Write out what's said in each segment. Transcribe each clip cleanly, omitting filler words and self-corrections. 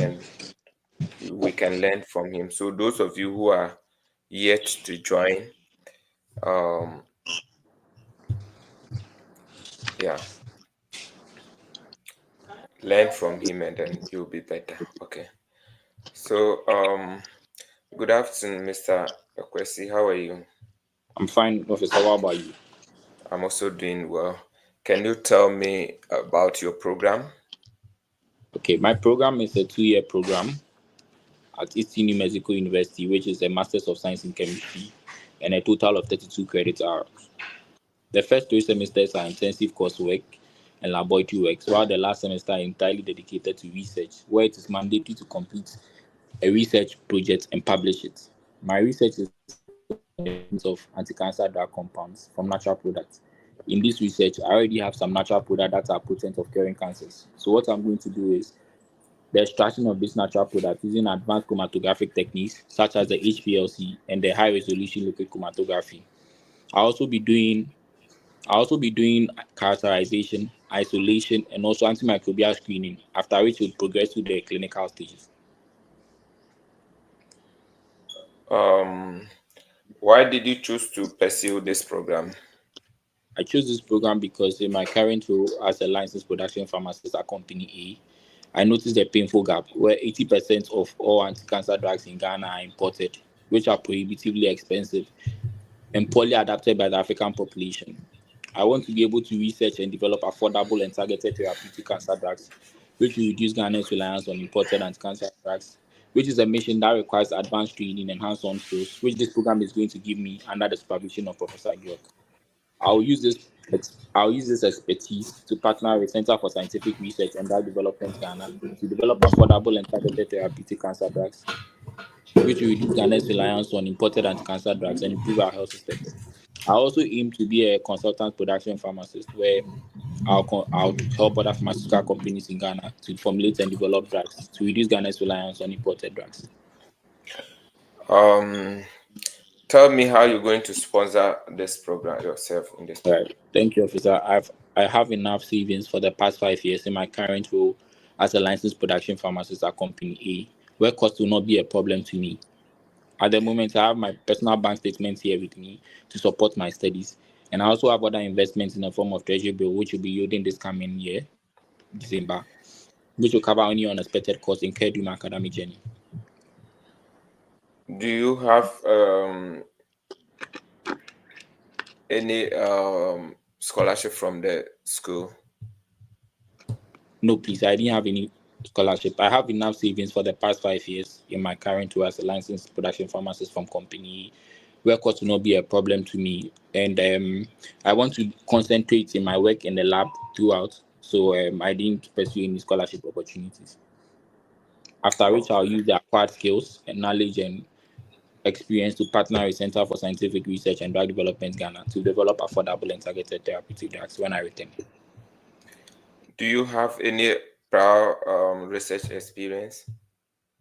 and we can learn from him. So those of you who are yet to join, um, yeah, learn from him and then you'll be better. Okay. So, good afternoon, Mr. Okwesi. How are you? I'm fine, Officer. How about you? I'm also doing well. Can you tell me about your program? Okay, my program is a 2-year program at Eastern New Mexico University, which is a Masters of Science in Chemistry and a total of 32 credit hours. The first 3 semesters are intensive coursework and laboratory works, while the last semester are entirely dedicated to research, where it is mandatory to complete a research project and publish it. My research is of anti-cancer drug compounds from natural products. In this research, I already have some natural products that are potent of curing cancers. So what I'm going to do is the extraction of this natural product using advanced chromatographic techniques such as the HPLC and the high resolution liquid chromatography. I'll also be doing I'll also be doing characterization, isolation, and also antimicrobial screening, after which we'll progress to the clinical stages. Um, why did you choose to pursue this program? I chose this program because in my current role as a licensed production pharmacist at Company A, I noticed a painful gap where 80% of all anti-cancer drugs in Ghana are imported, which are prohibitively expensive and poorly adapted by the African population. I want to be able to research and develop affordable and targeted therapeutic cancer drugs, which will reduce Ghana's reliance on imported anti-cancer drugs, which is a mission that requires advanced training and hands-on skills, which this program is going to give me under the supervision of Professor Giok. I'll use this I'll use this expertise to partner with Center for Scientific Research and Drug Development Ghana to develop affordable and targeted therapeutic cancer drugs, which will reduce Ghana's reliance on imported anti-cancer drugs and improve our health system. I also aim to be a consultant production pharmacist where I'll help other pharmaceutical companies in Ghana to formulate and develop drugs to reduce Ghana's reliance on imported drugs. Um, Tell me how you're going to sponsor this program yourself in this All program. right. Thank you, officer. I have enough savings for the past 5 years in my current role as a licensed production pharmacist at Company A, where cost will not be a problem to me. At the moment, I have my personal bank statements here with me to support my studies, and I also have other investments in the form of treasury bill, which will be yielding this coming year, December, which will cover any unexpected costs incurred during my academic journey. Do you have any scholarship from the school? No, please, I didn't have any scholarship. I have enough savings for the past 5 years in my current role as a licensed production pharmacist from Company, where cost will not be a problem to me. And I want to concentrate in my work in the lab throughout, so I didn't pursue any scholarship opportunities. After which, I'll Okay. use the acquired skills and knowledge and experience to partner with Center for Scientific Research and Drug Development Ghana to develop affordable and targeted therapeutic drugs when I return. Do you have any prior research experience?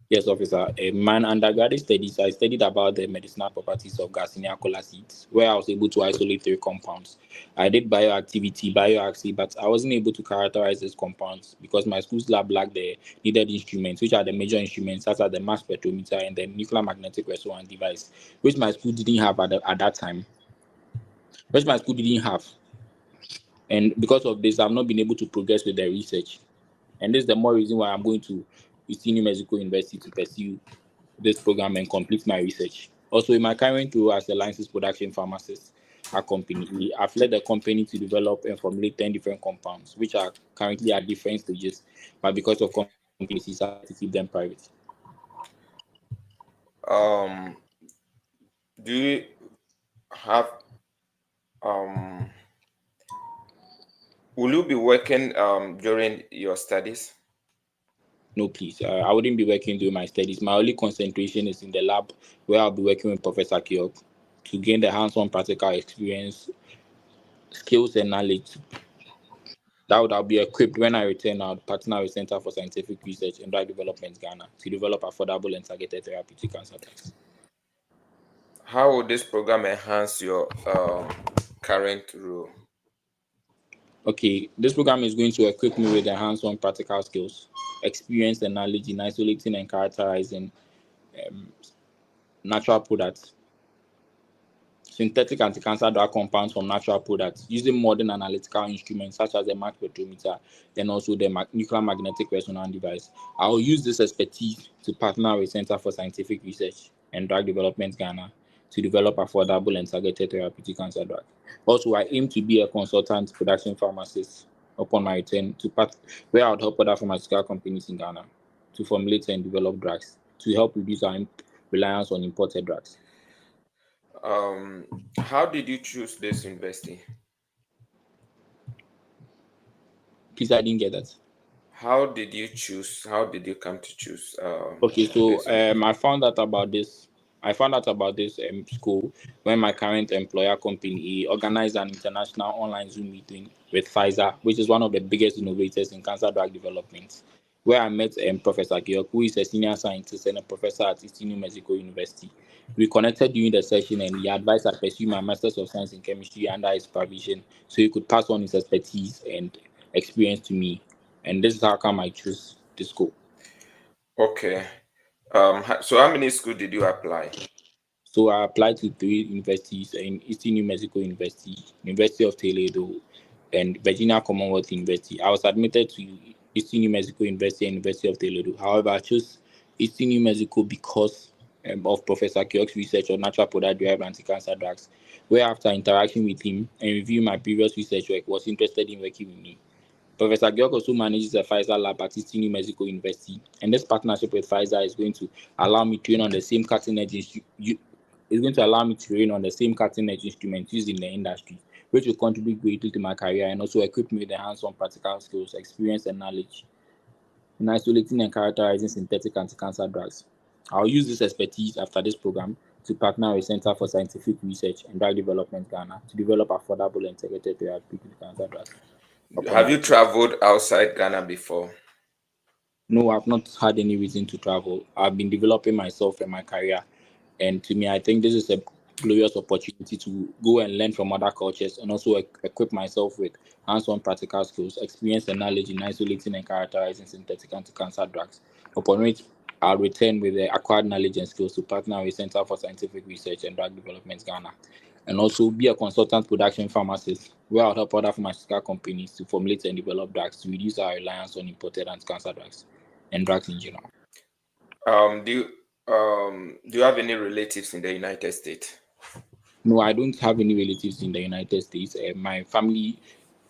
Yes, officer. In my undergraduate studies, I studied about the medicinal properties of Garcinia cola seeds, where I was able to isolate 3 compounds. I did bioactivity, bioaxy, but I wasn't able to characterize these compounds because my school's lab lacked the needed instruments, which are the major instruments, such as the mass spectrometer and the nuclear magnetic resonance device, which my school didn't have at that time, which my school didn't have. And because of this, I've not been able to progress with the research. And this is the more reason why I'm going to Eastern New Mexico University to pursue this program and complete my research. Also, in my current role as a licensed production pharmacist at Company, I've led the company to develop and formulate 10 different compounds, which are currently at different stages, but because of company policies, I have to keep them private. Um, do you have um, will you be working during your studies? No, please. I wouldn't be working during my studies. My only concentration is in the lab, where I'll be working with Professor Kiok to gain the hands-on practical experience, skills, and knowledge that would I'll be equipped when I return. I'll partner with Center for Scientific Research and Drug Development Ghana to develop affordable and targeted therapeutic cancer drugs. How will this program enhance your current role? Okay, this program is going to equip me with the hands-on practical skills, experience and knowledge in isolating and characterizing natural products, synthetic anti-cancer drug compounds from natural products using modern analytical instruments such as the mass spectrometer and also the nuclear magnetic resonance device. I will use this expertise to partner with Center for Scientific Research and Drug Development Ghana to develop affordable and targeted therapeutic cancer drugs. Also, I aim to be a consultant production pharmacist upon my return to where I would help other pharmaceutical companies in Ghana to formulate and develop drugs to help reduce our reliance on imported drugs. How did you choose this university? Please, I didn't get that. How did you choose? How did you come to choose Okay, so this university? I found out about this. I found out about this school when my current employer company organized an international online Zoom meeting with Pfizer, which is one of the biggest innovators in cancer drug development, where I met Professor Georg, who is a senior scientist and a professor at Eastern New Mexico University. We connected during the session, and he advised I pursue my Masters of Science in Chemistry under his supervision, so he could pass on his expertise and experience to me. And this is how come I choose this school. Okay. So how many schools did you apply? So I applied to three universities in Eastern New Mexico University, University of Toledo, and Virginia Commonwealth University. I was admitted to Eastern New Mexico University and University of Toledo. However, I chose Eastern New Mexico because of Professor Keok's research on natural product-derived anti-cancer drugs, where after interaction with him and reviewing my previous research work, was interested in working with me. Professor Georg also manages a Pfizer lab at Eastern New Mexico University, and this partnership with Pfizer is going to allow me to train on the same cutting edge is going to allow me to train on the same cutting edge instruments used in the industry, which will contribute greatly to my career and also equip me with the hands-on practical skills, experience, and knowledge in isolating and characterizing synthetic anti-cancer drugs. I'll use this expertise after this program to partner with Center for Scientific Research and Drug Development Ghana to develop affordable and targeted therapeutic cancer drugs upon Have my you return. traveled outside Ghana before? No, I've not had any reason to travel. I've been developing myself and my career. And to me, I think this is a glorious opportunity to go and learn from other cultures and also equip myself with hands-on practical skills, experience and knowledge in isolating and characterizing synthetic anti-cancer drugs, upon which I'll return with the acquired knowledge and skills to partner with Center for Scientific Research and Drug Development Ghana, and also be a consultant production pharmacist where I'll help other pharmaceutical companies to formulate and develop drugs to reduce our reliance on imported anti-cancer drugs and drugs in general. Um, do you do you have any relatives in the United States? No, I don't have any relatives in the United States. My family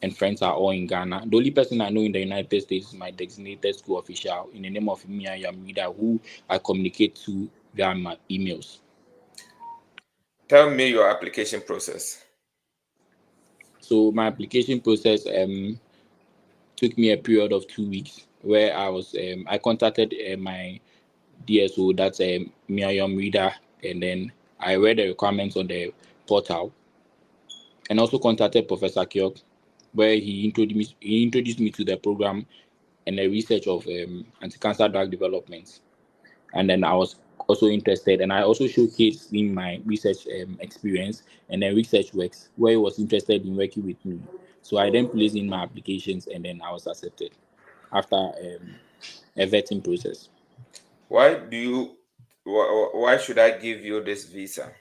and friends are all in Ghana. The only person I know in the United States is my designated school official in the name of Mia Yamrida, who I communicate to via my emails. Tell me your application process. So my application process took me a period of 2 weeks where I contacted my DSO, that's Miriam Reader, and then I read the requirements on the portal and also contacted Professor Kyok, where he introduced me to the program and the research of anti-cancer drug development. And then I was also interested, and I also showcased in my research experience and then research works where he was interested in working with me. So I then placed in my applications, and then I was accepted after a vetting process. Why do you why should I give you this visa?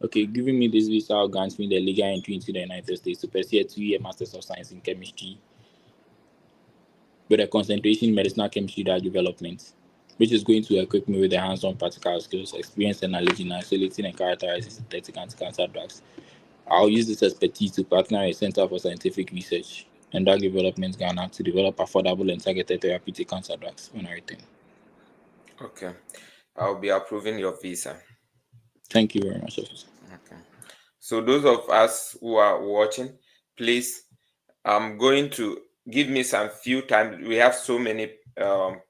Okay, giving me this visa grants me the legal entry into the United States to pursue a 2-year Masters of Science in Chemistry with a concentration in medicinal chemistry drug development, which is going to equip me with the hands-on practical skills, experience, and knowledge in isolating and characterizing synthetic anti-cancer drugs. I'll use this expertise to partner with Center for Scientific Research and Drug Development Ghana to develop affordable and targeted therapeutic cancer drugs when I return. Okay. I'll be approving your visa. Thank you very much, officer. Okay. So those of us who are watching, please, I'm going to give me some few time. We have so many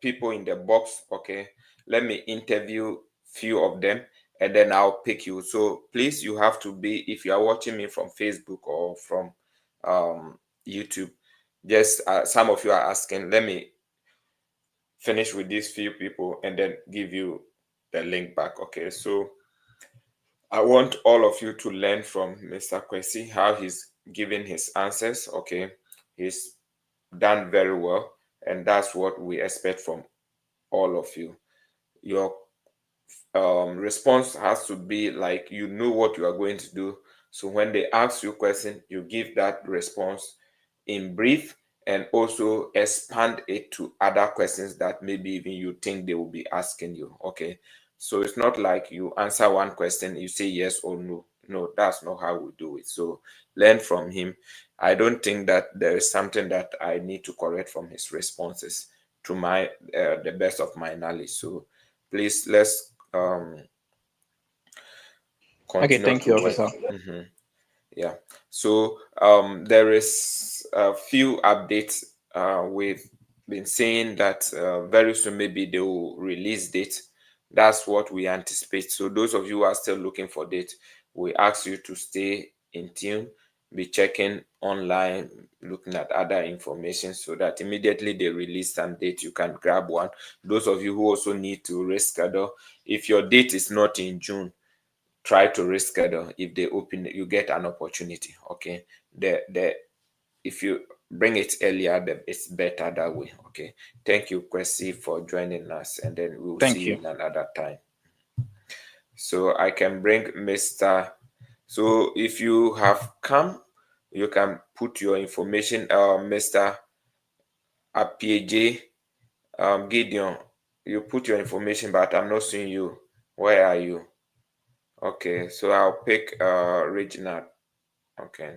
people in the box. Okay. Let me interview few of them and then I'll pick you. So please, you have to be, if you are watching me from Facebook or from YouTube, just some of you are asking, let me finish with these few people and then give you the link back. Okay. So I want all of you to learn from Mr. Kwesi how he's giving his answers. Okay. He's done very well, and that's what we expect from all of you. Your response has to be like you know what you are going to do. So when they ask you a question, you give that response in brief and also expand it to other questions that maybe even you think they will be asking you. Okay. So it's not like you answer one question, you say yes or no. No, that's not how we do it. So learn from him. I don't think that there is something that I need to correct from his responses to my the best of my knowledge. So please let's Okay, continue thank to you, work. officer. Yeah. So there is a few updates. We've been saying that very soon maybe they will release date. That's what we anticipate. So those of you who are still looking for date, we ask you to stay in tune, be checking online, looking at other information so that immediately they release some date, you can grab one. Those of you who also need to reschedule, if your date is not in June, try to reschedule. If they open, you get an opportunity. Okay, the if you bring it earlier, it's better that way. Okay, thank you, Kwesi, for joining us, and then we will see Thank you you. in another time. So I can bring Mr. So if you have come, you can put your information. Mr. Apieje, Gideon, you put your information, but I'm not seeing you. Where are you? Okay, so I'll pick Reginald. Okay.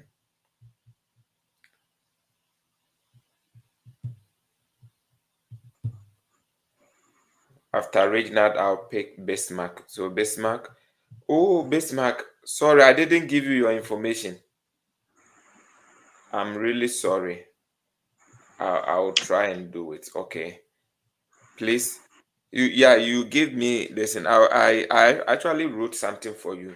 After Reginald, I'll pick Bismarck. So Bismarck. Oh, Bismarck. Sorry, I didn't give you your information. I'm really sorry. I'll try and do it. Okay. Please. You gave me listen. I actually wrote something for you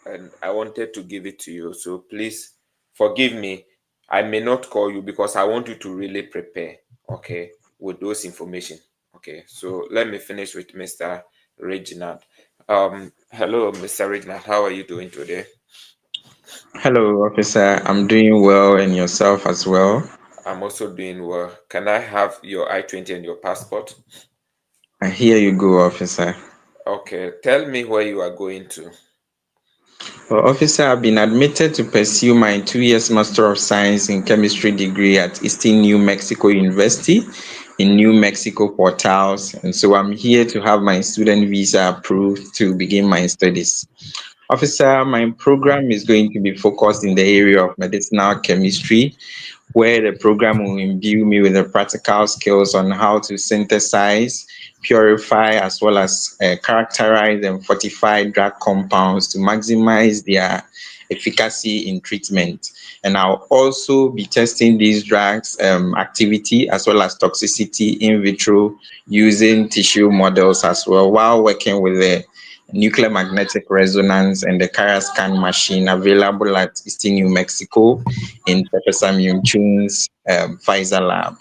and I wanted to give it to you. So please forgive me. I may not call you because I want you to really prepare, okay, with those information. Okay, so let me finish with Mr. Reginald. Hello, Mr. Reginald. How are you doing today? Hello, officer. I'm doing well, and yourself as well. I'm also doing well. Can I have your I-20 and your passport? I hear you go, officer. Okay, tell me where you are going to. Well, officer, I've been admitted to pursue my 2 years Master of Science in Chemistry degree at Eastern New Mexico University in New Mexico, Portals, and so I'm here to have my student visa approved to begin my studies. Officer, my program is going to be focused in the area of medicinal chemistry, where the program will imbue me with the practical skills on how to synthesize, purify, as well as characterize and fortify drug compounds to maximize their efficacy in treatment. And I'll also be testing these drugs activity as well as toxicity in vitro using tissue models as well, while working with the nuclear magnetic resonance and the carrier scan machine available at Eastern New Mexico in Professor Myung Chun's Pfizer lab.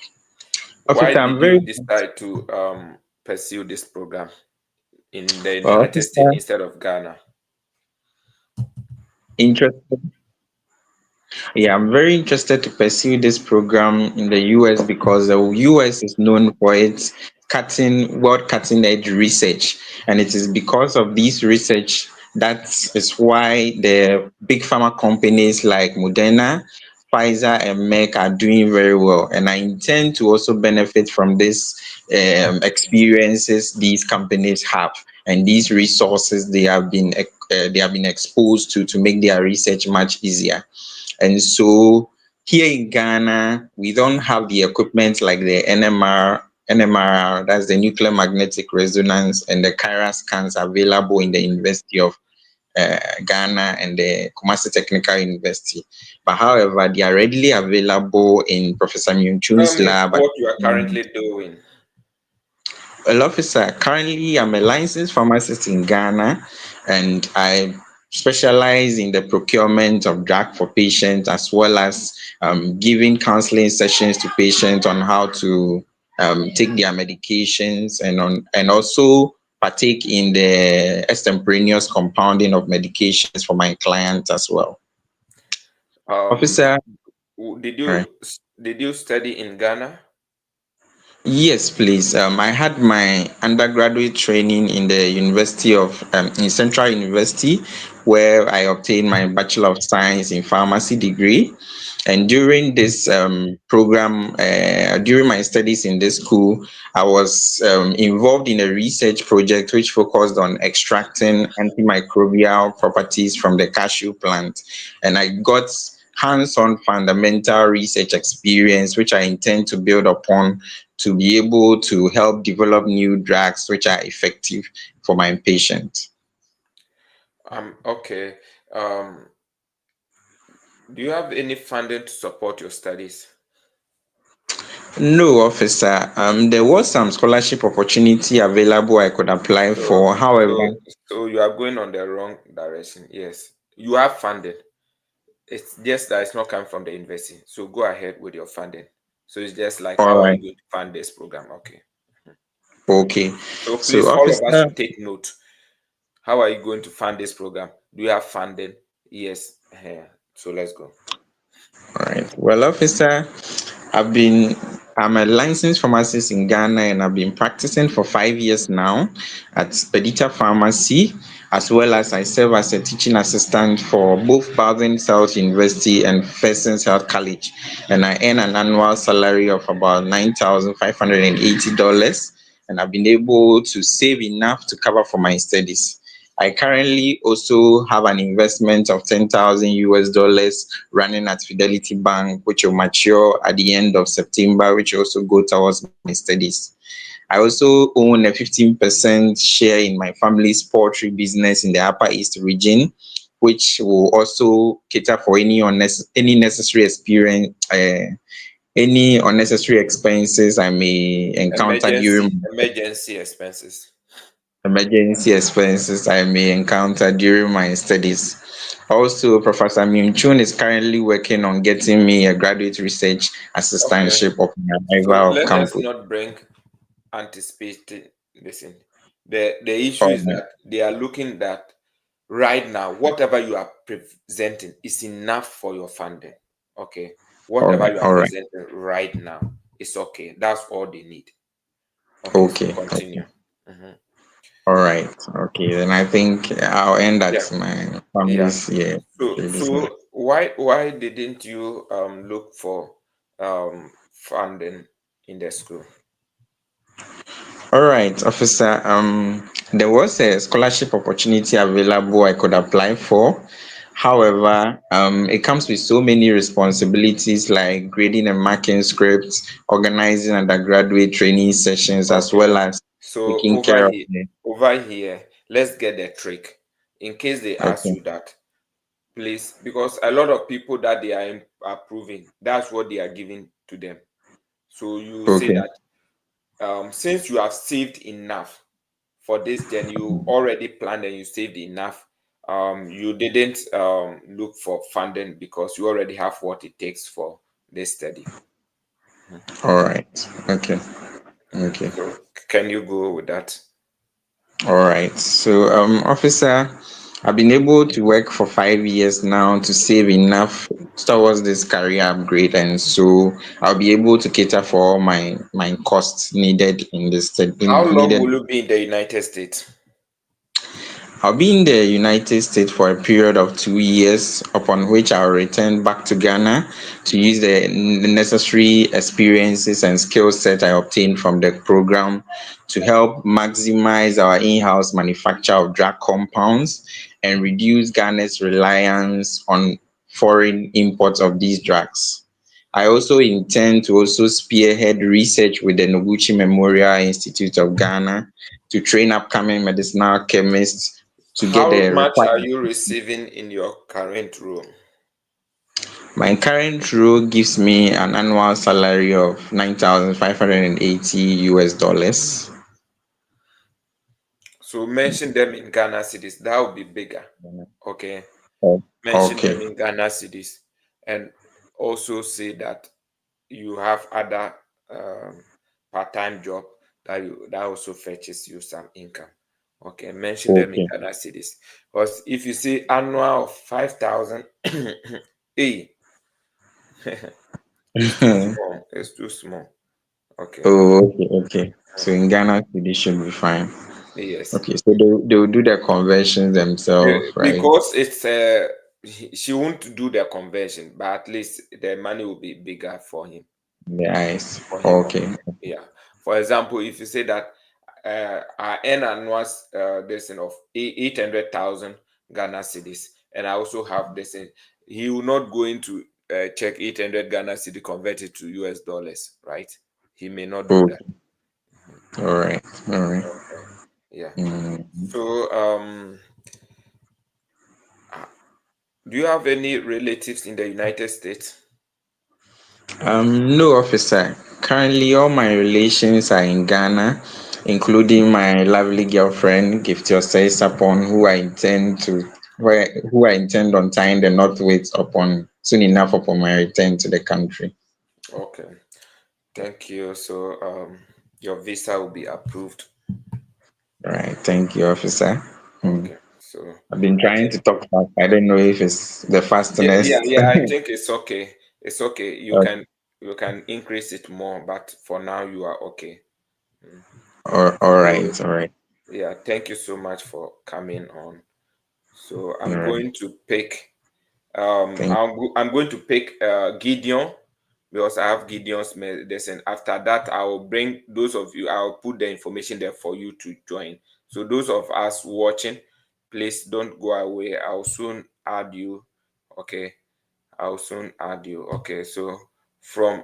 Why Officer, I'm did you very decide to pursue this program in the well, United States officer, instead of Ghana? interested. Yeah, I'm very interested to pursue this program in the US because the US is known for its cutting edge research. And it is because of this research that is why the big pharma companies like Moderna, Pfizer, and Merck are doing very well. And I intend to also benefit from this experiences these companies have and these resources they have been exposed to make their research much easier. And so here in Ghana, we don't have the equipment like the NMR, that's the nuclear magnetic resonance, and the Kyra scans available in the University of Ghana and the Kumasi Technical University. But however, they are readily available in Professor Myung Tell Chun's me lab at what you are currently doing. well, officer, currently I'm a licensed pharmacist in Ghana and I specialize in the procurement of drug for patients as well as giving counseling sessions to patients on how to take their medications and also partake in the extemporaneous compounding of medications for my clients as well. Um, Officer, did all right. you Did you study in Ghana? Yes, please. I had my undergraduate training in the University of in Central University, where I obtained my Bachelor of Science in Pharmacy degree. And during this program, during my studies in this school, I was involved in a research project which focused on extracting antimicrobial properties from the cashew plant, and I got hands-on fundamental research experience, which I intend to build upon to be able to help develop new drugs which are effective for my patient. Okay. Um, do you have any funding to support your studies? No, officer. There was some scholarship opportunity available I could apply So, for. However, so you are going on the wrong direction. Yes, you have funded. It's just that it's not coming from the university. So go ahead with your funding. So it's just like, all how are right, you going to fund this program? Okay. okay. So So, please, all of us officer, should take note. How are you going to fund this program? Do you have funding? Yes. So let's go. all right. Well, officer, I've been I'm a licensed pharmacist in Ghana and I've been practicing for 5 years now at Spedita Pharmacy, as well as I serve as a teaching assistant for both Bowden South University and Fersens Health College. And I earn an annual salary of about $9,580, and I've been able to save enough to cover for my studies. I currently also have an investment of 10,000 US dollars running at Fidelity Bank, which will mature at the end of September, which will also go towards my studies. I also own a 15% share in my family's poultry business in the Upper East region, which will also cater for any necessary experience, any unnecessary expenses I may encounter during Emergency expenses. emergency expenses I may encounter during my studies. Also, Professor Mimchun is currently working on getting me a graduate research Okay. assistantship upon So arrival of let's campus. not bring anticipated. Listen, the issue All is right, that they are looking that right now, whatever you are presenting is enough for your funding. Okay. all Whatever right, you are all right. presenting right now is okay. That's all they need. Okay. So Okay, continue. okay. Mhm. All right. Okay, then I think I'll end Yeah. at my Yeah. family's here. So This morning. why didn't you look for funding in the school? All right, officer. There was a scholarship opportunity available I could apply for. However, it comes with so many responsibilities like grading and marking scripts, organizing undergraduate training sessions, as Okay. well as So taking care of the. over here, let's get the trick. In case they ask Okay, you that, please, because a lot of people that they are approving, that's what they are giving to them. So you say okay, that since you have saved enough for this, then you already planned and you saved enough. You didn't look for funding because you already have what it takes for this study. Mhm. all right, okay, Mhm. okay, So can you go with that? all right. So, officer, I've been able to work for 5 years now to save enough towards this career upgrade, and so I'll be able to cater for all my costs needed in this How long needed. will you be in the United States? I'll be in the United States for a period of 2 years, upon which I'll return back to Ghana to use the necessary experiences and skill set I obtained from the program to help maximize our in-house manufacture of drug compounds and reduce Ghana's reliance on foreign imports of these drugs. I also intend to also spearhead research with the Noguchi Memorial Institute of Ghana to train upcoming medicinal chemists to get How the much are required. you receiving in your current role? My current role gives me an annual salary of 9,580 US dollars. So mention them in Ghana cities. That would be bigger. Okay. Oh, Mention okay, them in Ghana cities. And also say that you have other um, part-time job that also fetches you some income. Okay. Mention them in okay, Ghana cities. Because if you say annual of 5,000, hey, It's too small. It's too small. Okay. Oh, okay, okay. So Mhm. in Ghana, cedi should be fine. Yes. Okay, so they'll do the conversions themselves, right? Because it's she won't do the conversion, but at least the money will be bigger The eyes. for him. Okay. Yeah. For example, if you say that I earn annual this of 800,000 Ghana cedis, and I also have this, he will not go into check 800 Ghana cedi converted to US dollars, right? He may not do that. Okay. All right. All right. Okay. Yeah. Mm. So, uh, do you have any relatives in the United States? No, officer. Currently, all my relations are in Ghana, including my lovely girlfriend, Gift Yourself, upon who I intend on tying the knot with upon soon enough upon my return to the country. Okay. Thank you. So, your visa will be approved. All right. Thank you, officer. Hmm. Okay. So, I've been I trying think to talk fast. I don't know if it's the yeah, yeah, fastest. yeah. I think it's okay. It's okay. Okay. You can increase it more, but for now you are okay. Mm. All So right. All right. yeah, thank you so much for coming on. So All I'm right. going to pick Thank I'm going to pick Gideon because I have Gideon's medicine. After that, I will bring those of you. I'll put the information there for you to join. So those of us watching, please don't go away. I'll soon add you. Okay, I'll soon add you. Okay, so from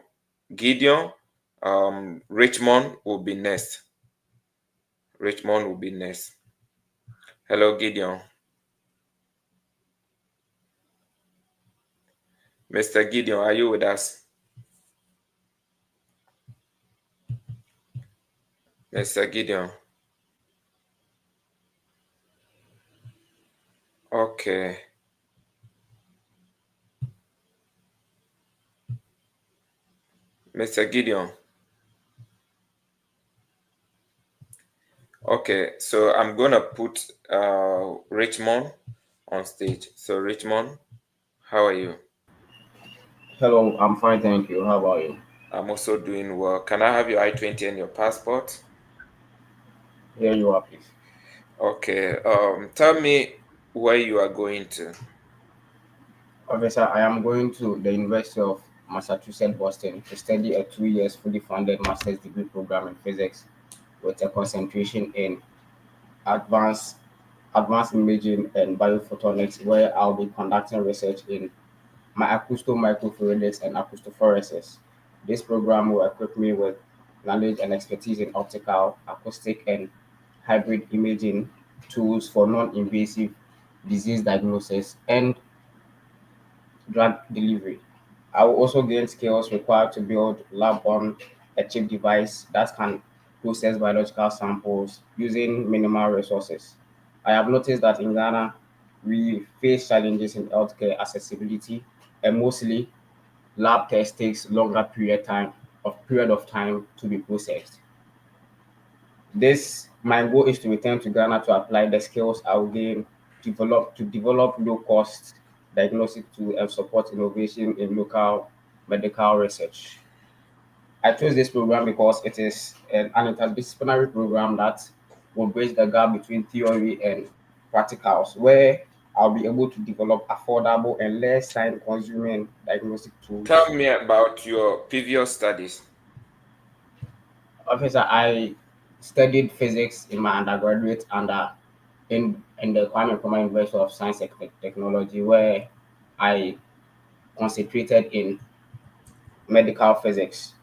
Gideon, Richmond will be next. Richmond will be next. Hello, Gideon. Mr. Gideon, are you with us? Mr. Gideon. Okay. Mr. Gideon. Okay, so I'm gonna put Richmond on stage. So Richmond, how are you? Hello, I'm fine, thank you. How about you? I'm also doing well. Can I have your I-20 and your passport? Here you are, please. Okay. Tell me where you are going to. Professor, I am going to the University of Massachusetts, Boston to study a 2 years fully funded master's degree program in physics with a concentration in advanced advanced imaging and biophotonics, where I'll be conducting research in my microfluidics and acoustophoresis. This program will equip me with knowledge and expertise in optical, acoustic, and hybrid imaging tools for non-invasive disease diagnosis and drug delivery. I will also gain skills required to build lab on a chip device that can process biological samples using minimal resources. I have noticed that in Ghana, we face challenges in healthcare accessibility, and mostly lab test takes longer period of time to be processed. This my goal is to return to Ghana to apply the skills I will gain, develop low cost diagnostic tools and support innovation in local medical research. I chose this program because it is an interdisciplinary program that will bridge the gap between theory and practicals, where I'll be able to develop affordable and less time consuming diagnostic Tell tools. me about your previous studies. Officer, I studied physics in my undergraduate in the Kwame Nkrumah University of Science and Technology, where I concentrated in medical physics.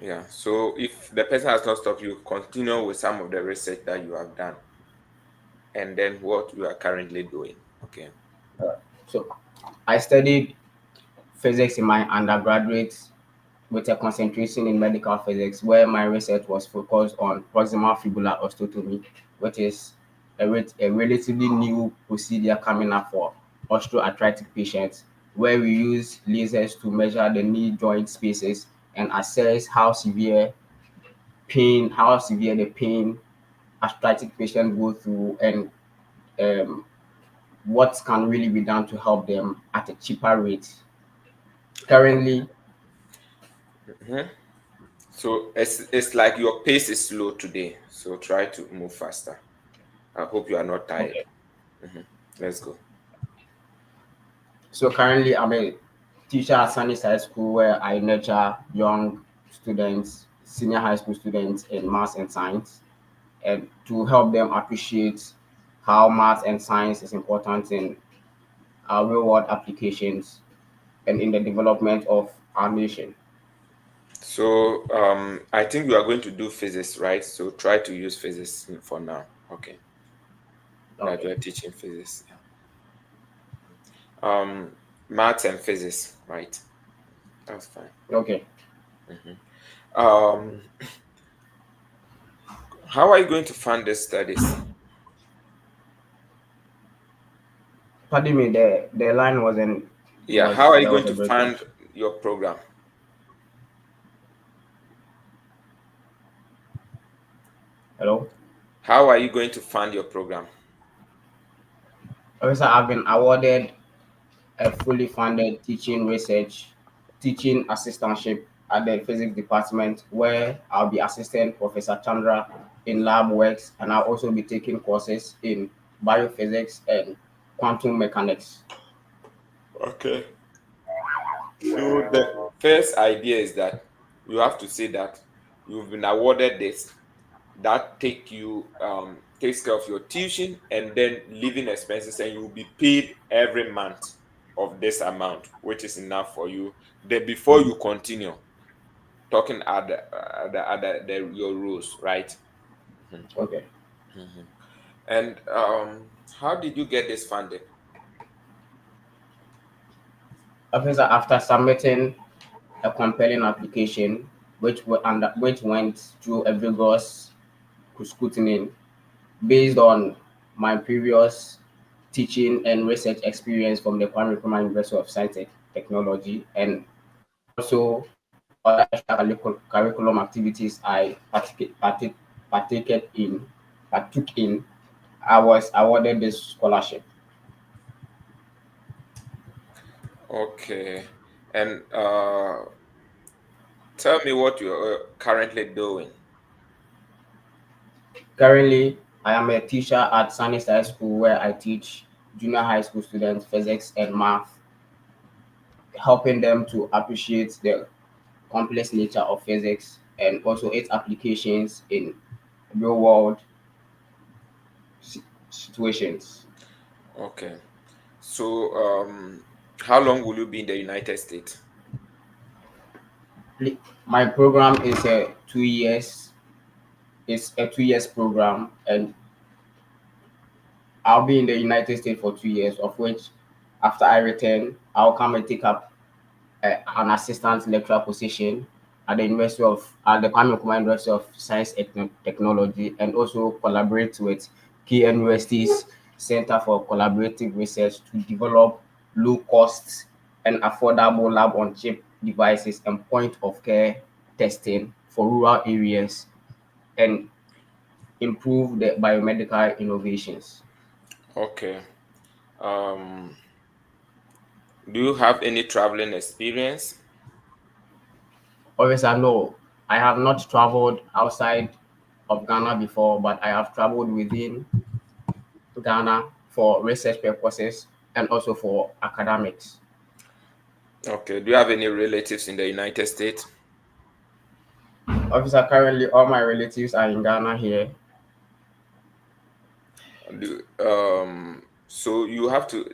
Yeah. So if the person has not stopped you, continue with some of the research that you have done and then what you are currently doing. Okay. So I studied physics in my undergraduate with a concentration in medical physics, where my research was focused on proximal fibular osteotomy, which is a relatively new procedure coming up for osteoarthritic patients, where we use lasers to measure the knee joint spaces and assess how severe the pain arthritic patients go through, and um, what can really be done to help them at a cheaper rate. Currently, Mhm. So it's like your pace is slow today. So try to move faster. I hope you are not tired. okay. Mhm. Let's go. So currently, I'm a teacher at Sunny High School where I nurture young students, senior high school students in maths and science, and to help them appreciate how maths and science is important in our real world applications and in the development of our nation. So I think you are going to do physics, right? So try to use physics for now. Okay. That you Okay. are teaching physics. Yeah. Maths and physics, right? That's fine. Okay. Mhm. Um, how are you going to fund the studies? Pardon me, the line wasn't Yeah, how was are you there going was a to fund breakage. your program? Hello? How are you going to fund your program? Officer, I've been awarded a fully funded teaching assistantship at the physics department where I'll be assisting Professor Chandra in lab works and I'll also be taking courses in biophysics and quantum mechanics. Okay. So the first idea is that you have to say that you've been awarded this. That takes care of your tuition and then living expenses, and you'll be paid every month of this amount, which is enough for you. Then before you continue talking your rules, right? Mhm, Okay. mhm. And how did you get this funding? Officer, after submitting a compelling application which went through a vigorous scrutiny based on my previous teaching and research experience from the Kwame Nkrumah University of Science and Technology, and also other curriculum activities I partook in, I was awarded this scholarship. Okay. And tell me what you're currently doing. Currently, I am a teacher at Sunny High School where I teach junior high school students physics and math, helping them to appreciate the complex nature of physics and also its applications in real world situations. Okay. So how long will you be in the United States? My program is a 2 years. It's a 2 years program, and I'll be in the United States for 2 years. Of which, after I return, I'll come and take up an assistant lecturer position at the Kwame Nkrumah University of Science and Technology, and also collaborate with key universities Center for Collaborative Research to develop low cost and affordable lab on chip devices and point of care testing for rural areas and improve the biomedical innovations. Okay. Um, do you have any traveling experience? Obviously, I know I have not traveled outside of Ghana before, but I have traveled within Ghana for research purposes and also for academics. Okay. Do you have any relatives in the United States? Officer, currently all my relatives are in Ghana here. So you have to,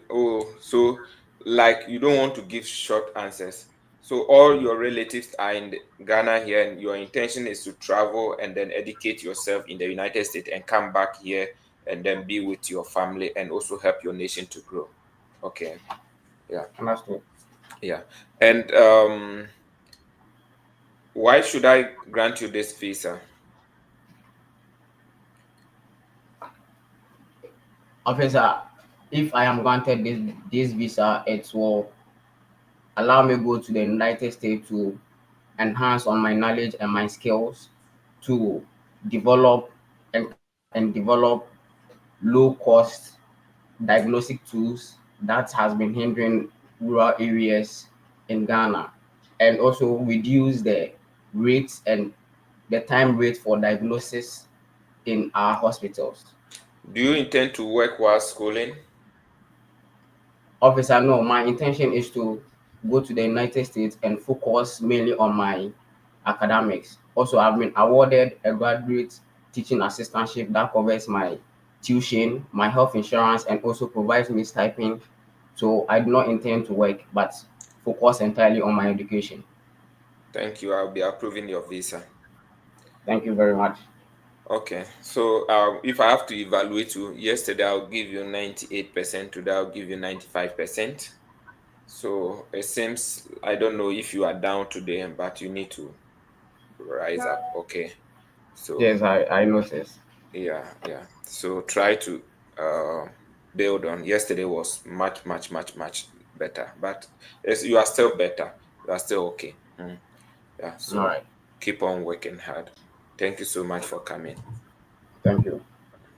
so like you don't want to give short answers. So all your relatives are in Ghana here, and your intention is to travel and then educate yourself in the United States and come back here and then be with your family and also help your nation to grow. Okay. Yeah. Understood. Yeah. And why should I grant you this visa? Officer, if I am granted this visa, it will allow me go to the United States to enhance on my knowledge and my skills develop and develop low cost diagnostic tools that has been hindering rural areas in Ghana, and also reduce the rates and the time rate for diagnosis in our hospitals. Do you intend to work while schooling? Officer, no, my intention is to go to the United States and focus mainly on my academics. Also, I've been awarded a graduate teaching assistantship that covers my tuition, my health insurance, and also provides me stipend. So I do not intend to work, but focus entirely on my education. Thank you. I'll be approving your visa. Thank you very much. Okay. So if I have to evaluate you, yesterday I'll give you 98%, today I'll give you 95%. So it seems I don't know if you are down today, but you need to rise up. Okay. So Yes, I noticed. yeah. So try to uh, build on. Yesterday was much better, but yes, you are still better. You are still okay. Yeah. All So right. keep on working hard. Thank you so much for coming. Thank you.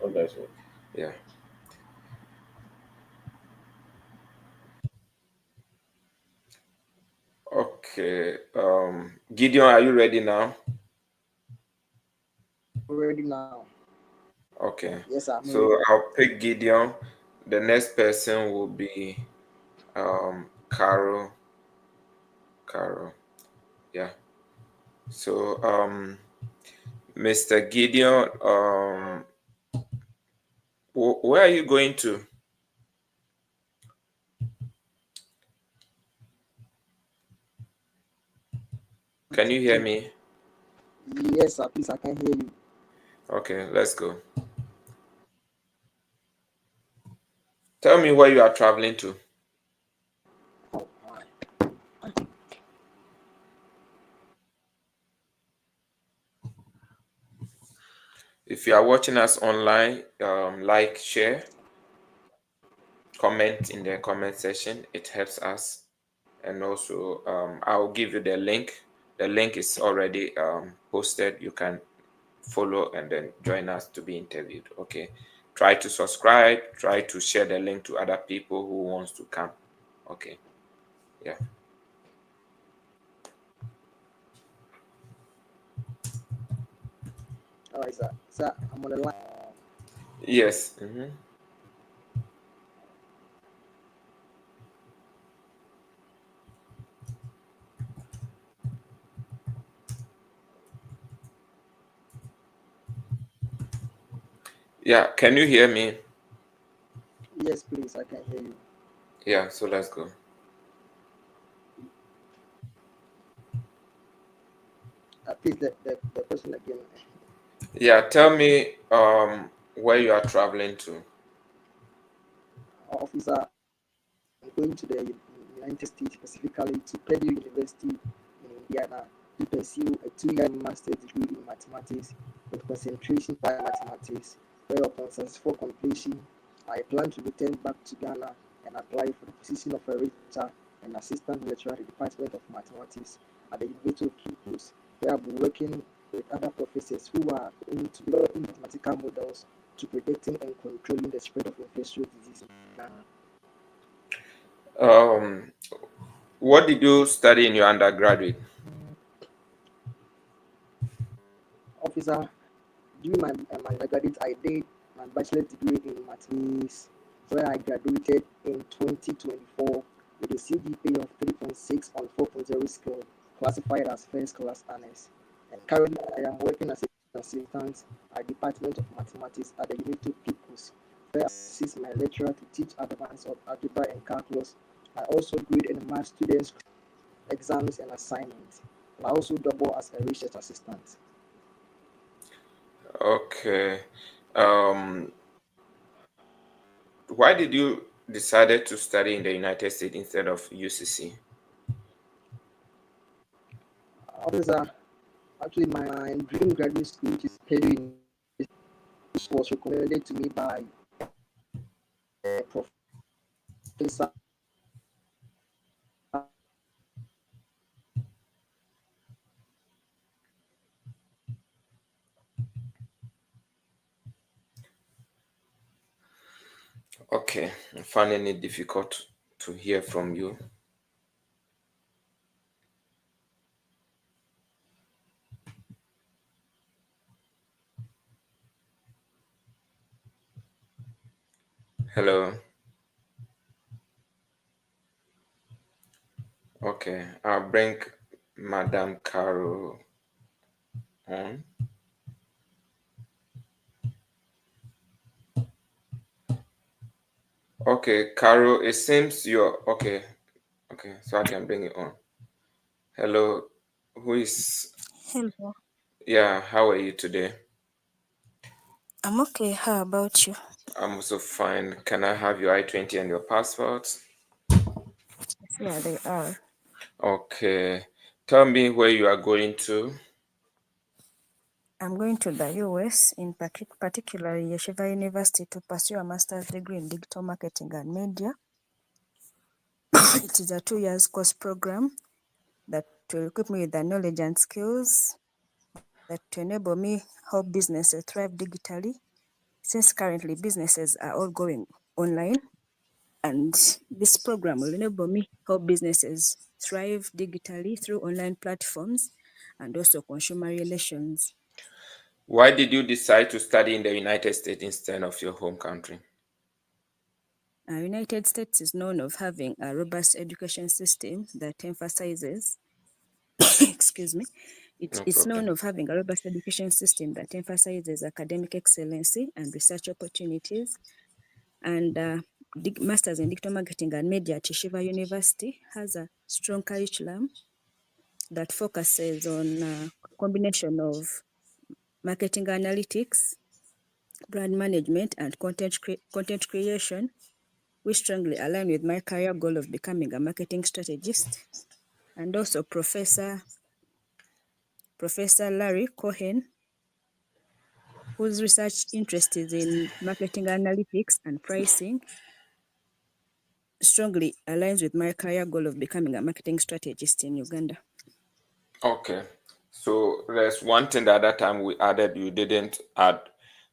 God bless you. Yeah. Okay. Gideon, are you ready now? Ready now. Okay. Yes, I'm So ready. I'll pick Gideon. The next person will be Carol. Carol. Yeah. So Mr. Gideon, where are you going to? Can you hear me? Yes, sir, please, I can hear you. Okay, let's go. Tell me where you are traveling to. Oh, all right. If you are watching us online, like, share, comment in the comment section. It helps us. And also, I'll give you the link. The link is already posted. You can follow and then join us to be interviewed. Okay. Try to subscribe. Try to share the link to other people who wants to come. Okay. Yeah. All right, sir. Sir, I'm on the line. Yes. Yeah. Can you hear me? Yes, please, I can hear you. Yeah. So let's go. Please, the person again. Yeah. Tell me where you are traveling to. Officer, I'm going to the United States, specifically to Purdue University in Indiana, to pursue a 2-year master's degree in mathematics with concentration in mathematics, where upon successful completion, I plan to return back to Ghana and apply for the position of a researcher and assistant lecturer at the Department of Mathematics at the University of Cape, where I'll be working with other professors who are into developing mathematical models to predicting and controlling the spread of infectious diseases in Ghana. Um, what did you study in your undergraduate? Officer, during my undergraduate, I did my bachelor's degree in mathematics, where I graduated in 2024 with a CGPA of 3.6 on 4.0 scale, classified as first class honors. And currently, I am working as an assistant at the Department of Mathematics at the University of Peoples, where I assist my lecturer to teach advance of algebra and calculus. I also grade and mark students' exams and assignments. And I also double as a research assistant. Okay. Um, why did you decided to study in the United States instead of UCC? Officer, actually, my dream graduate school, which is Purdue University, which was recommended to me by a professor. Okay, I'm finding it difficult to hear from you. Hello. Okay, I'll bring Madame Carol on. Okay, Carol, it seems you're okay. Okay, so I can bring it on. Hello, who is? Hello. Yeah, how are you today? I'm okay. How about you? I'm also fine. Can I have your I-20 and your passport? Yeah, they are. Okay, tell me where you are going to. I'm going to the U.S., in particular Yeshiva University, to pursue a master's degree in digital marketing and media. It is a 2 year course program that will equip me with the knowledge and skills that to enable me help businesses thrive digitally, since currently businesses are all going online. And this program will enable me help businesses thrive digitally through online platforms and also consumer relations. Why did you decide to study in the United States instead of your home country? United States is known of having a robust education system that emphasizes, excuse me, No it's known problem. of having a robust education system that emphasizes academic excellency and research opportunities. And Masters in Digital Marketing and Media at Yeshiva University has a strong curriculum that focuses on a combination of marketing analytics, brand management, and content creation, which strongly align with my career goal of becoming a marketing strategist. And also Professor Larry Cohen, whose research interest is in marketing analytics and pricing, strongly aligns with my career goal of becoming a marketing strategist in Uganda. Okay, so there's one thing that at that time we added, you didn't add.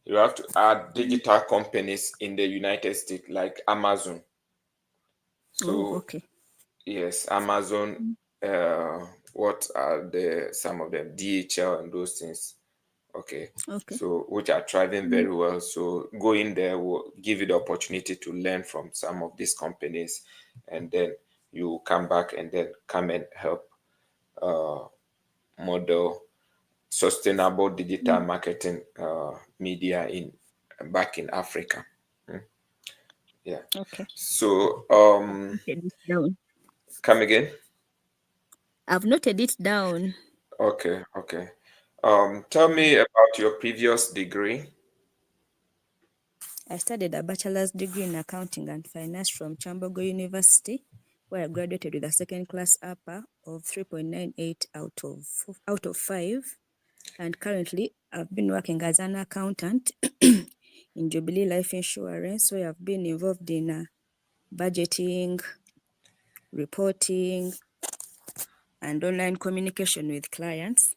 You have to add digital companies in the United States, like Amazon. Oh, So okay. yes, Amazon. What are some of them? DHL and those things. Okay, Okay. so which are thriving very well. So going there will give you the opportunity to learn from some of these companies, and then you come back and then come and help model sustainable digital marketing media in back in Africa. Yeah. Okay. So Noted it down. come again. I've noted it down. Okay, okay. Tell me about your previous degree. I studied a bachelor's degree in accounting and finance from Chambogo University, where I graduated with a second class upper of 3.98 out of 5. And currently, I've been working as an accountant in Jubilee Life Insurance, where I've been involved in budgeting, reporting, and online communication with clients,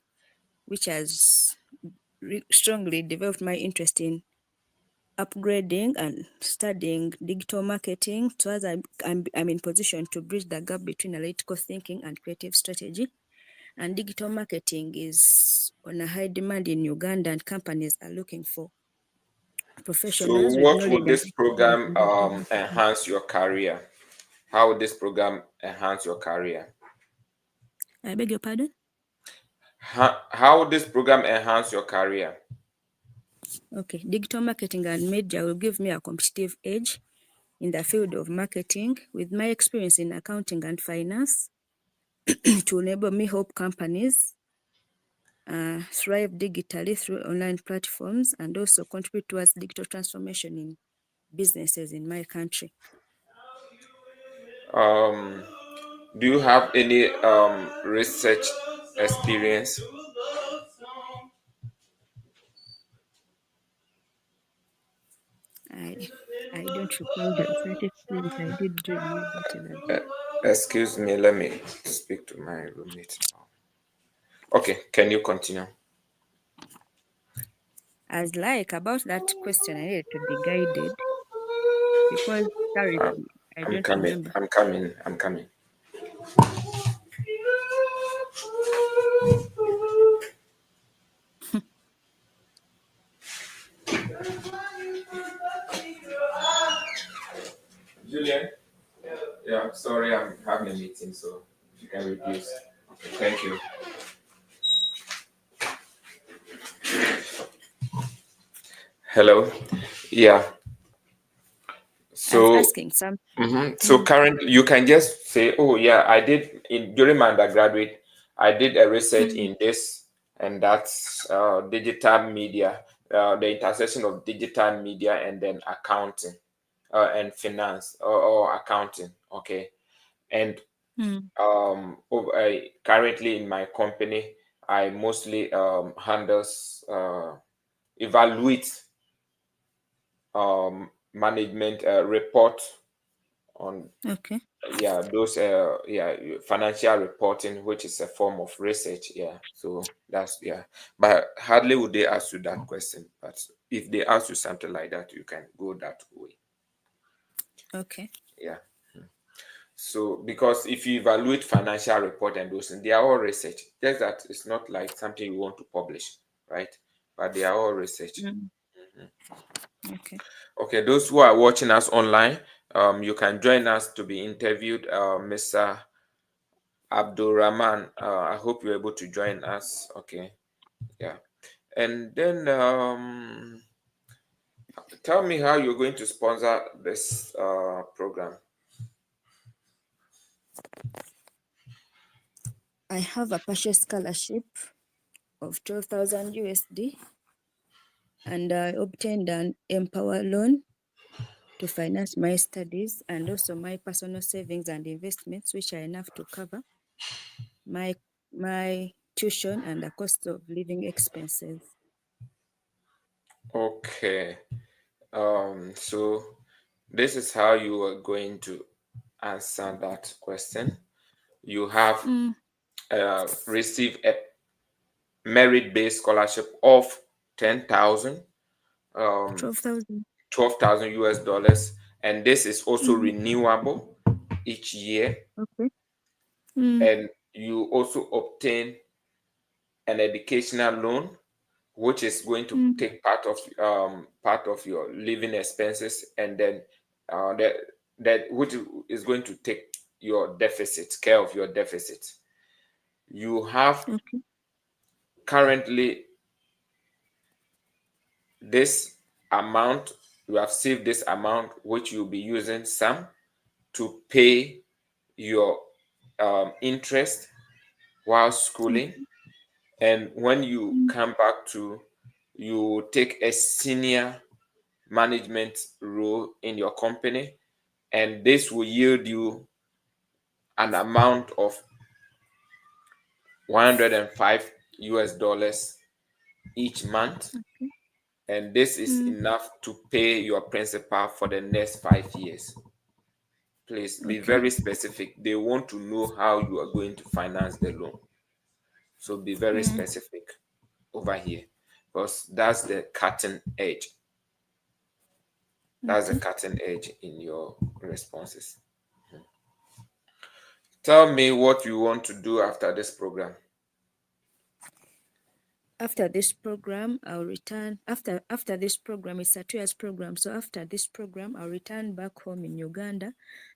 which has strongly developed my interest in upgrading and studying digital marketing, so as I'm in position to bridge the gap between analytical thinking and creative strategy. And digital marketing is on a high demand in Uganda, and companies are looking for So professionals with what knowledge would and this experience program in digital marketing. enhance your career? How would this program enhance your career? I beg your pardon? How would this program enhance your career? Okay, digital marketing and media will give me a competitive edge in the field of marketing. With my experience in accounting and finance, to enable me help companies thrive digitally through online platforms and also contribute towards digital transformation in businesses in my country. Um, do you have any research experience? I I don't recall the research experience I did during my bachelor's. Uh, Excuse me, let me speak to my roommate. Okay, can you continue? As like about that question, I needed to be guided. Because sorry, I I'm don't coming. remember. I'm coming. I'm coming. Julian? Yeah, sorry, I'm having a meeting, so you can reduce. Okay, thank you. Hello. Yeah. I was So, asking some. so currently, you can just say, "Oh, yeah, I did during my undergraduate. I did a research in this, and that's digital media, the intersection of digital media and then accounting, and finance or accounting." Okay, and currently in my company, I mostly handles evaluate management report on Okay. those financial reporting, which is a form of research. Yeah, so that's but hardly would they ask you that question, but if they ask you something like that, you can go that way. Okay. Yeah. So because if you evaluate financial report and those things, they are all research. Just that it's not like something you want to publish, right? But they are all research. Mm. Okay. Okay, those who are watching us online, you can join us to be interviewed. Mr. Abdul Rahman, I hope you're able to join us. Okay, yeah. And then tell me how you're going to sponsor this program. I have a partial scholarship of 12,000 USD, and I obtained an Empower loan to finance my studies and also my personal savings and investments, which are enough to cover my tuition and the cost of living expenses. Okay. So this is how you are going to answer that question. You have received a merit-based scholarship of 10,000, 12,000. 12,000 US dollars, and this is also renewable each year. Okay. Mm. And you also obtain an educational loan, which is going to Mm. take part of your living expenses, and then that which is going to take your deficit care of your deficit. You have Okay. currently this amount. You have saved this amount, which you'll be using some to pay your interest while schooling. And when you Mm. come back to, you take a senior management role in your company, and this will yield you an amount of 105 US dollars each month. Okay. And this is Mm. enough to pay your principal for the next 5 years. Please be Okay. very specific. They want to know how you are going to finance the loan. So be very Mm. specific over here, because that's the cutting edge. That's the Okay. cutting edge in your responses. Tell me what you want to do after this program. After this program, I'll return. After this program, it's a 2 years program. So after this program, I'll return back home in Uganda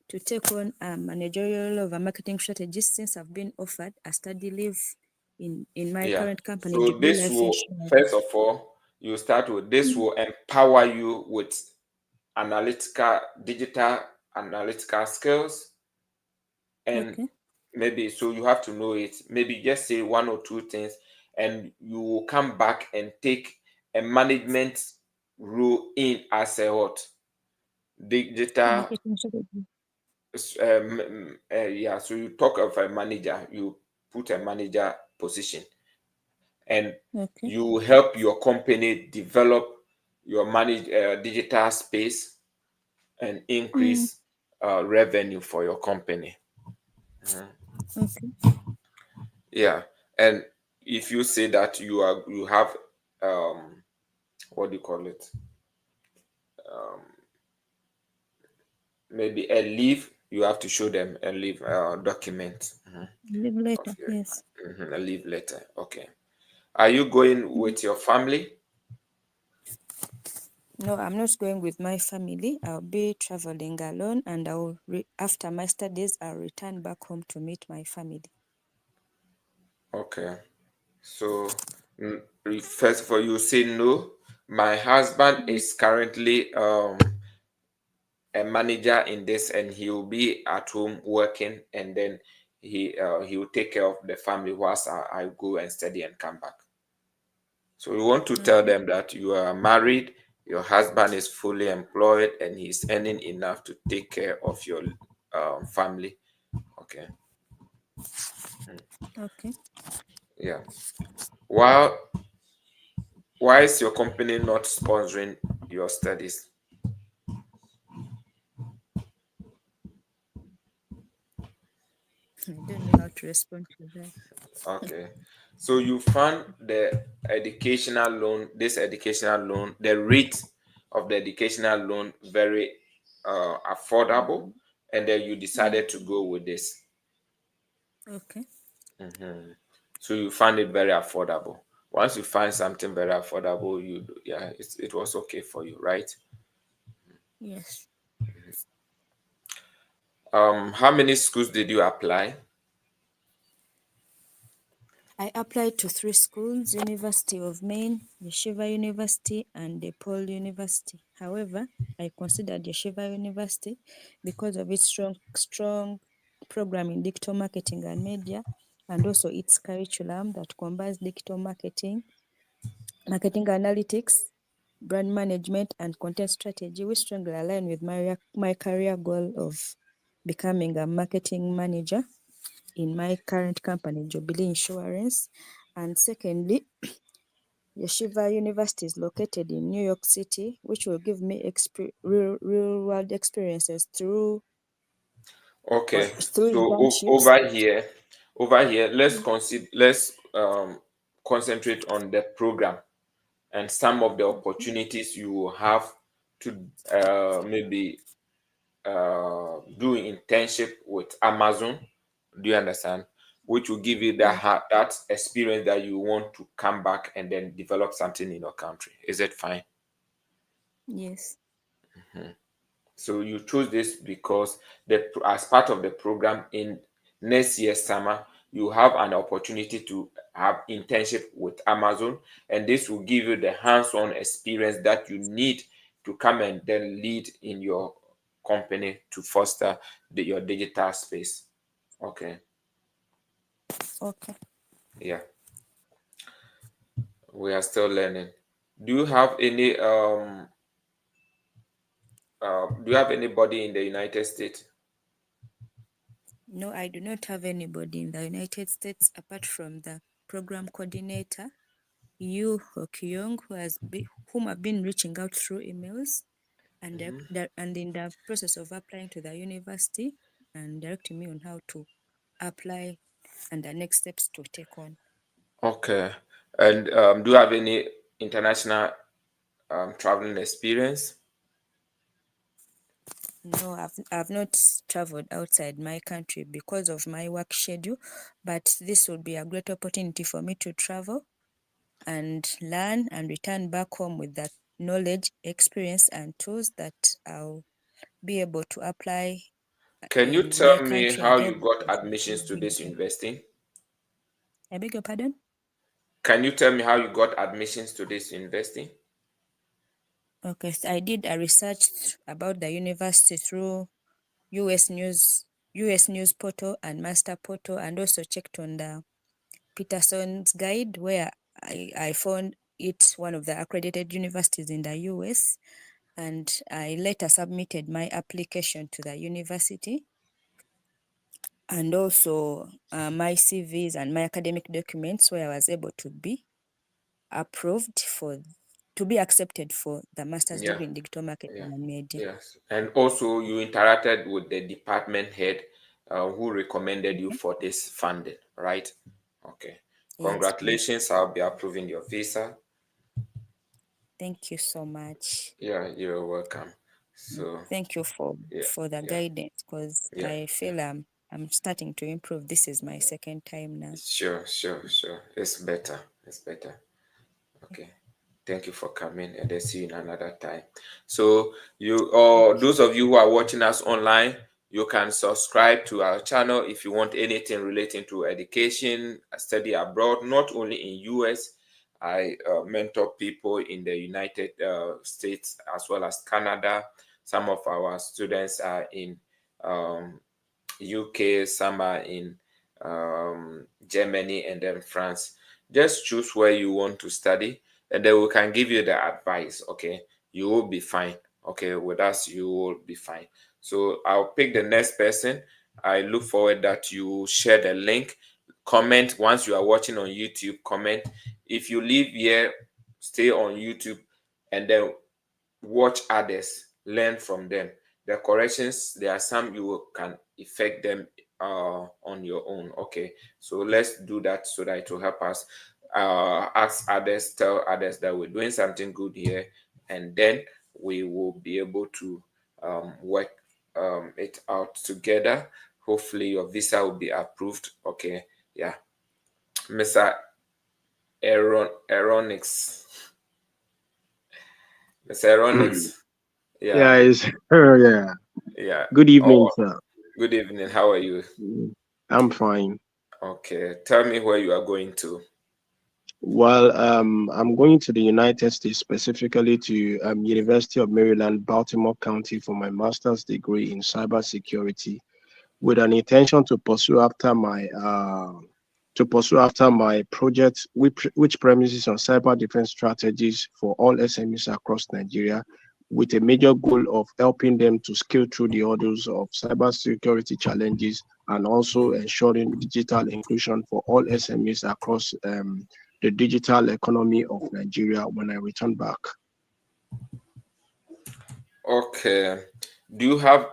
to take on a managerial role of a marketing strategist, since I've been offered a study leave in my Yeah. current company, So Degree this Life will, Insurance. first of all, you start with this will empower you with digital analytical skills, and Okay. maybe so you have to know it. Maybe just say one or two things, and you will come back and take a management role in as a what digital. Marketing strategy. Yeah, so you talk of a manager, you put a manager position, and Okay. you help your company develop your digital space and Mm. increase revenue for your company. Okay. Yeah, and if you say that you have what do you call it, maybe a leave, you have to show them a leave document. Leave later, Okay. yes. A leave letter. Okay. Are you going with your family? No, I'm not going with my family. I'll be traveling alone, and after my studies, I'll return back home to meet my family. Okay. So, first of all, you say no. My husband is currently a manager in this, and he will be at home working, and then he will take care of the family whilst I go and study and come back. So we want to tell Okay. them that you are married, your husband is fully employed, and he's earning enough to take care of your family. Okay. Okay. Yeah. While why is your company not sponsoring your studies? I don't know how to respond to that. Okay. So you found the educational loan, the rate of the educational loan very affordable, and then you Mm. decided to go with this. Okay. So you found it very affordable. Once you find something very affordable, yeah, it was okay for you, right? Yes. How many schools did you apply? I applied to 3 schools: University of Maine, Yeshiva University, and DePaul University. However, I considered Yeshiva University because of its strong program in digital marketing and media, and also its curriculum that combines digital marketing, marketing analytics, brand management, and content strategy, which strongly align with my career goal of becoming a marketing manager in my current company, Jubilee Insurance. And secondly, Yeshiva University is located in New York City, which will give me real world experiences through Okay. So internships. over here, let's concentrate on the program and some of the opportunities you will have to maybe do internship with Amazon. Do you understand? Which will give you Yes, that experience that you want to come back and then develop something in your country. Is it fine? yes, So you chose this because as part of the program in next year's summer, you have an opportunity to have internship with Amazon, and this will give you the hands-on experience that you need to come and then lead in your company to foster your digital space. Okay, okay. yeah, we are still learning. Do you have any do you have anybody in the United States? No, I do not have anybody in the United States apart from the program coordinator, Yu Hokyong, whom I've been reaching out through emails, and and in the process of applying to the university and directing me on how to apply and the next steps to take on. Okay. And do you have any international traveling experience? No, I've not traveled outside my country because of my work schedule, but this would be a great opportunity for me to travel and learn and return back home with that knowledge, experience, and tools that I'll be able to apply Can you in my tell me country how and you help. got admissions to this university? I beg your pardon? Can you tell me how you got admissions to this university? Okay, so I did a research about the university through US News portal and Master portal, and also checked on the Peterson's guide, where I found it one of the accredited universities in the US, and I later submitted my application to the university, and also my CVs and my academic documents, where I was able to be approved to be accepted for the master's Yeah, degree in digital yeah, marketing and media. yes. And also, you interacted with the department head who recommended you Mhm. for this funding, right? Okay. Yes, please. Congratulations. I'll be approving your visa. Thank you so much. Yeah, you're welcome. So Thank you yeah, for the yeah, guidance, because yeah. I feel I'm starting to improve. This is my second time now. Sure, sure, sure. It's better. It's better. Okay. Thank you for coming, and I'll see you in another time. So you, or those of you who are watching us online, you can subscribe to our channel if you want anything relating to education, study abroad, not only in US. I mentor people in the United States as well as Canada. Some of our students are in UK, some are in Germany, and then France. Just choose where you want to study, and then we can give you the advice. Okay, you will be fine. Okay, with us, you will be fine. So I'll pick the next person. I look forward that you share the link. Comment once you are watching on YouTube. Comment if you live here, stay on YouTube, and then watch others, learn from them. The corrections, there are some you can effect them on your own. Okay, so let's do that so that it will help us ask others, tell others that we're doing something good here, and then we will be able to work it out together. Hopefully your visa will be approved. Okay, yeah. Mr. Aeronix. Mr. Aeronix. Yeah, Yeah, it's yeah. yeah. Good evening, Oh, sir. good evening. How are you? I'm fine. Okay. Tell me where you are going to. Well, I'm going to the United States, specifically to University of Maryland, Baltimore County, for my master's degree in cybersecurity, with an intention to pursue after my project, which premises on cyber defense strategies for all SMEs across Nigeria, with a major goal of helping them to scale through the hurdles of cybersecurity challenges and also ensuring digital inclusion for all SMEs across the digital economy of Nigeria when I return back. Okay. Do you have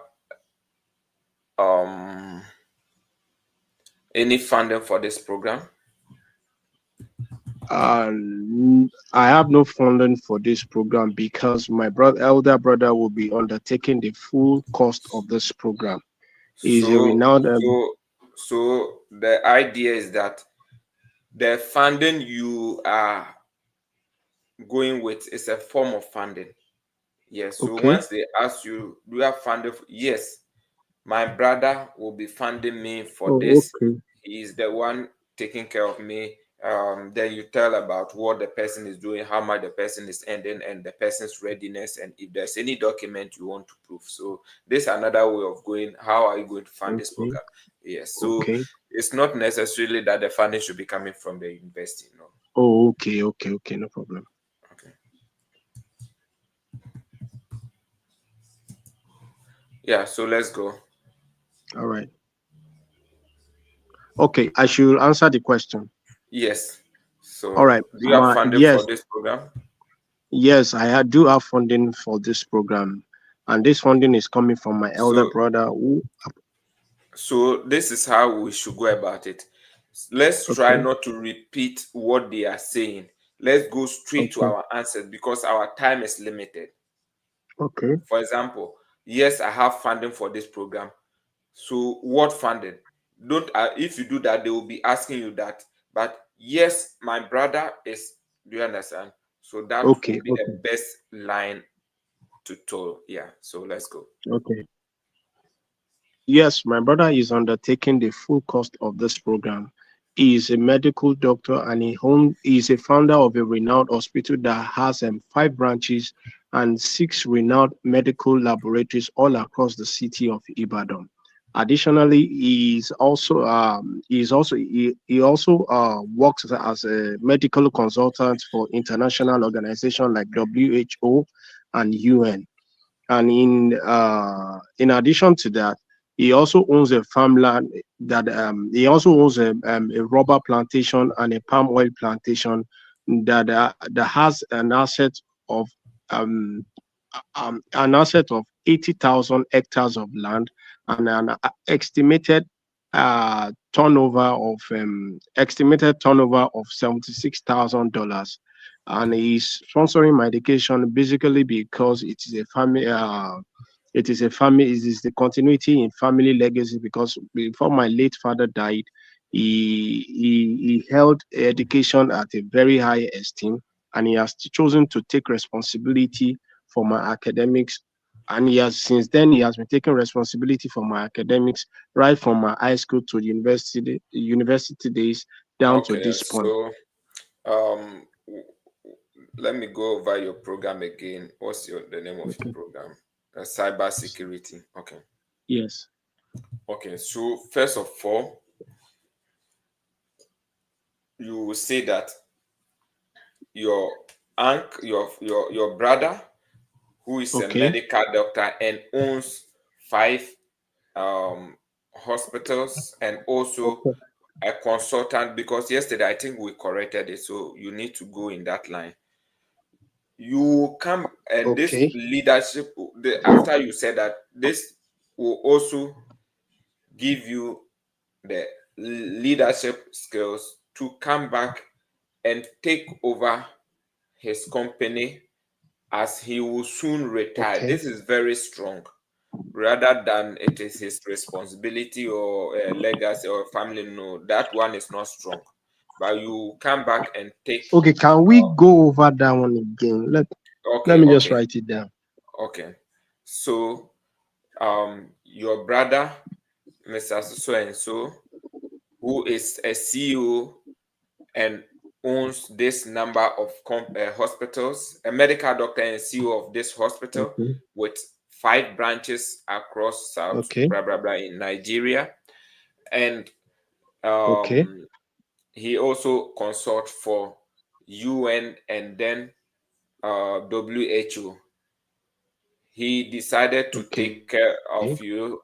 um any funding for this program? I have no funding for this program because my elder brother will be undertaking the full cost of this program. He is a So renowned. so the idea is that the funding you are going with is a form of funding. Yes. So Okay. once they ask you, do you have funding? Yes. My brother will be funding me for Oh, this. okay. He is the one taking care of me. Then you tell about what the person is doing, how much the person is earning, and the person's readiness, and if there's any document you want to prove. So this is another way of going. How are you going to fund this Okay. program? Yes. So Okay. it's not necessarily that the funding should be coming from the university. No. Oh, okay. Okay. Okay. No problem. Okay. Yeah. So let's go. All right. Okay. I should answer the question. Yes. All So right. do you have funding for Yes. this program? Yes, do have funding for this program, and this funding is coming from my elder So brother. So this is how we should go about it. Let's try Okay. not to repeat what they are saying. Let's go straight to Okay. our answers because our time is limited. Okay. For example, yes, I have funding for this program. So what funding? Don't if you do that, they will be asking you that. But yes, my brother is. Do you understand? So that will Okay. be the Okay. best line to tell. Yeah. So let's go. Okay. Yes, my brother is undertaking the full cost of this program. He is a medical doctor and he is a founder of a renowned hospital that has 5 branches and 6 renowned medical laboratories all across the city of Ibadan. Additionally, he also works as a medical consultant for international organizations like WHO and UN. And in addition to that, he also owns a farmland that he also owns a rubber plantation and a palm oil plantation that has an asset of 80,000 hectares of land and an estimated turnover of $76,000. and he's sponsoring my education basically because it is a family. It is a family. It is the continuity in family legacy. Because before my late father died, he held education at a very high esteem, and he has chosen to take responsibility for my academics. And since then he has been taking responsibility for my academics right from my high school to the university days down to Okay, this point. so um, let me go over your program again. What's the name of your Okay. program? Cyber security. Okay. Yes. Okay. So first of all, you will say that your your brother, who is a Okay. medical doctor and owns five um, hospitals, and also Okay. a consultant, because yesterday I think we corrected it, so you need to go in that line. You come, and this Okay. leadership, after you said that, this will also give you the leadership skills to come back and take over his company, as he will soon retire. Okay. This is very strong, rather than it is his responsibility or a legacy or family. No, that one is not strong. But you come back and take. Okay. Can we go over that one again? Let Okay, me just okay, write it down. okay. So, your brother, Mr. So and so, who is a CEO and owns this number of hospitals, a medical doctor and CEO of this hospital Okay. with five branches across South, Okay. blah blah blah, in Nigeria, and Okay. um, he also consults for UN and then WHO. He decided to Okay. take care of you,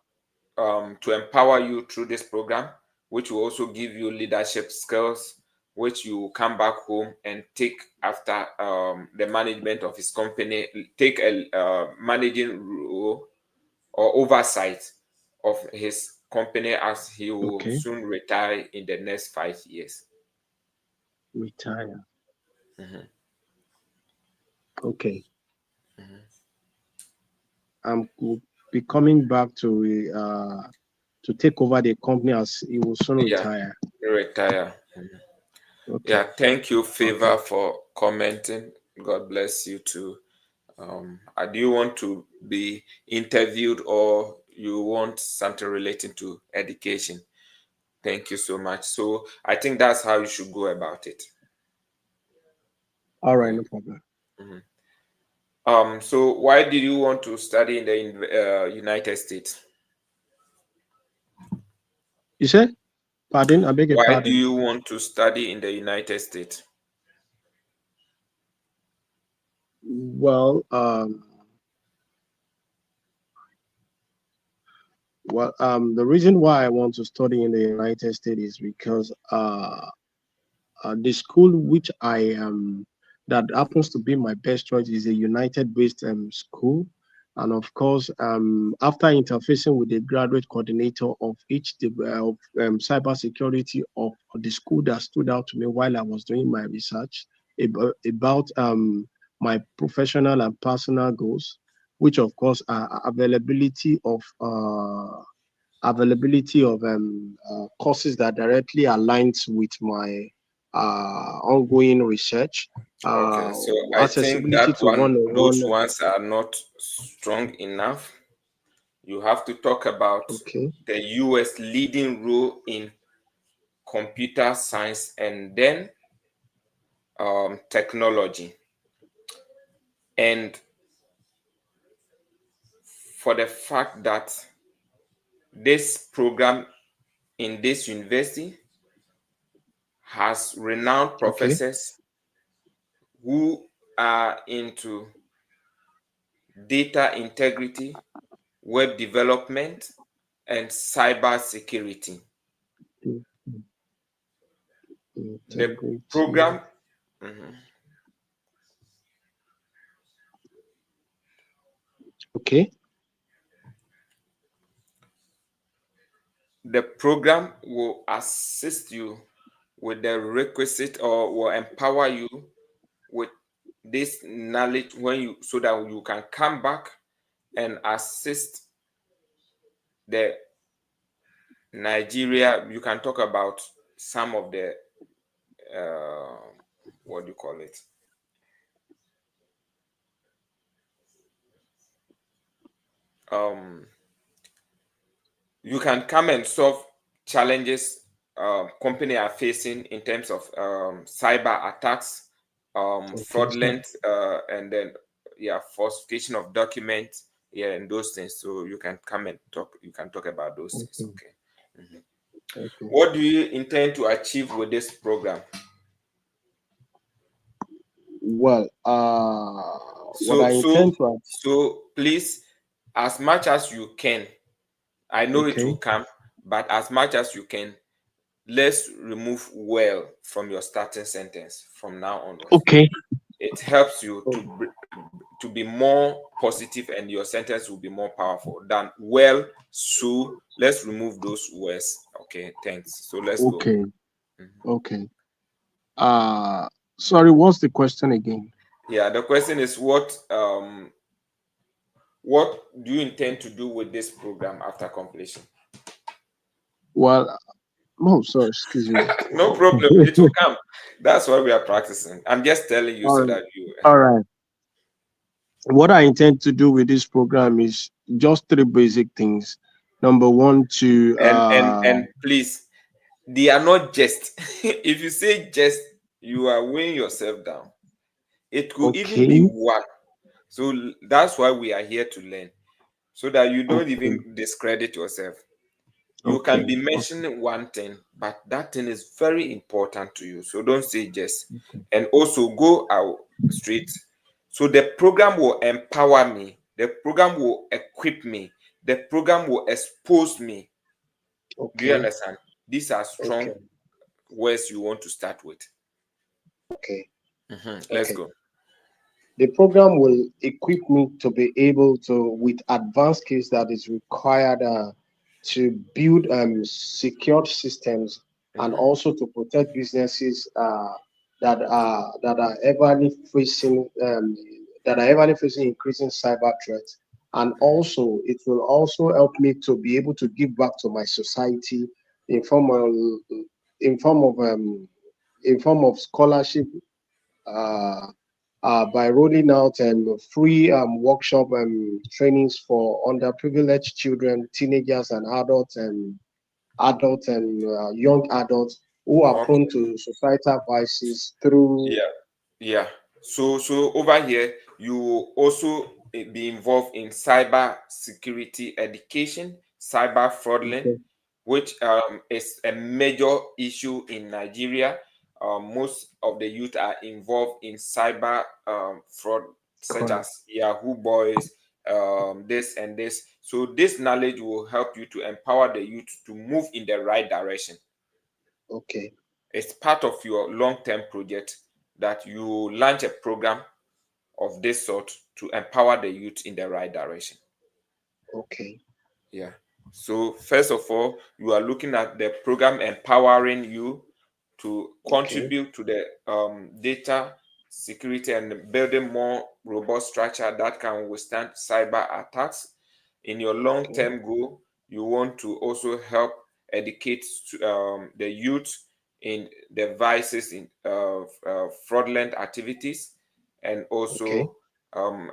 to empower you through this program, which will also give you leadership skills, which you will come back home and take after the management of his company, take a managing role or oversight of his company, as he will Okay. soon retire in the next 5 years. Retire. Mhm. Okay. Mhm. Will be coming back to take over the company as he will soon Yeah, retire. retire. Mhm. Yeah, Okay. thank you, Favor, Okay. for commenting. God bless you too. Do you want to be interviewed, or you want something relating to education? Thank you so much. So I think that's how you should go about it. All right. Yeah. No problem. Mhm. So why did you want to study in the United States? You said? Pardon? I beg your Why do pardon. you want to study in the United States? Well, the reason why I want to study in the United States is because the school which I am that happens to be my best choice is a United-based school, and of course, after interfacing with the graduate coordinator of of cybersecurity of the school that stood out to me while I was doing my research about my professional and personal goals, which of course are availability of courses that directly aligns with my ongoing research, Okay, so I think accessibility that to one, those one-on-one. ones are not strong enough. You have to talk about Okay, the US leading role in computer science, and then technology. And for the fact that this program in this university has renowned okay, professors who are into data integrity, web development, and cyber security. Mm, mm, The integrity. program, mhm, Okay, the program will assist you with the requisite, or will empower you with this knowledge so that you can come back and assist the Nigeria. You can talk about some of the what do you call it? You can come and solve challenges company are facing in terms of cyber attacks, fraudulent, and then falsification of documents, and those things. So you can come and talk. You can talk about those things. Okay. Okay. What do you intend to achieve with this program? Well, what I intend to achieve. So please, as much as you can, I know it will come, but as much as you can, let's remove well from your starting sentence from now onwards. Okay. It helps you to be more positive, and your sentence will be more powerful than well. So let's remove those words. Okay, thanks. So let's go. Okay. Sorry, what's the question again? Yeah, the question is what do you intend to do with this program after completion? Well, oh, sorry, excuse me. No problem. It will come. That's why we are practicing. I'm just telling you so that you. All right. What I intend to do with this program is just three basic things. Number one, to and please, they are not just. If you say just, you are weighing yourself down. It could even be one. So that's why we are here to learn, so that you don't even discredit yourself. You can be mentioning one thing, but that thing is very important to you. So don't say just. And also go out straight. So the program will empower me. The program will equip me. The program will expose me. Do you understand? These are strong words you want to start with. Let's go. The program will equip me to be able to, with advanced skills that is required to build secured systems and also to protect businesses that are ever facing increasing cyber threats. And also, it will also help me to be able to give back to my society in form of scholarship. By rolling out free workshop trainings for underprivileged children, teenagers, and young adults who are prone to societal vices through. Yeah. So over here, you will also be involved in cyber security education, cyber fraudulent, which is a major issue in Nigeria. Most of the youth are involved in cyber fraud, such as Yahoo Boys, this and this. So this knowledge will help you to empower the youth to move in the right direction. It's part of your long-term project that you launch a program of this sort to empower the youth in the right direction. Yeah. So first of all, you are looking at the program empowering you to contribute to the data security and building more robust structure that can withstand cyber attacks. In your long-term goal, you want to also help educate the youth in the vices in fraudulent activities, and also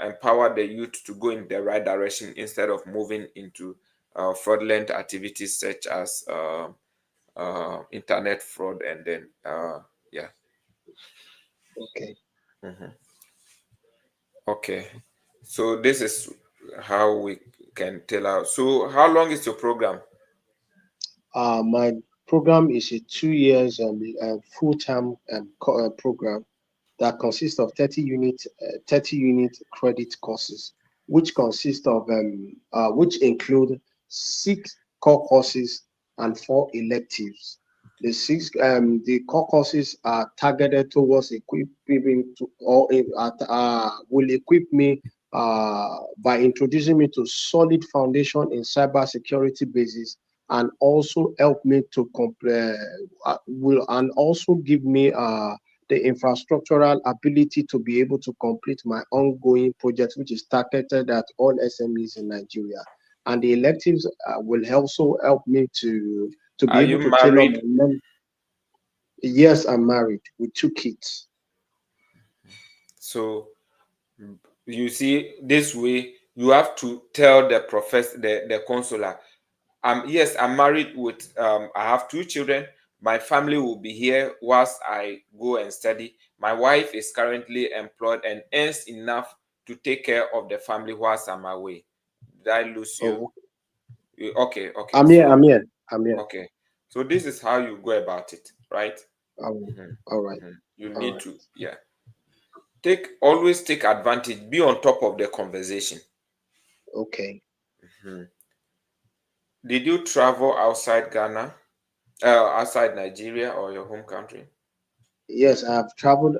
empower the youth to go in the right direction instead of moving into fraudulent activities such as internet fraud, and then okay. So this is how we can tell out. So how long is your program? My program is a 2 years full-time program that consists of 30 unit credit courses, which include 6 core courses and 4 electives. The core courses are targeted towards equipping to, or will equip me by introducing me to solid foundation in cybersecurity basis, and also help me to will and also give me the infrastructural ability to be able to complete my ongoing project, which is targeted at all SMEs in Nigeria. And the electives will also help me to be Are able you to tailor my married? Yes, I'm married with 2 kids. So you see, this way you have to tell the professor, the consular, yes, I'm married with I have 2 children. My family will be here whilst I go and study. My wife is currently employed and earns enough to take care of the family whilst I'm away. Did I lose you? Oh, Okay, okay. I'm here. So I'm here. I'm here. okay. So this is how you go about it, right? All Mhm, all right. mhm. You All need right. to, yeah. Always take advantage, be on top of the conversation. Okay. Mhm. Did you travel outside Ghana, outside Nigeria or your home country? Yes, I've traveled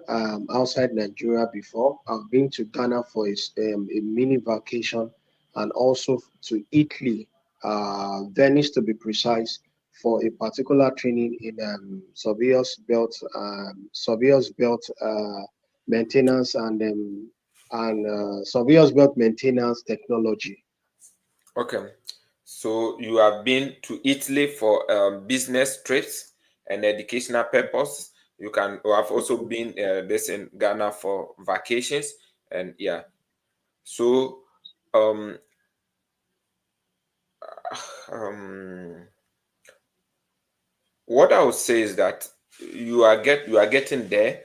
outside Nigeria before. I've been to Ghana for a mini vacation, and also to Italy, Venice to be precise, for a particular training in surveyor's belt maintenance and surveyor's belt maintenance technology. Okay. So you have been to Italy for business trips and educational purpose. You have also Okay. been this in Ghana for vacations, and yeah. So um, um, what I would say is that you are getting there,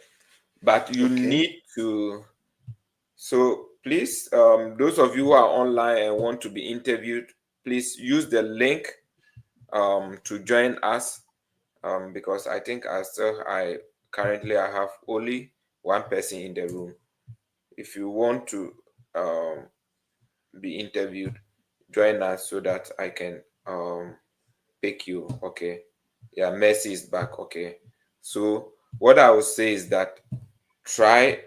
but you Okay. need to. So please, those of you who are online and want to be interviewed, please use the link to join us, because I think I currently I have only one person in the room. If you want to um, be interviewed, join us so that I can pick you. Okay. Yeah, Mercy is back. Okay. So what I would say is that try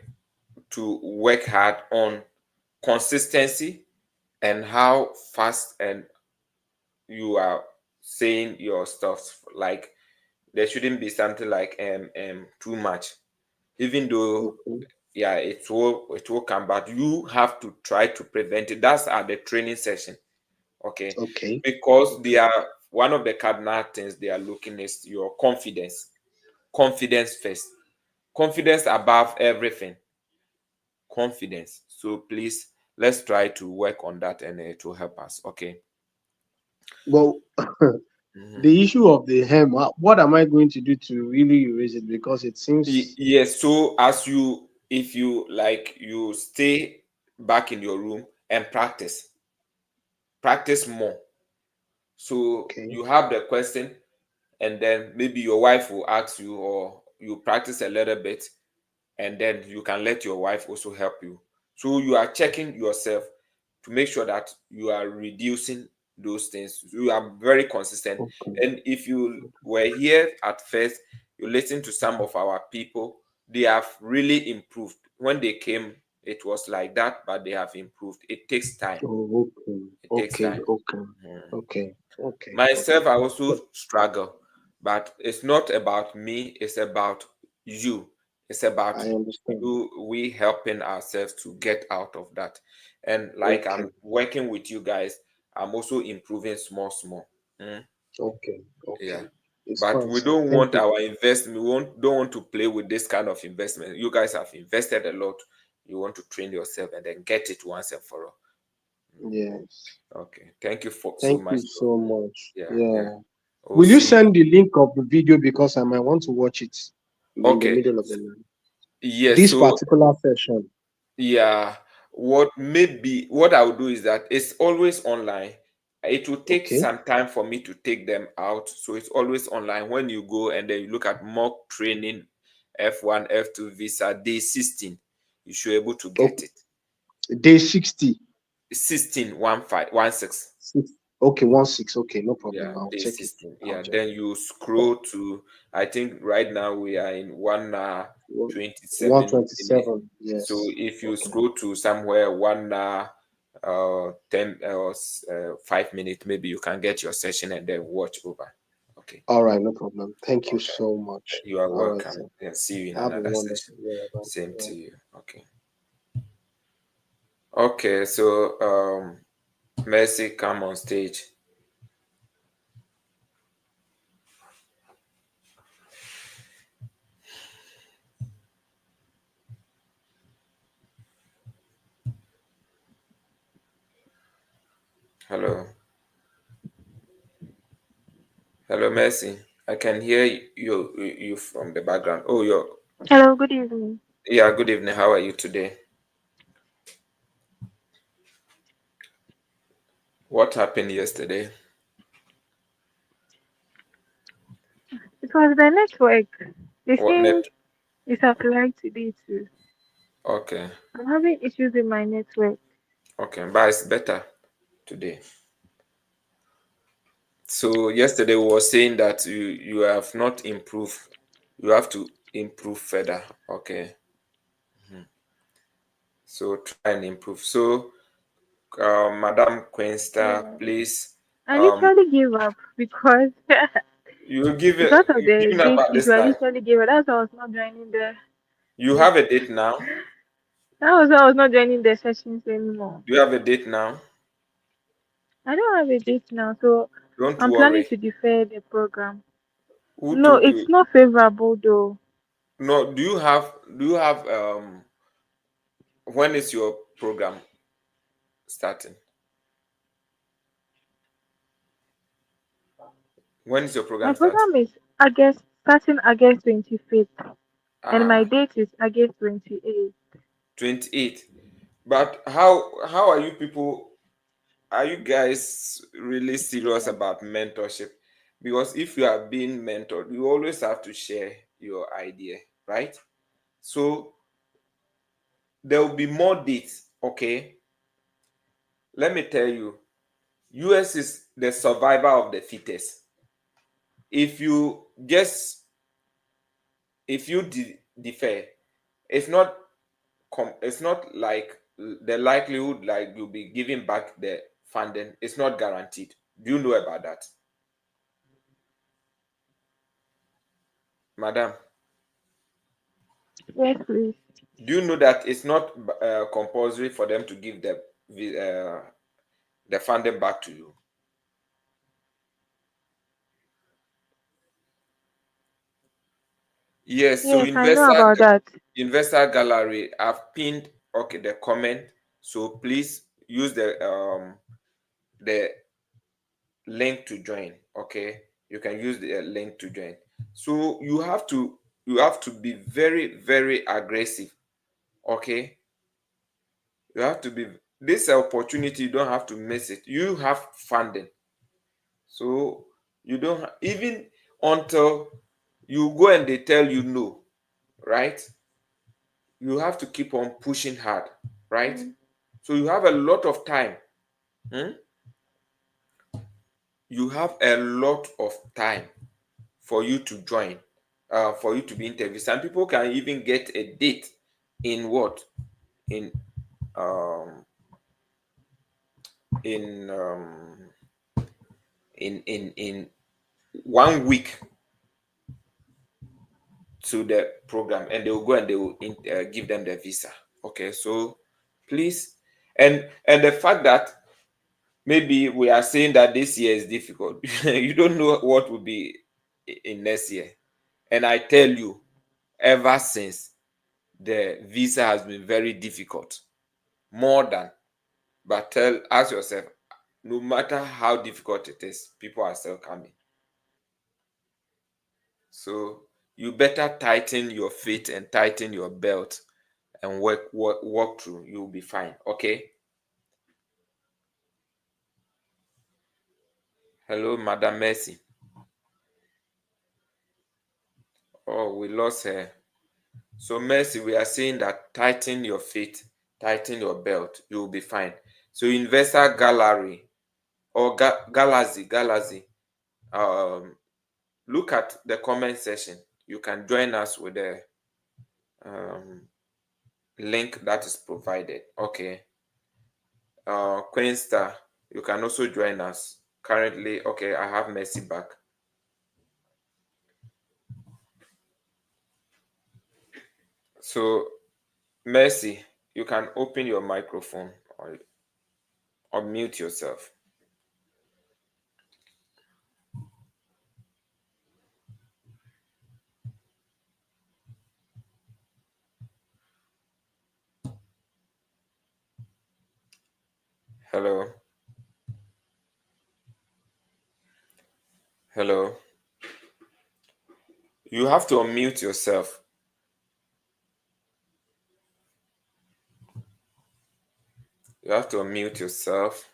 to work hard on consistency and how fast and you are saying your stuff. Like there shouldn't be something like too much, even though Okay. yeah it will come, but you have to try to prevent it. That's at the training session. Okay. Okay. Because they Okay. are one of the cardinal things they are looking is your confidence first, confidence above everything, confidence. So please, let's try to work on that and it will help us. Okay. Well, Mhm. the issue of the hem, what am I going to do to really erase it? Because it seems Yes, so as you if you like you stay back in your room and practice more. So okay. you have the question and then maybe your wife will ask you, or you practice a little bit and then you can let your wife also help you. So you are checking yourself to make sure that you are reducing those things. You are very consistent. Okay. And if you were here at first, you listen to some of our people, they have really improved. When they came, it was like that, but they have improved. It takes time. Oh, okay. It takes Okay. time. Okay. Mhm. Okay. Okay. Okay. Myself, I So, also struggle, but it's not about me, it's about you. It's about I understand. you, we helping ourselves to get out of that. And like Okay. I'm working with you guys, I'm also improving small, small. Mm, Okay. yeah. Okay. It's But fine, we sir. don't Thank want you. our investment, don't want to play with this kind of investment. You guys have invested a lot. You want to train yourself and then get it once and for all. Yes. Okay. Thank you for so Thank much. you so much. Yeah, yeah. Yeah. We'll Will you see you. send the link of the video because I might want to watch it in the Okay. middle of the night? Yes, This so particular session. yeah, what I will do is that it's always online. It will take Okay. some time for me to take them out. So it's always online. When you go and then you look at mock training, F-1, F-2 visa, day 16, you should be able to get Okay. it. Day 60. 16, 1, 5, 16. Okay, 1 6. Okay, no Yeah, problem. I'll day check it. 16. I'll Yeah, check then it. you scroll to, I think right now we are in 1 27 minutes. 127. So Yes. if you Okay. scroll to somewhere 10 5 minutes, maybe you can get your session and then watch over. Okay. All right, no problem. Thank you Okay. so much. You are All right, welcome. sir. And see you in Have a another wonderful session. day. Bye. Same Yeah. to you. Okay. Okay. So, Mercy, come on stage. Hello. Hello, Mercy. I can hear you from the background. Oh, you're. Hello, good evening. Yeah. Good evening. How are you today? What happened yesterday? It was the network. The What same net? is applied today too. Okay. I'm having issues with my network. Okay. But it's better today. So yesterday we were saying that you have not improved. You have to improve further. Okay. So try and improve. So, Madam Queenster, Yeah. please. I Um, literally gave up because because of you the giving up date at issue. this I time. literally gave up. That's why I was not joining You the have a date now. that was why I was not joining the sessions anymore. Do you have a date now? I don't have a date now, so Don't I'm planning worry. to defer the program. Who No, told it's you? not favorable though. No. Do you have when is your program starting? When is your My program starting? program is August starting August 25th, and my Ah, date is August 28th. 28. But how are you people? Are you guys really serious about mentorship? Because if you are being mentored, you always have to share your idea, right? So there will be more dates. Okay, let me tell you, US is the survivor of the fittest. If you just if you defer, it's not it's not like the likelihood like you'll be giving back the funding. It's not guaranteed. Do you know about that, madam? Yes, please. Do you know that it's not compulsory for them to give the funding back to you? Yes. So Yes, I know about that. investor gallery, I've pinned the comment. So please use the link to join. Okay, you can use the link to join. So you have to be very very aggressive. Okay, you have to be this opportunity. You don't have to miss it. You have funding. So you don't even until you go and they tell you no, right? You have to keep on pushing hard, right? Mm. So you have a lot of time. Hmm? You have a lot of time for you to join, for you to be interviewed. Some people can even get a date in what? In um in in 1 week to the program, and they will go and they will give them the visa. Okay, so please, and the fact that maybe we are saying that this year is difficult, you don't know what will be in next year. And I tell you, ever since, the visa has been very difficult, more than. But ask yourself, no matter how difficult it is, people are still coming. So you better tighten your feet and tighten your belt and walk through. You'll be fine. Okay. Hello, Madam Mercy. Oh, we lost her. So Mercy, we are saying that tighten your feet, tighten your belt. You'll be fine. So investor gallery or galaxy. Look at the comment section. You can join us with the um, link that is provided. Okay. Queen Star, you can also join us. Currently, okay, I have Mercy back. So, Mercy, you can open your microphone or mute yourself. Hello. Hello. You have to unmute yourself. You have to unmute yourself.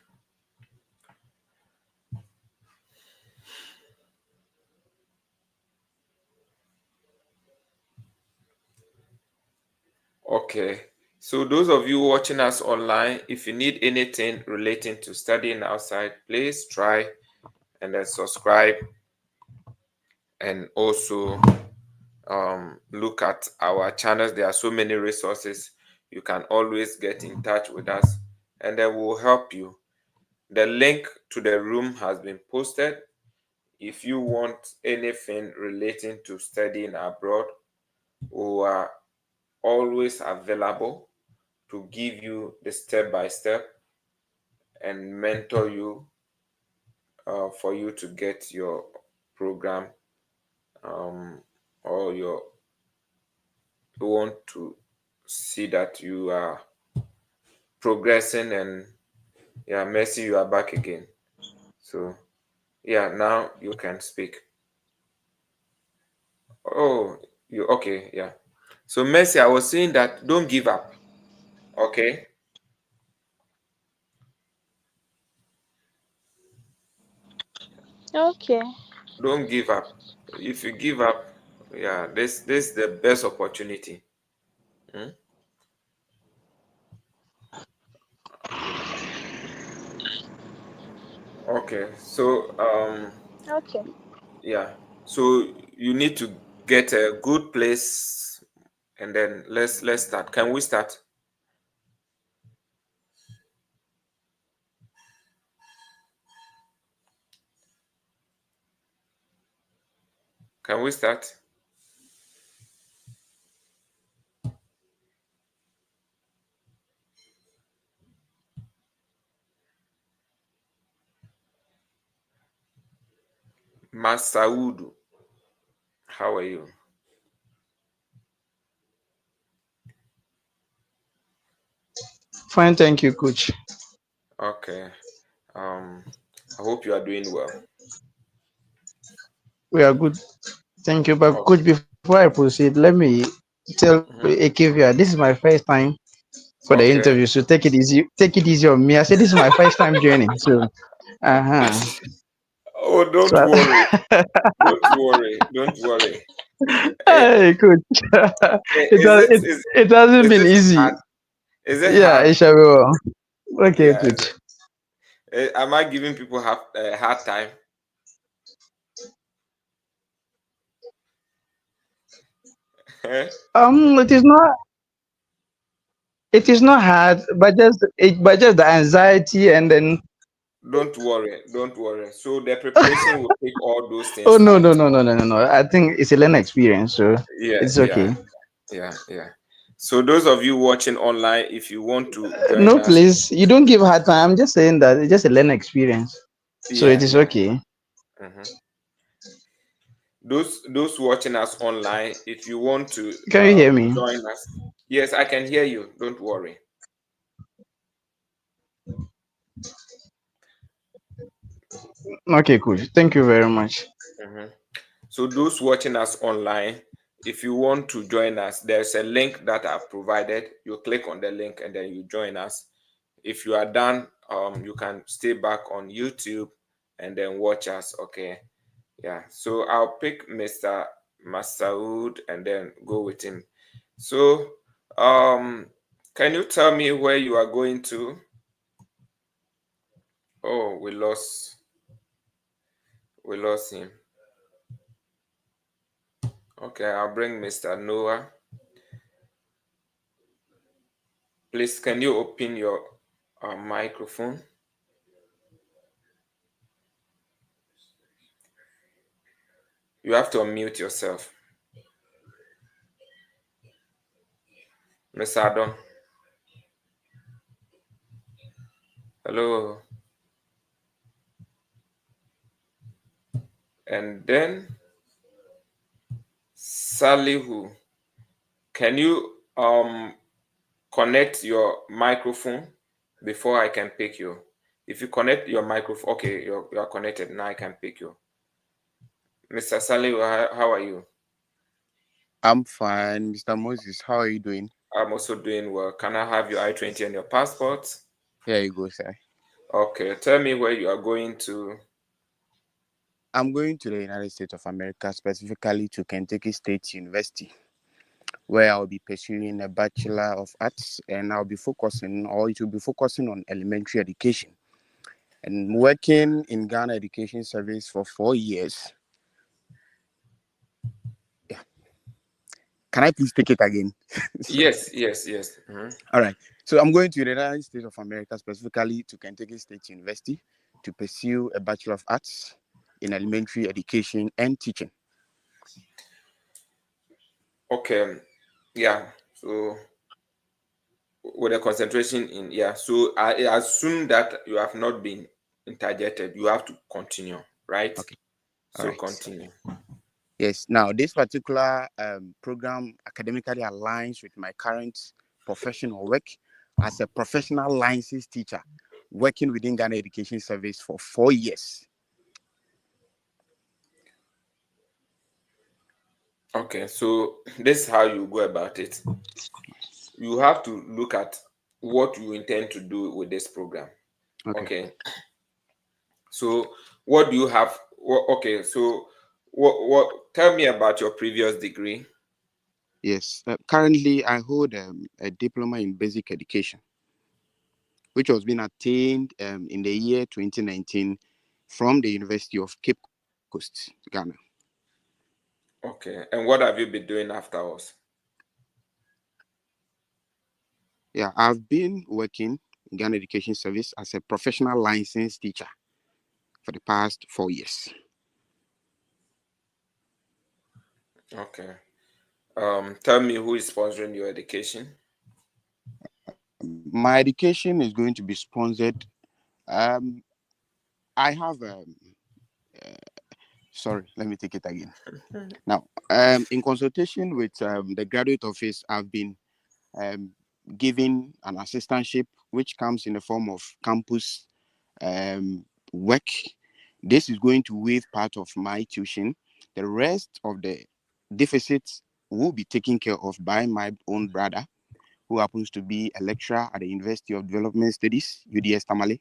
Okay. So those of you watching us online, if you need anything relating to studying outside, please try and then subscribe, and also look at our channels. There are so many resources. You can always get in touch with us and then we'll help you. The link to the room has been posted. If you want anything relating to studying abroad, we are always available to give you the step-by-step and mentor you for you to get your program, or you want to see that you are progressing. And yeah, Mercy, you are back again. So yeah, now you can speak. Oh, you okay? Yeah. So Mercy, I was saying that don't give up. Okay, Okay. don't give up. If you give up, yeah, this is the best opportunity. Hmm? Okay, so Okay. yeah, so you need to get a good place, and then let's start. Can we start? Can we start? Masaudu, how are you? Fine, thank you, coach. Okay. I hope you are doing well. We are good. Thank you. But Okay. coach, before I proceed, let me tell Mhm. Akivia, this is my first time for the Okay. interview. So take it easy. Take it easy on me. I said this is my first time joining. So uh-huh. Oh, don't So worry. Don't worry. Don't worry. Eh, hey coach. it, Is has, it it is it hasn't is been it easy. hard? Is it Yeah, hard? it shall be well. Okay, Yeah. coach. Am I giving people a hard time? It is not hard, but just the anxiety and then Don't worry. Don't worry. So the preparation will take all those oh things no out. no no no no no no. I think it's a learning experience, so Yeah. it's Yeah. okay. Yeah. So those of you watching online, if you want to join No, us, please, you don't give hard time. I'm just saying that it's just a learning experience, so it yeah, is yeah. okay. Mhm. Those watching us online, if you want to Can you hear me? join us, yes, I can hear you. Don't worry. Okay, cool. Thank you very much. Mhm. So those watching us online, if you want to join us, there's a link that I've provided. You click on the link and then you join us. If you are done, you can stay back on YouTube and then watch us. Okay. Yeah. So I'll pick Mr. Masaud and then go with him. So can you tell me where you are going to? Oh, we lost him. Okay, I'll bring Mr. Noah. Please, can you open your microphone? You have to unmute yourself. Miss Adon. Hello. And then Salihu. Can you connect your microphone before I can pick you? If you connect your microphone, okay, you're connected. Now I can pick you. Mr. Salihu, how are you? I'm fine, Mr. Moses. How are you doing? I'm also doing well. Can I have your I-20 and your passport? Here you go, sir. Okay, tell me where you are going to. I'm going to the United States of America, specifically to Kentucky State University, where I'll be pursuing a Bachelor of Arts, and it will be focusing on elementary education, and working in Ghana Education Service for 4 years. Yeah. Can I please take it again? Yes. All right. So I'm going to the United States of America, specifically to Kentucky State University, to pursue a Bachelor of Arts in elementary education and teaching. Okay. Yeah. So with a concentration in, yeah. So I assume that you have not been interjected. You have to continue, right? Okay. All So right. continue. Yes. Now, this particular program academically aligns with my current professional work as a professional licensed teacher, working within Ghana Education Service for 4 years. Okay. So this is how you go about it. You have to look at what you intend to do with this program. Okay. Okay. So what do you have? Okay. So what? Tell me about your previous degree. Yes. Currently, I hold a diploma in basic education, which was being attained in the year 2019 from the University of Cape Coast, Ghana. Okay. And what have you been doing afterwards? Yeah, I've been working in Ghana Education Service as a professional licensed teacher for the past 4 years. Okay. Tell me who is sponsoring your education. My education is going to be sponsored. I have sorry, let me take it again. Now, in consultation with the graduate office, I've been given an assistantship, which comes in the form of campus work. This is going to waive part of my tuition. The rest of the deficits will be taken care of by my own brother, who happens to be a lecturer at the University of Development Studies, UDS Tamale.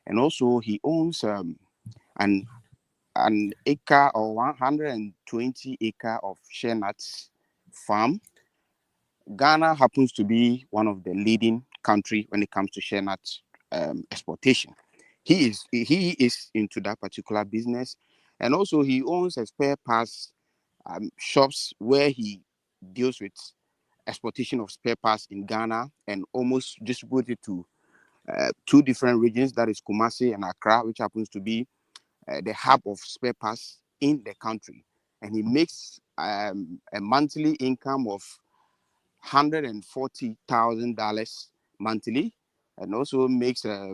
And also, he owns an acre or 120 acre of shea nuts farm. Ghana happens to be one of the leading country when it comes to shea nut exportation. He is into that particular business, and also he owns a spare parts shops where he deals with exportation of spare parts in Ghana and almost distributed to 2 different regions, that is Kumasi and Accra, which happens to be the hub of spare parts in the country. And he makes a monthly income of $140,000 monthly, and also makes a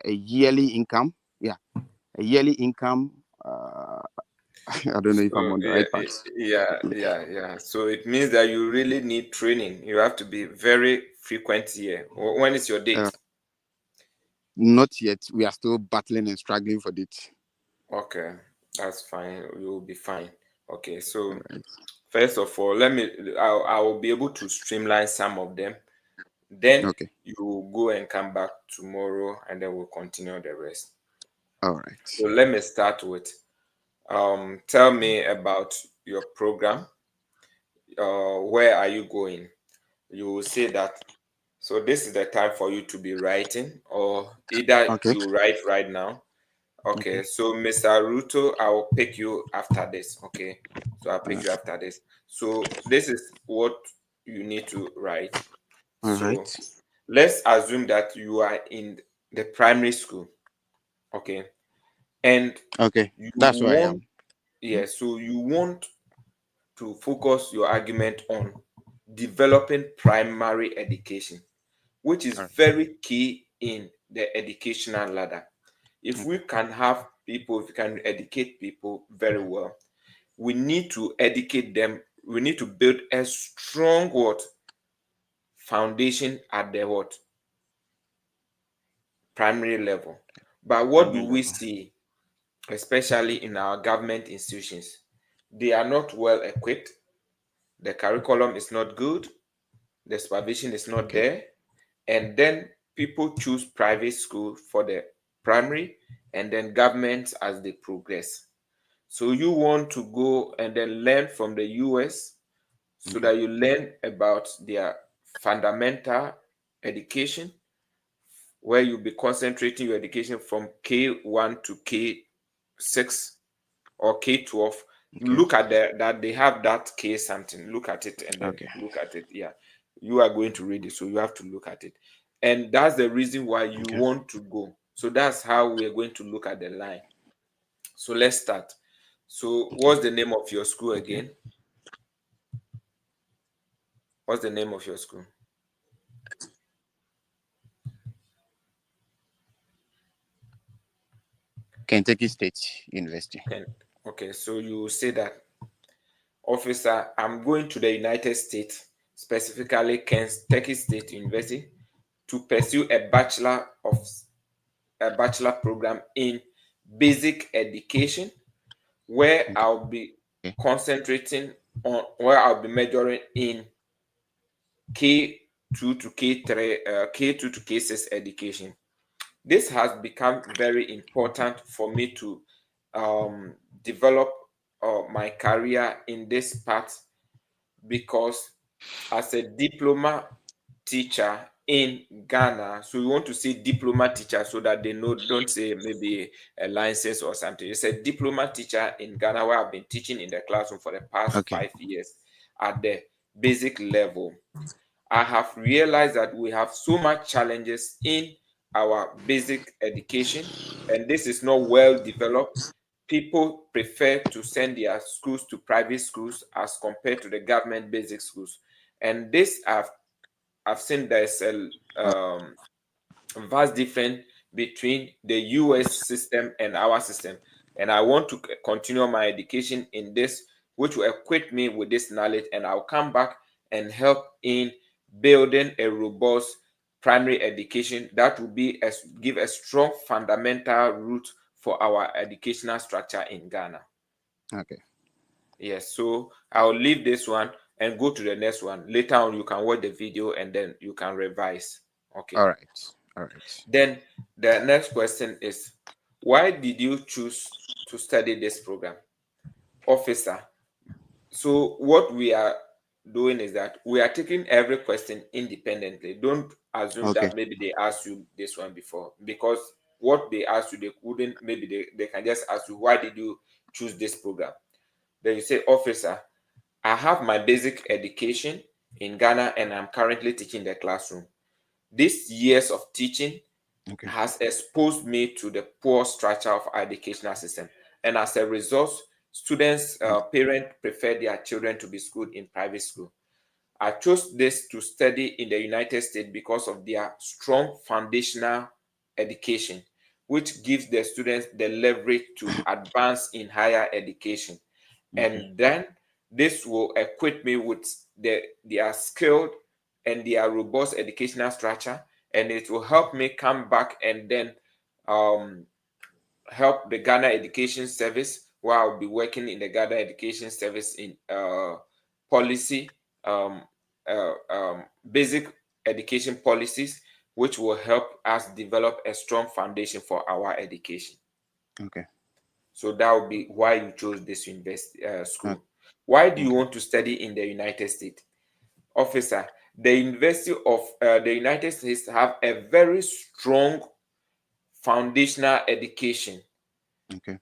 yearly income. Yeah, a yearly income. I don't know if I'm So on the right path. yeah. So it means that you really need training. You have to be very frequent here. When is your date? Not yet. We are still battling and struggling for it. Okay, that's fine. You will be fine. Okay, so Right. first of all, I will be able to streamline some of them. Then Okay. you will go and come back tomorrow, and then we'll continue the rest. All right. So let me start with tell me about your program. Where are you going? You will say that. So this is the time for you to be writing, or either Okay. you write right now. Okay. Okay, so Mr. Ruto, I will pick you after this. Okay, so I'll pick you after this. So this is what you need to write. All So right. let's assume that you are in the primary school. Okay, and Okay. you That's who I want, am. yeah, so you want to focus your argument on developing primary education, which is All right. very key in the educational ladder. If we can have people, if we can educate people very well, we need to educate them. We need to build a strong what foundation at the what primary level. But what do Primary we level. see, especially in our government institutions? They are not well equipped. The curriculum is not good. The supervision is not Okay. there. And then people choose private school for the primary and then government as they progress. So you want to go and then learn from the U.S. so Okay. that you learn about their fundamental education, where you'll be concentrating your education from K1 to K6 or K12. Okay. Look at that they have that K something. Look at it and then Okay. look at it. Yeah, you are going to read it, so you have to look at it. And that's the reason why you Okay. want to go. So that's how we're going to look at the line. So let's start. So Okay. what's the name of your school again? What's the name of your school? Kentucky State University. Okay, so you say that, officer, I'm going to the United States, specifically Kentucky State University, to pursue a bachelor program in basic education, where Okay. I'll be concentrating on, where I'll be majoring in K2 to K3, K2 to K6 education. This has become very important for me to develop my career in this part, because as a diploma teacher in Ghana, so we want to say diploma teacher so that they know, don't say maybe a license or something. It's a diploma teacher in Ghana where I've been teaching in the classroom for the past Okay. 5 years at the basic level. I have realized that we have so much challenges in our basic education, and this is not well developed. People prefer to send their schools to private schools as compared to the government basic schools, and this I've seen there's a vast difference between the US system and our system. And I want to continue my education in this, which will equip me with this knowledge, and I'll come back and help in building a robust primary education that will be give a strong fundamental root for our educational structure in Ghana. Okay. Yes, so I'll leave this one and go to the next one. Later on, you can watch the video and then you can revise. Okay. All right. All right. Then the next question is, why did you choose to study this program? Officer, so what we are doing is that we are taking every question independently. Don't assume Okay. that maybe they asked you this one before, because what they asked you, they couldn't, maybe they can just ask you, why did you choose this program? Then you say, officer, I have my basic education in Ghana and I'm currently teaching the classroom. These years of teaching Okay. has exposed me to the poor structure of our educational system. And as a result, students, parents prefer their children to be schooled in private school. I chose this to study in the United States because of their strong foundational education, which gives the students the leverage to advance in higher education. Okay. And then this will equip me with their skilled and their robust educational structure, and it will help me come back and then help the Ghana Education Service, where I'll be working in the Ghana Education Service in policy, um, basic education policies, which will help us develop a strong foundation for our education. Okay. So that would be why you chose this school. Okay. Why do you Okay. want to study in the United States? Officer, the University of the United States have a very strong foundational education. Okay.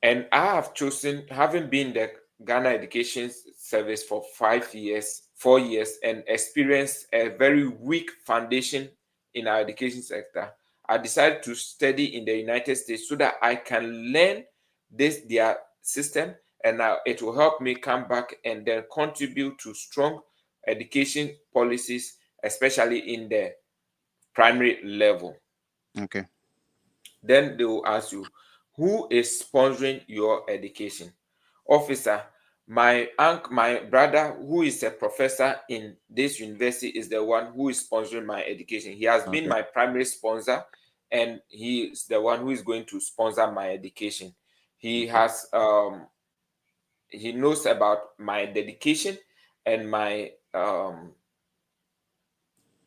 And I have chosen, having been the Ghana Education Service for 5 years, 4 years, and experienced a very weak foundation in our education sector, I decided to study in the United States so that I can learn their system, and it will help me come back and then contribute to strong education policies, especially in the primary level. Okay. Then they will ask you, who is sponsoring your education? Officer, my brother, who is a professor in this university, is the one who is sponsoring my education. He has been Okay. my primary sponsor, and he is the one who is going to sponsor my education. He has he knows about my dedication and my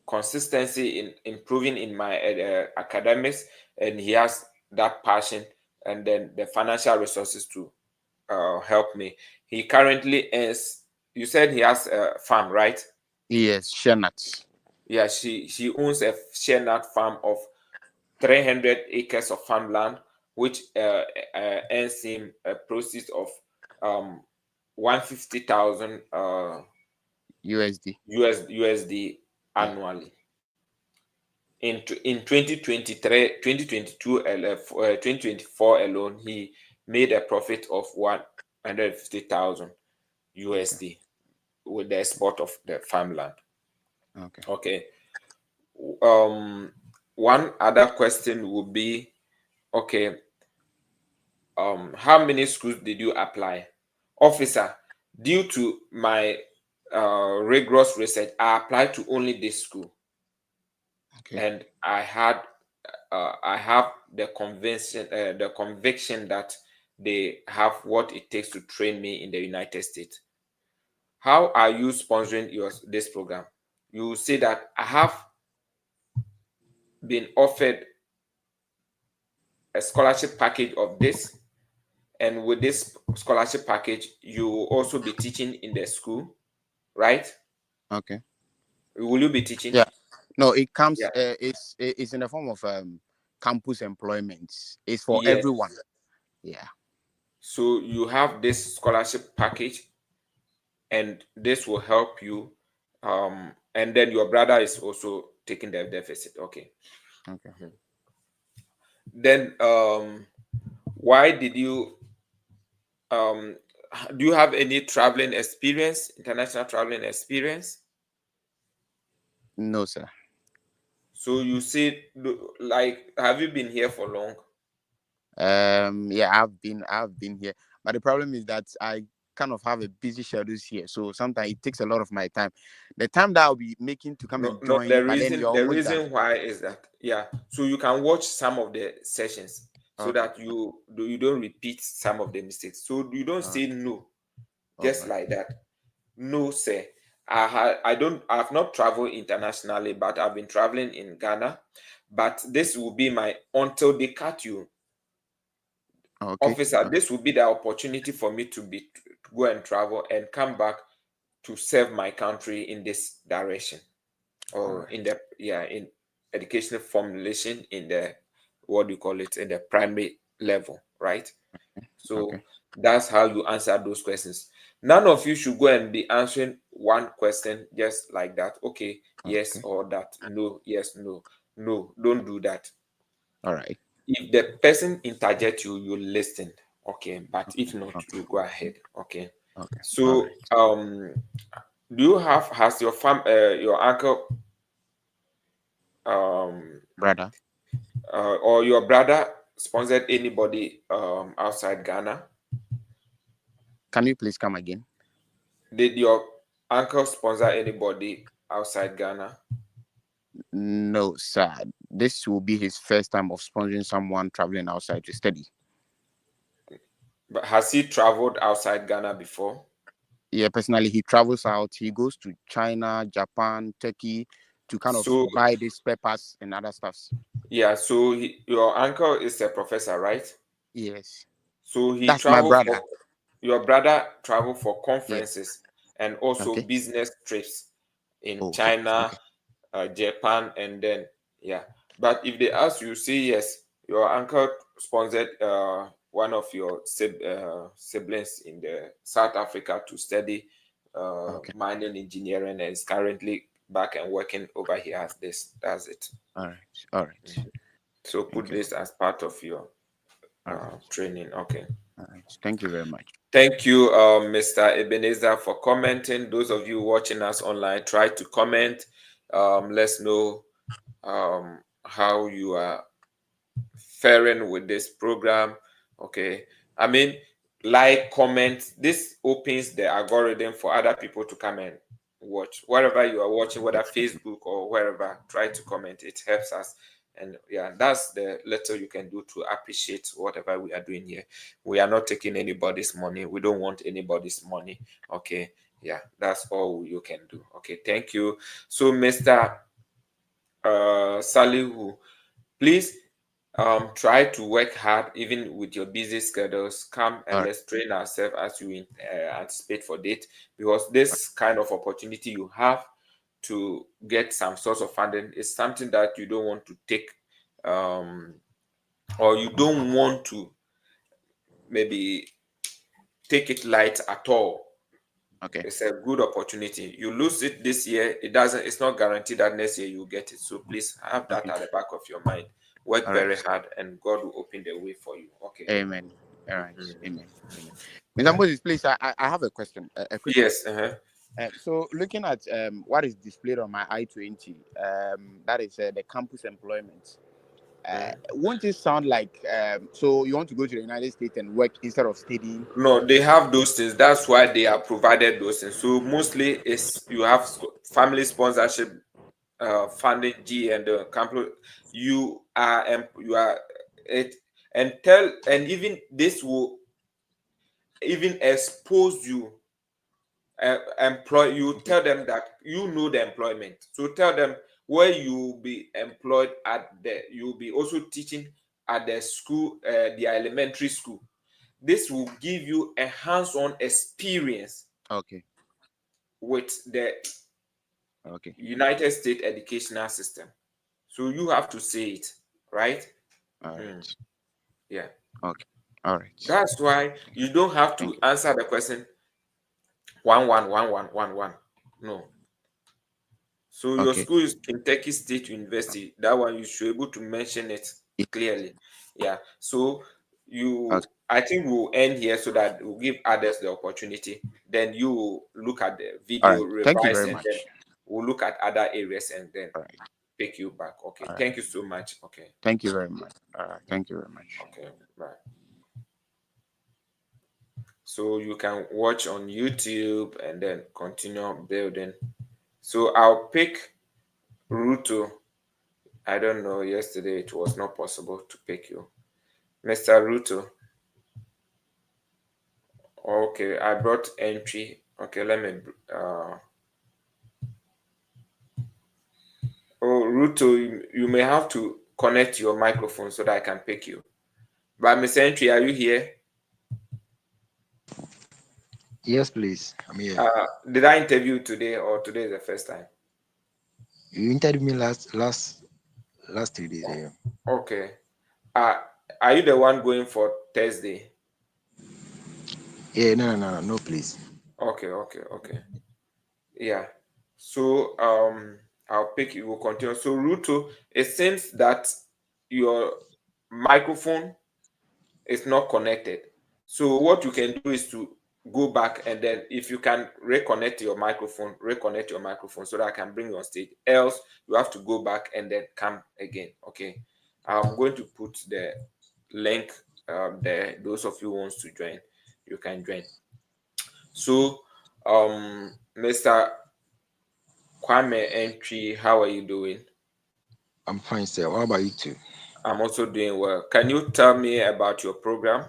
consistency in improving in my academics, and he has that passion and then the financial resources to help me. He currently earns, you said he has a farm, right? Yes, share nuts. Yeah, she owns a share nut farm of 300 acres of farmland, which earns him a proceeds of 150,000 USD. USD Yeah. annually. In 2023, 2022, 2024 alone, he made a profit of 150,000 Okay. USD with the export of the farmland. Okay. Okay. One other question would be, okay, how many schools did you apply? Officer, due to my rigorous research, I applied to only this school, Okay. and I have the conviction that they have what it takes to train me in the United States. How are you sponsoring this program? You say that I have been offered a scholarship package of this, and with this scholarship package, you will also be teaching in the school, right? Okay. Will you be teaching? Yeah. No, it comes. Yeah. It's in the form of campus employment. It's for Yes. everyone. Yeah. So you have this scholarship package, and this will help you. And then your brother is also taking the deficit. Okay. Okay. Then why did you do you have any traveling experience, international traveling experience? No, sir. So you said, like, have you been here for long? Yeah, I've been here, but the problem is that I kind of have a busy schedules here, so sometimes it takes a lot of my time. The time that I'll be making to come No, and no. join, but then you're The almost done. reason why is that, yeah. So you can watch some of the sessions so Okay. that you don't repeat some of the mistakes. So you don't say Okay. no All just right. like that. No, sir. I've not traveled internationally, but I've been traveling in Ghana. But this will be my until they cut you, Okay. officer. Okay. This will be the opportunity for me to go and travel and come back to serve my country in this direction, All or in right. the, yeah, in educational formulation in the, what do you call it, in the primary level, right? So Okay. that's how you answer those questions. None of you should go and be answering one question just like that. Okay, yes, Okay. or that. No, yes, no. No, don't do that. All right. If the person interject you, you listen. Okay, but if not, Okay. you go ahead. Okay. Okay. All So right. do you have, has your uncle um Brother, or your brother sponsored anybody outside Ghana? can you please come again? Did your uncle sponsor anybody outside Ghana? No, sir. This will be his first time of sponsoring someone traveling outside to study. But has he traveled outside Ghana before? Yeah, personally, he travels out. He goes to China, Japan, Turkey to kind of So buy these peppers and other stuffs. yeah, so your uncle is a professor, right? Yes, So he that's my traveled brother. for, your brother traveled for Yeah. conferences and also Okay. business trips in Oh, okay. China, Okay. Japan, and then, yeah. But if they ask you, say yes, your uncle sponsored one of your siblings in the South Africa to study Okay. mining engineering, and is currently back and working over here as this. That's it. All right. All right. So Thank put you. this as part of your All right. training. Okay. All right. Thank you very much. Thank you, Mr. Ebenezer, for commenting. Those of you watching us online, try to comment. Let's know how you are faring with this program. Okay. I mean, like, comment. This opens the algorithm for other people to come and watch. Wherever you are watching, whether Facebook or wherever, try to comment. It helps us. And yeah, that's the little you can do to appreciate whatever we are doing here. We are not taking anybody's money. We don't want anybody's money. Okay. Yeah, that's all you can do. Okay. Thank you. So, Mr. Salihu, please try to work hard even with your busy schedules. Come All and right. let's train ourselves as you anticipate for date, because this kind of opportunity you have to get some sort of funding is something that you don't want to take, or you don't want to maybe take it light at all. Okay. It's a good opportunity. You lose it this year, it's not guaranteed that next year you get it. So please have that Okay. at the back of your mind. Work All very right. hard and God will open the way for you. Okay. Amen. All right. Mm. Amen. Amen. Mr. Yeah. Moses, please, I have a question, a quick Yes. question. So looking at what is displayed on my I-20, that is the campus employment. Won't it sound like so you want to go to the United States and work instead of studying? No, they have those things. That's why they are provided those things. So mostly it's you have family sponsorship, funding, G and the campus. You are it, and even this will even expose you, employ you, tell them that you know the employment. So tell them where you will be employed at, you'll be also teaching at the school, the elementary school. This will give you a hands-on experience Okay. with the Okay. United States educational system. So you have to say it, right? All Mm, right. yeah. Okay. All right. That's why you don't have Thank to you. answer the question 1 1 1 1 1 1. No. So your Okay. school is Kentucky State University. That one you should be able to mention it clearly. Yeah. So Okay. I think we'll end here so that we'll give others the opportunity. Then you will look at the All video, right. Thank you revise, very and then much. we'll look at other areas and then All right. pick you back. Okay. All right. Thank you so much. Okay. Thank you very much. All right. Thank you very much. Okay. Bye. So you can watch on YouTube and then continue building. So I'll pick Ruto. I don't know. Yesterday it was not possible to pick you, Mr. Ruto. Okay, I brought entry. Okay, let me. Oh, Ruto, you may have to connect your microphone so that I can pick you. But Miss Entry, are you here? Yes, please. I'm here. Did I interview you today, or today is the first time? You interviewed me last 3 days. Yeah. Okay. Are you the one going for Thursday? Yeah. No, please. Okay. Yeah. So I'll pick you. We'll continue. So Ruto, it seems that your microphone is not connected. So what you can do is to go back, and then if you can reconnect your microphone so that I can bring you on stage. Else you have to go back and then come again. Okay. I'm going to put the link there. Those of you who wants to join, you can join. So Mr. Kwame Entry, how are you doing? I'm fine, sir. What about you too? I'm also doing well. Can you tell me about your program?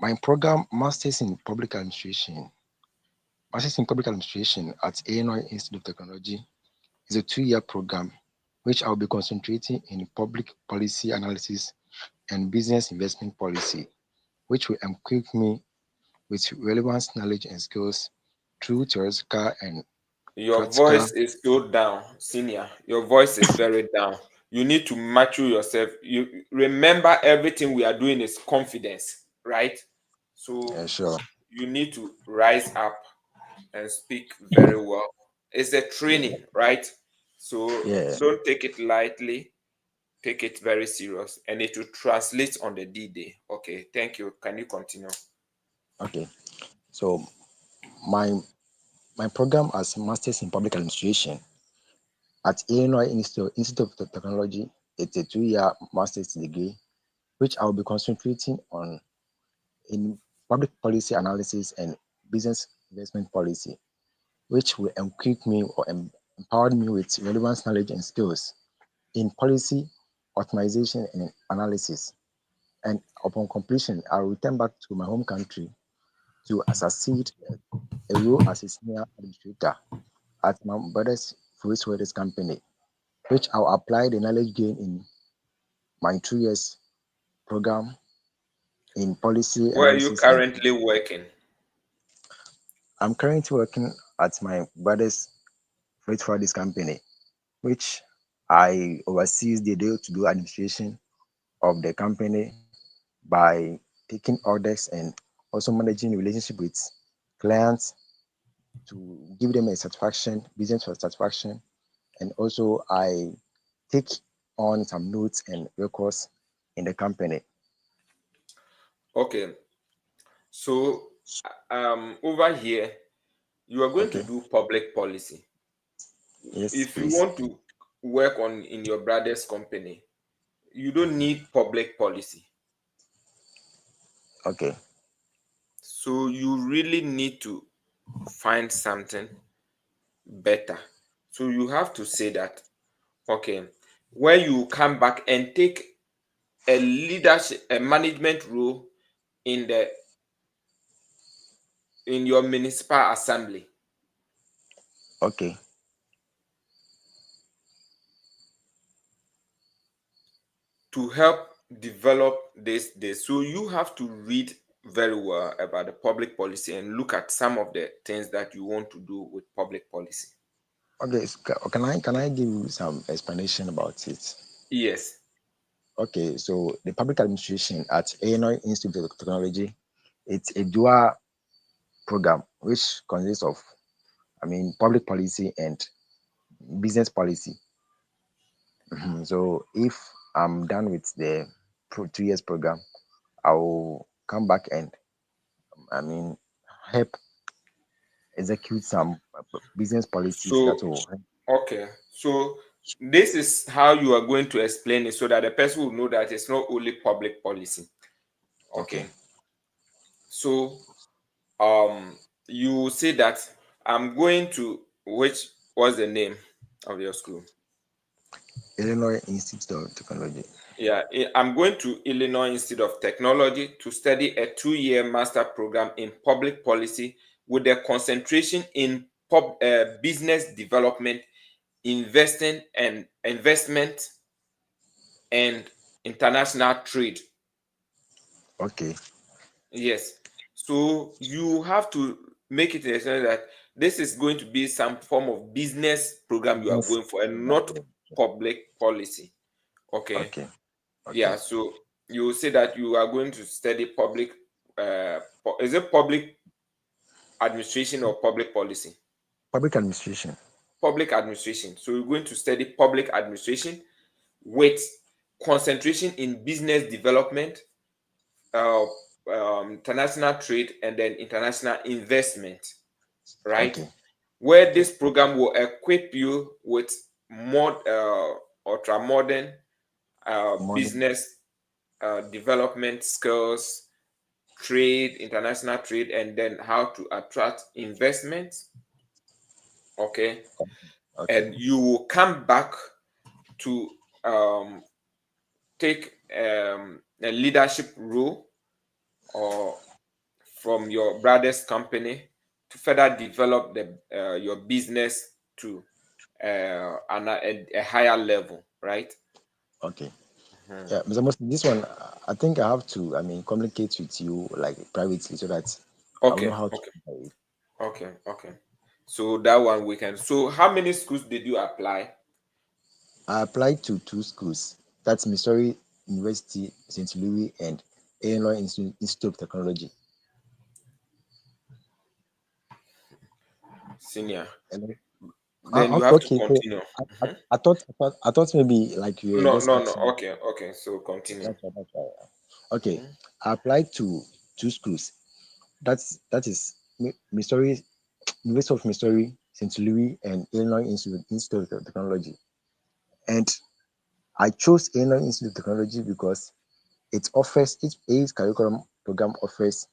My program, Masters in Public Administration. Masters in Public Administration at Illinois Institute of Technology is a 2-year program which I'll be concentrating in public policy analysis and business investment policy, which will equip me with relevant knowledge and skills through theoretical and Your practical. voice is so down, senior. Your voice is very down. You need to mature yourself. You remember everything we are doing is confidence, right? So Sure. you need to rise up and speak very well. It's a training, right? So Yeah. don't take it lightly. take it very serious, and it will translate on the D-Day. Okay, thank you. Can you continue? Okay. So my my program as Masters in Public Administration at Illinois Institute of Technology, it's a 2-year master's degree, which I'll be concentrating on in public policy analysis and business investment policy, which will equip me or empower me with relevant knowledge and skills in policy optimization and analysis. And upon completion, I'll return back to my home country to succeed a role as a senior administrator at my brother's Fruits Holders company, which I'll apply the knowledge gained in my 2 years program in policy Where are you analysis. And currently working? I'm currently working at my brother's Fruits Holders company, which I oversees the day-to-day administration of the company by taking orders and also managing relationship with clients to give them a satisfaction, business satisfaction. And also I take on some notes and records in the company. Okay, so over here, you are going to Okay. do public policy. Yes, If you please. want to work on in your brother's company, you don't need public policy. Okay. So you really need to find something better. So you have to say that, okay, when you come back and take a leadership, a management role in the in your municipal assembly Okay. to help develop this. So you have to read very well about the public policy and look at some of the things that you want to do with public policy. Okay. So can I give you some explanation about it? Yes. Okay, so the public administration at Illinois Institute of Technology, it's a dual program which consists of, public policy and business policy. So if I'm done with the 2 years program, I will come back and I mean help execute some business policies that So will help. okay. So this is how you are going to explain it so that the person will know that it's not only public policy. Okay, Okay. So you say that I'm going to which what's the name of your school? Illinois Institute of Technology. Yeah, I'm going to Illinois Institute of Technology to study a 2-year master program in public policy with a concentration in business development, investing and investment, and international trade. Okay, Yes. So you have to make it understand that this is going to be some form of business program you are business going for and not program. public policy. Okay. Okay, okay. Yeah. So you say that you are going to study public, is it public administration or public policy? Public administration. Public administration. So you're going to study public administration with concentration in business development, uh, international trade, and then international investment, right? Okay, Where okay. this program will equip you with more ultra modern Modern. business development skills, trade, international trade, and then how to attract investments. Okay, Okay, and you will come back to um, take a leadership role or from your brother's company to further develop the your business to a higher level, right? okay. Mhm. Yeah, Mr. Muslim, this one, I think I have to, communicate with you like privately so that I will know Okay, how to okay, do it. okay. So that one we can. So how many schools did you apply? I applied to 2 schools. That's Missouri University, St. Louis, and Illinois Institute of Technology. Senior. Hello? Then you have to Okay, so continue. Mhm. I thought maybe like you were No, just no, no. asking. Okay, okay. So continue. That's right. Okay, Mhm. I applied to two schools. That is Missouri, University of Missouri, St. Louis, and Illinois Institute of Technology. And I chose Illinois Institute of Technology because each curriculum program offers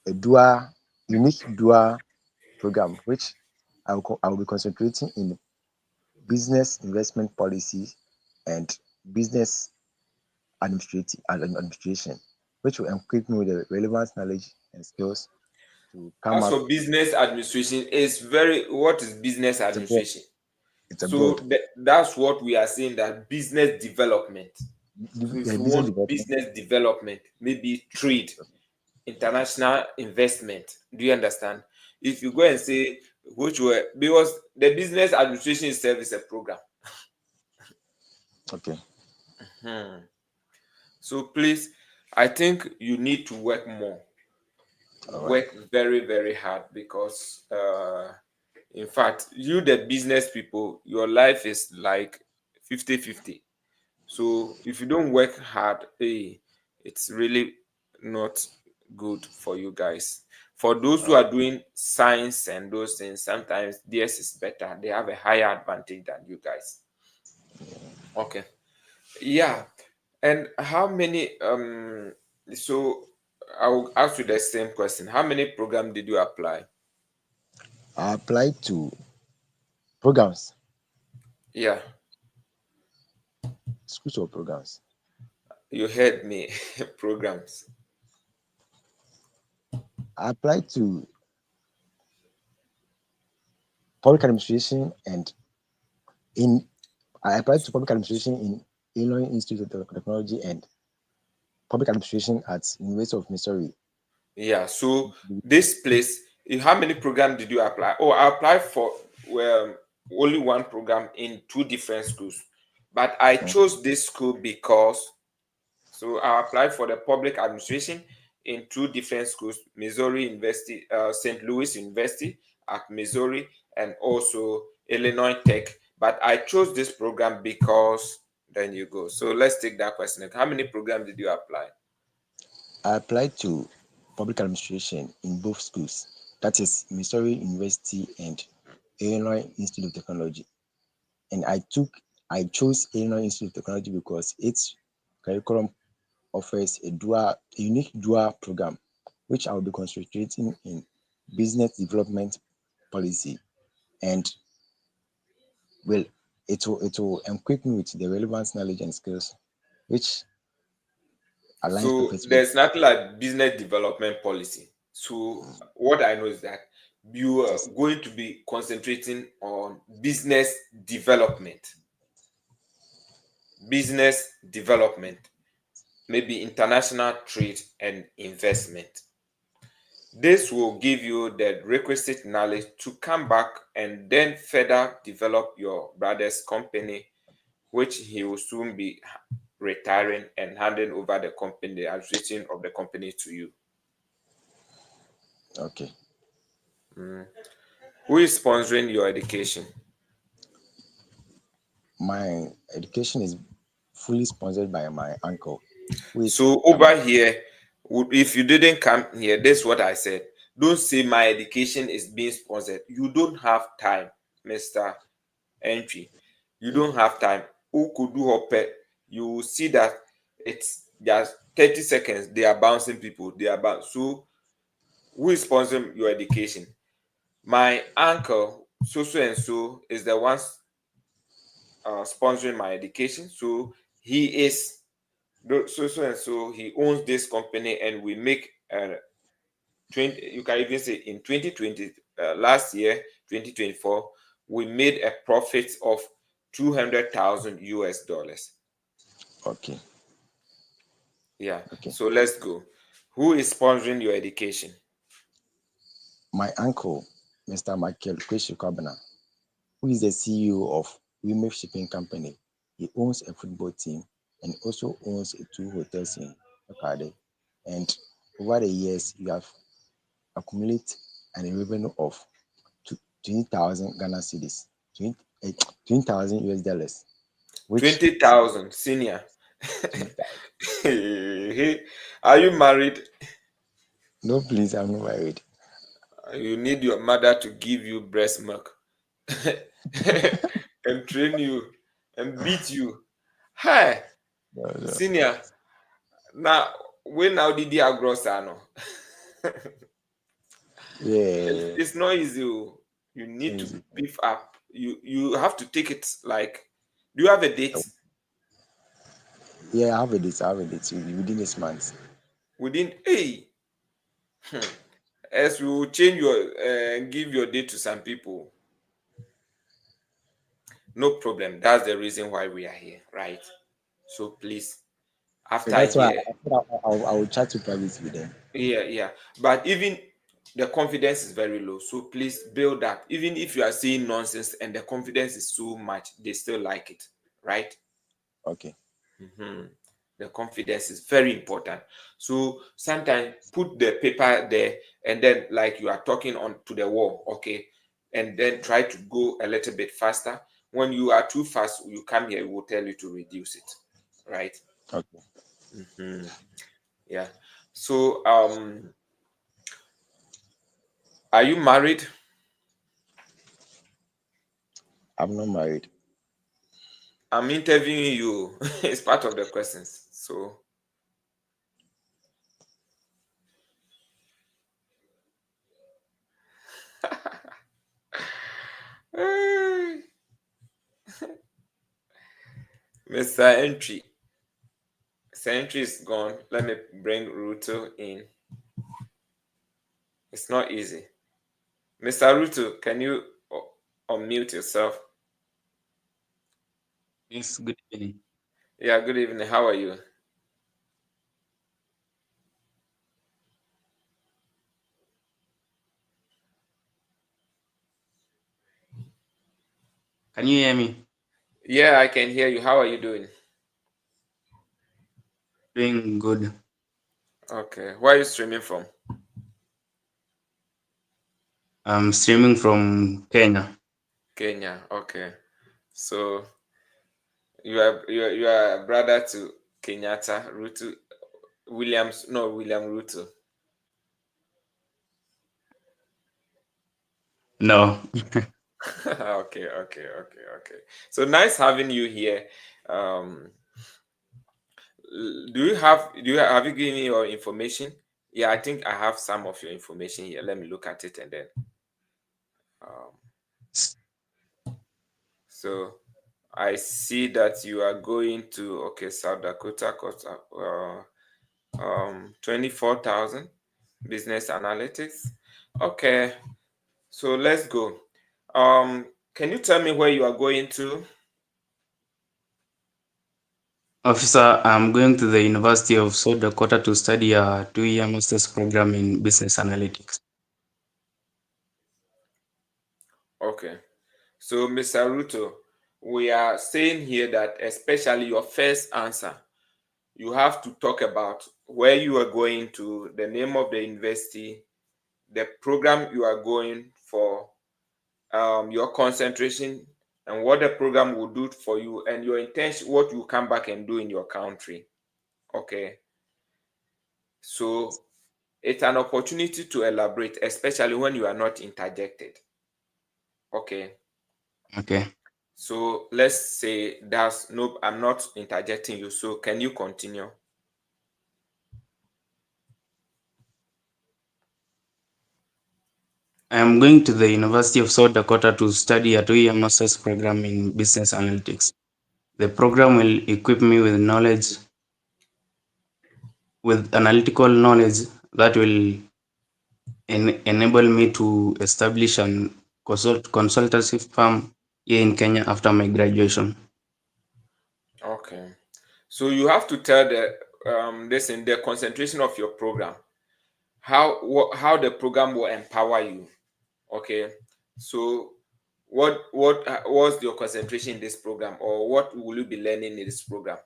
a unique dual program, which I will be concentrating in business investment policies and business administration, which will equip me with the relevant knowledge and skills to come As up. for business administration, is very what is business It's a broad, administration? it's a So broad that's what we are saying, that business development. So if you business want development. business development, maybe trade, international investment. Do you understand? If you go and say which were, because the business administration itself is a program. Okay, Hmm. So please, I think you need to work more, all right. work very, very hard, because in fact, you the business people, your life is like 50-50. So if you don't work hard, hey, it's really not good for you guys. For those All who right. are doing science and those things, sometimes theirs is better. They have a higher advantage than you guys. Okay. Yeah. And how many so I'll ask you the same question. How many program did you apply? I applied to programs, Yeah, schools or programs. you heard me. Programs. I applied to public administration and in I applied to public administration in Illinois Institute of Technology and public administration at University of Missouri. Yeah, so this place, how many program did you apply? Oh, I applied for well, only one program in two different schools, but I chose this school because so I applied for the public administration in two different schools, Missouri University, St. Louis University at Missouri, and also Illinois Tech. But I chose this program because then you go. So let's take that question. How many programs did you apply? I applied to public administration in both schools, that is Missouri University and Illinois Institute of Technology. And I chose Illinois Institute of Technology because its curriculum offers a unique dual program, which I will be concentrating in business development policy, and will it will equip me with the relevant knowledge and skills which aligns So perfectly with there's nothing like business development policy. So what I know is that you are this. going to be concentrating on business development, maybe international trade and investment. This will give you the requisite knowledge to come back and then further develop your brother's company, which he will soon be retiring and handing over the company, the administration of the company to you. Okay. Who is sponsoring your education? My education is fully sponsored by my uncle, who is So over here, if you didn't come here, this is what I said. Don't say my education is being sponsored. You don't have time, Mr. Entry. You don't have time. Who could do hope? You will see that it's just 30 seconds. They are bouncing people. They are bound. So who is sponsoring your education? My uncle, so and so, is the one sponsoring my education. So he is so and so, he owns this company, and we make 20, you can even say in 2020, last year 2024, we made a profit of 200,000 US dollars. okay. Yeah, Okay. so let's go. Who is sponsoring your education? My uncle, Mr. Michael Kwesi Kwabena, who is the CEO of Wimef Shipping Company. He owns a football team and also owns two hotels in Okade. And over the years, you have accumulated a revenue of 20,000 Ghana cedis, 20,000 US dollars, which 20,000 senior. 20,000. Are you married? No, please, I'm not married. You need your mother to give you breast milk and train you and beat you. Hi, No, no. senior. Now, when now did you grow no? Yeah, It's not easy. Oh. You need to easy. beef up. You have to take it like. Do you have a date Yeah, I have a date. I have a date within this month. within? Hey, as we will change your give your date to some people. No problem. That's the reason why we are here, right? So please, So after that's why here, I will chat to private with them. yeah. But even the confidence is very low. So please build up. Even if you are saying nonsense and the confidence is so much, they still like it, right? Okay. Mhm. The confidence is very important. So sometimes put the paper there and then like you are talking on to the wall, okay? And then try to go a little bit faster. When you are too fast, you come here, we will tell you to reduce it, right? Okay. Yeah. So are you married? I'm not married. I'm interviewing you. It's part of the questions. So Mr. Entry. Mr. Entry is gone. Let me bring Ruto in. It's not easy. Mr. Ruto, can you unmute yourself? Yes, good evening. Yeah, good evening. How are you? Can you hear me? Yeah, I can hear you. How are you doing? Doing good. Okay. Where are you streaming from? I'm streaming from Kenya. Kenya. Okay. So you are a brother to Kenyatta, Ruto, Williams, no, William Ruto. No. Okay. So nice having you here. Um, have you given me your information? Yeah, I think I have some of your information here. Let me look at it and then um, so I see that you are going to South Dakota cost 24,000 business analytics. Okay, so let's go. Can you tell me where you are going to? Officer, I'm going to the University of South Dakota to study a 2-year master's program in business analytics. Okay. So, Mr. Ruto, we are saying here that especially your first answer, you have to talk about where you are going to, the name of the university, the program you are going for, your concentration, and what the program will do for you, and your intention, what you come back and do in your country. Okay. So, it's an opportunity to elaborate, especially when you are not interjected. Okay. Okay. So let's say that's no, I'm not interjecting you. So can you continue? I am going to the University of South Dakota to study a 2-year master's program in business analytics. The program will equip me with analytical knowledge that will enable me to establish an consultancy firm here in Kenya after my graduation. Okay. So you have to tell this in the concentration of your program, how the program will empower you. Okay. So what was your concentration in this program, or what will you be learning in this program?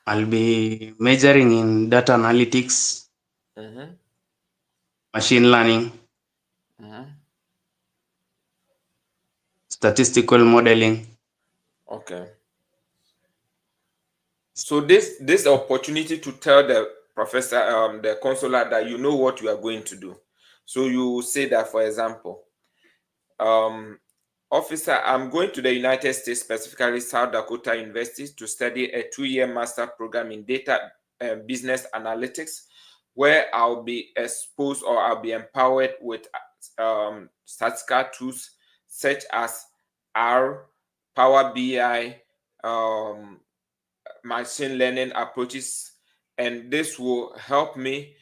I'll be majoring in data analytics, Mm-hmm. machine learning, Mhm. statistical modeling. Okay. So this opportunity to tell the professor, the consular, that you know what you are going to do. So you say that, for example, officer, I'm going to the United States, specifically South Dakota University, to study a 2-year master program in data business analytics, where I'll be exposed, or I'll be empowered with statistical tools such as R, Power BI, machine learning approaches, and this will help me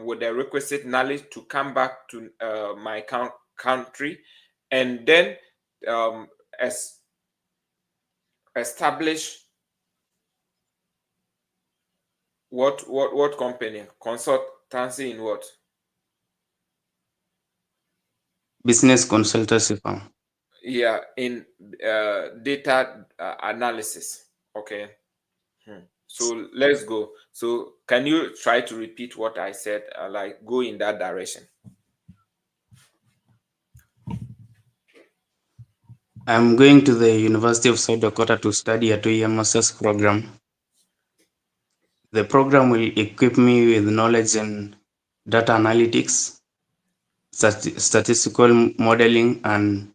with the requisite knowledge to come back to my country, and then um, as establish what company, consultancy in what? Business consultancy firm. Yeah, in data analysis. Okay. So let's go. So can you try to repeat what I said, like go in that direction? I'm going to the University of South Dakota to study a 2-year master's program. The program will equip me with knowledge in data analytics, statistical modeling, and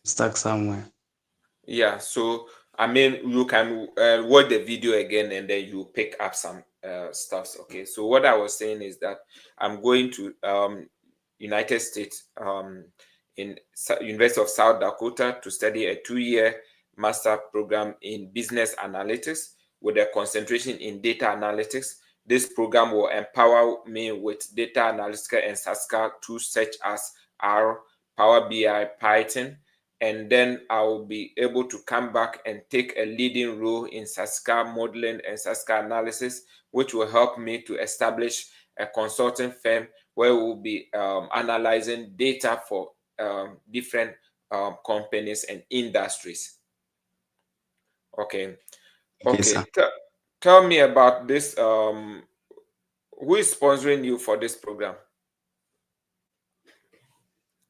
stuck somewhere. Yeah, so I mean, you can watch the video again, and then you pick up some stuffs. Okay, so what I was saying is that I'm going to United States, in University of South Dakota, to study a 2-year master program in business analytics with a concentration in data analytics. This program will empower me with data analytical and statistical tools such as R, Power BI, Python, and then I will be able to come back and take a leading role in statistical modeling and statistical analysis, which will help me to establish a consulting firm where we'll be analyzing data for different companies and industries. Okay. Okay, sir. Okay. Tell me about this. Who is sponsoring you for this program?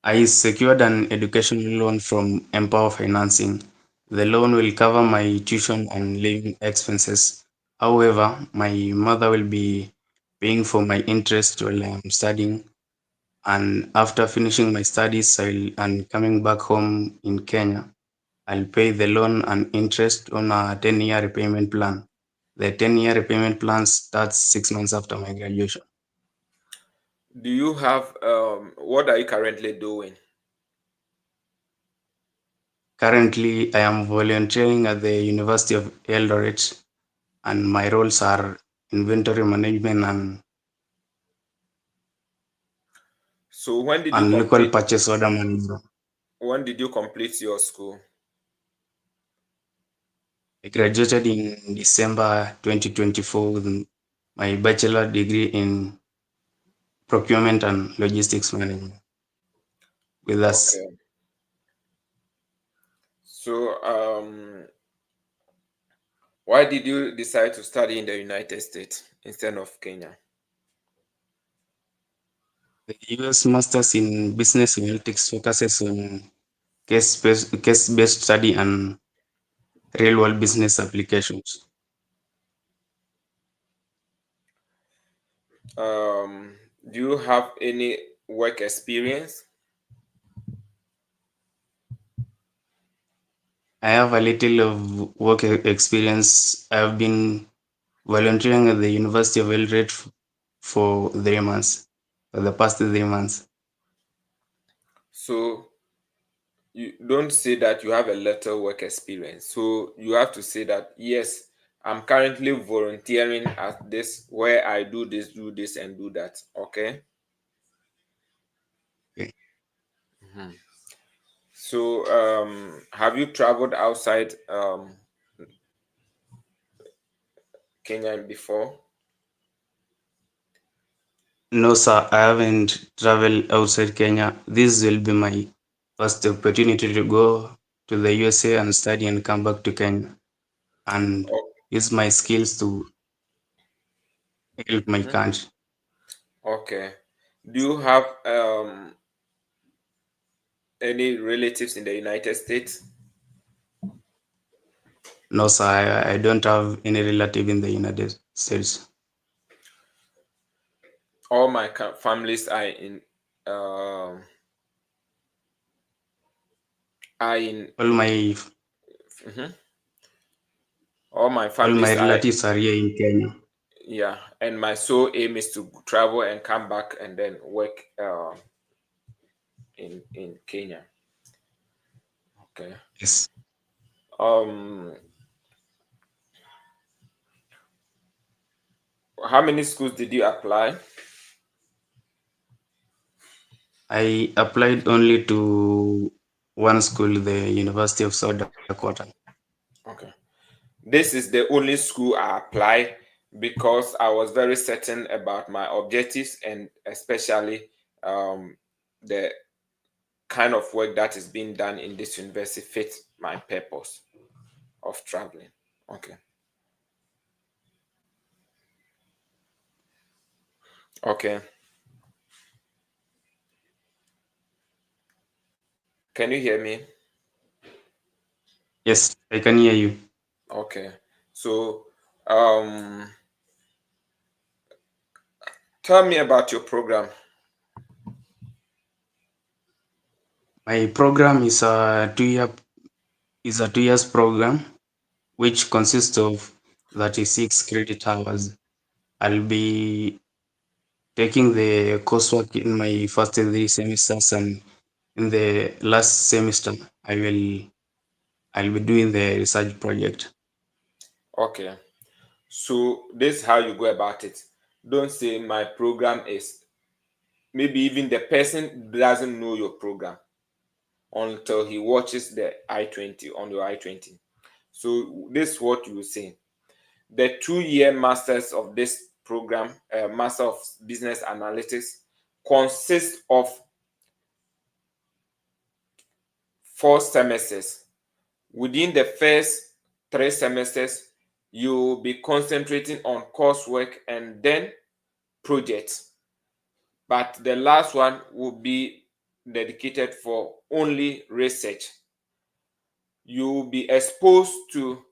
I secured an educational loan from Empower Financing. The loan will cover my tuition and living expenses. However, my mother will be paying for my interest while I'm studying. And after finishing my studies and coming back home in Kenya, I'll pay the loan and interest on a 10-year repayment plan. The 10-year repayment plan starts 6 months after my graduation. Do you have what are you currently doing? Currently, I am volunteering at the University of Eldoret, and my roles are inventory management So when did you and local complete purchase order management. when did you complete your school? I graduated in December 2024 with my bachelor degree in procurement and logistics management with us. Okay. So why did you decide to study in the United States instead of Kenya? The U.S. Masters in Business Analytics focuses on case-based study and real-world business applications. Do you have any work experience? I have a little of work experience. I have been volunteering at the University of Eldoret for 3 months, for the past 3 months. So you don't say that you have a little work experience. So you have to say that yes, I'm currently volunteering at this where I do this, and do that. Okay. Okay. So have you traveled outside Kenya before? No, sir, I haven't traveled outside Kenya. This will be my first opportunity to go to the USA and study and come back to Kenya. and Oh, use my skills to help my mhm. country. Okay. Do you have any relatives in the United States? No, sir, I don't have any relative in the United States. All my families are in um are in All my mhm. All my all my families are, relatives are here in Kenya. yeah, and my sole aim is to travel and come back and then work in Kenya. Okay. Yes, Um, how many schools did you apply? I applied only to one school, the University of South Dakota. Okay. This is the only school I applied because I was very certain about my objectives and especially the kind of work that is being done in this university fits my purpose of traveling. Okay. Okay. Can you hear me? Yes, I can hear you. Okay. So, um, tell me about your program. My program is a 2 years program which consists of 36 credit hours. I'll be taking the coursework in my first 3 semesters, and in the last semester I'll be doing the research project. Okay. So, this is how you go about it. Don't say my program is, maybe even the person doesn't know your program until he watches the I-20 on your I-20. So, this is what you will say. The 2-year masters of this program, Master of Business Analytics, consists of 4 semesters. Within the first 3 semesters, you will be concentrating on coursework and then projects. But the last one will be dedicated for only research. You will be exposed to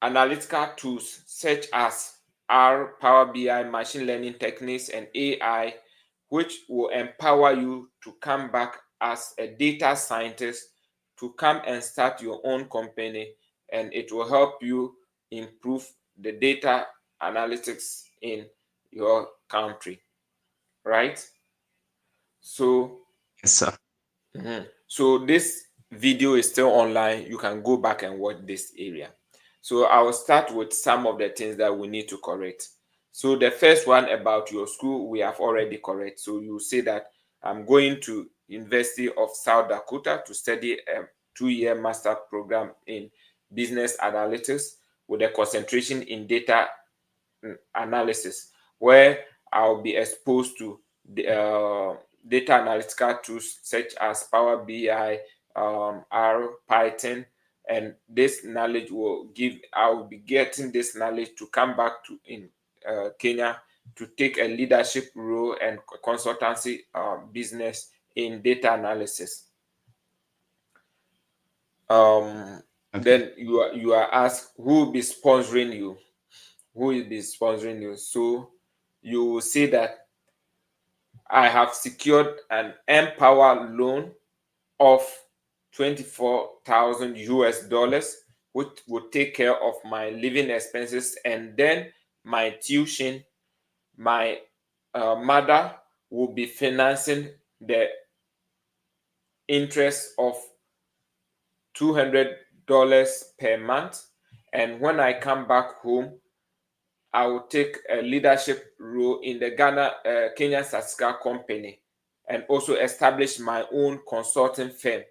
analytical tools such as R, Power BI, machine learning techniques, and AI, which will empower you to come back as a data scientist to come and start your own company, and it will help you improve the data analytics in your country, right? So Yes, sir. So this video is still online. You can go back and watch this area. So I will start with some of the things that we need to correct. So the first one about your school, we have already correct. So you say that I'm going to University of South Dakota to study a 2-year master program in business analytics with a concentration in data analysis, where I'll be exposed to the data analytical tools such as Power BI, R, Python, and this knowledge will give. I will be getting this knowledge to come back to in Kenya to take a leadership role and consultancy business in data analysis. Okay. Then you are asked who will be sponsoring you. Who will be sponsoring you? So you will say that I have secured an Empower loan of 24,000 US dollars, which will take care of my living expenses and then my tuition. My mother will be financing the interest of $200 per month. And when I come back home, I will take a leadership role in the Kenya Statistical Company and also establish my own consulting firm.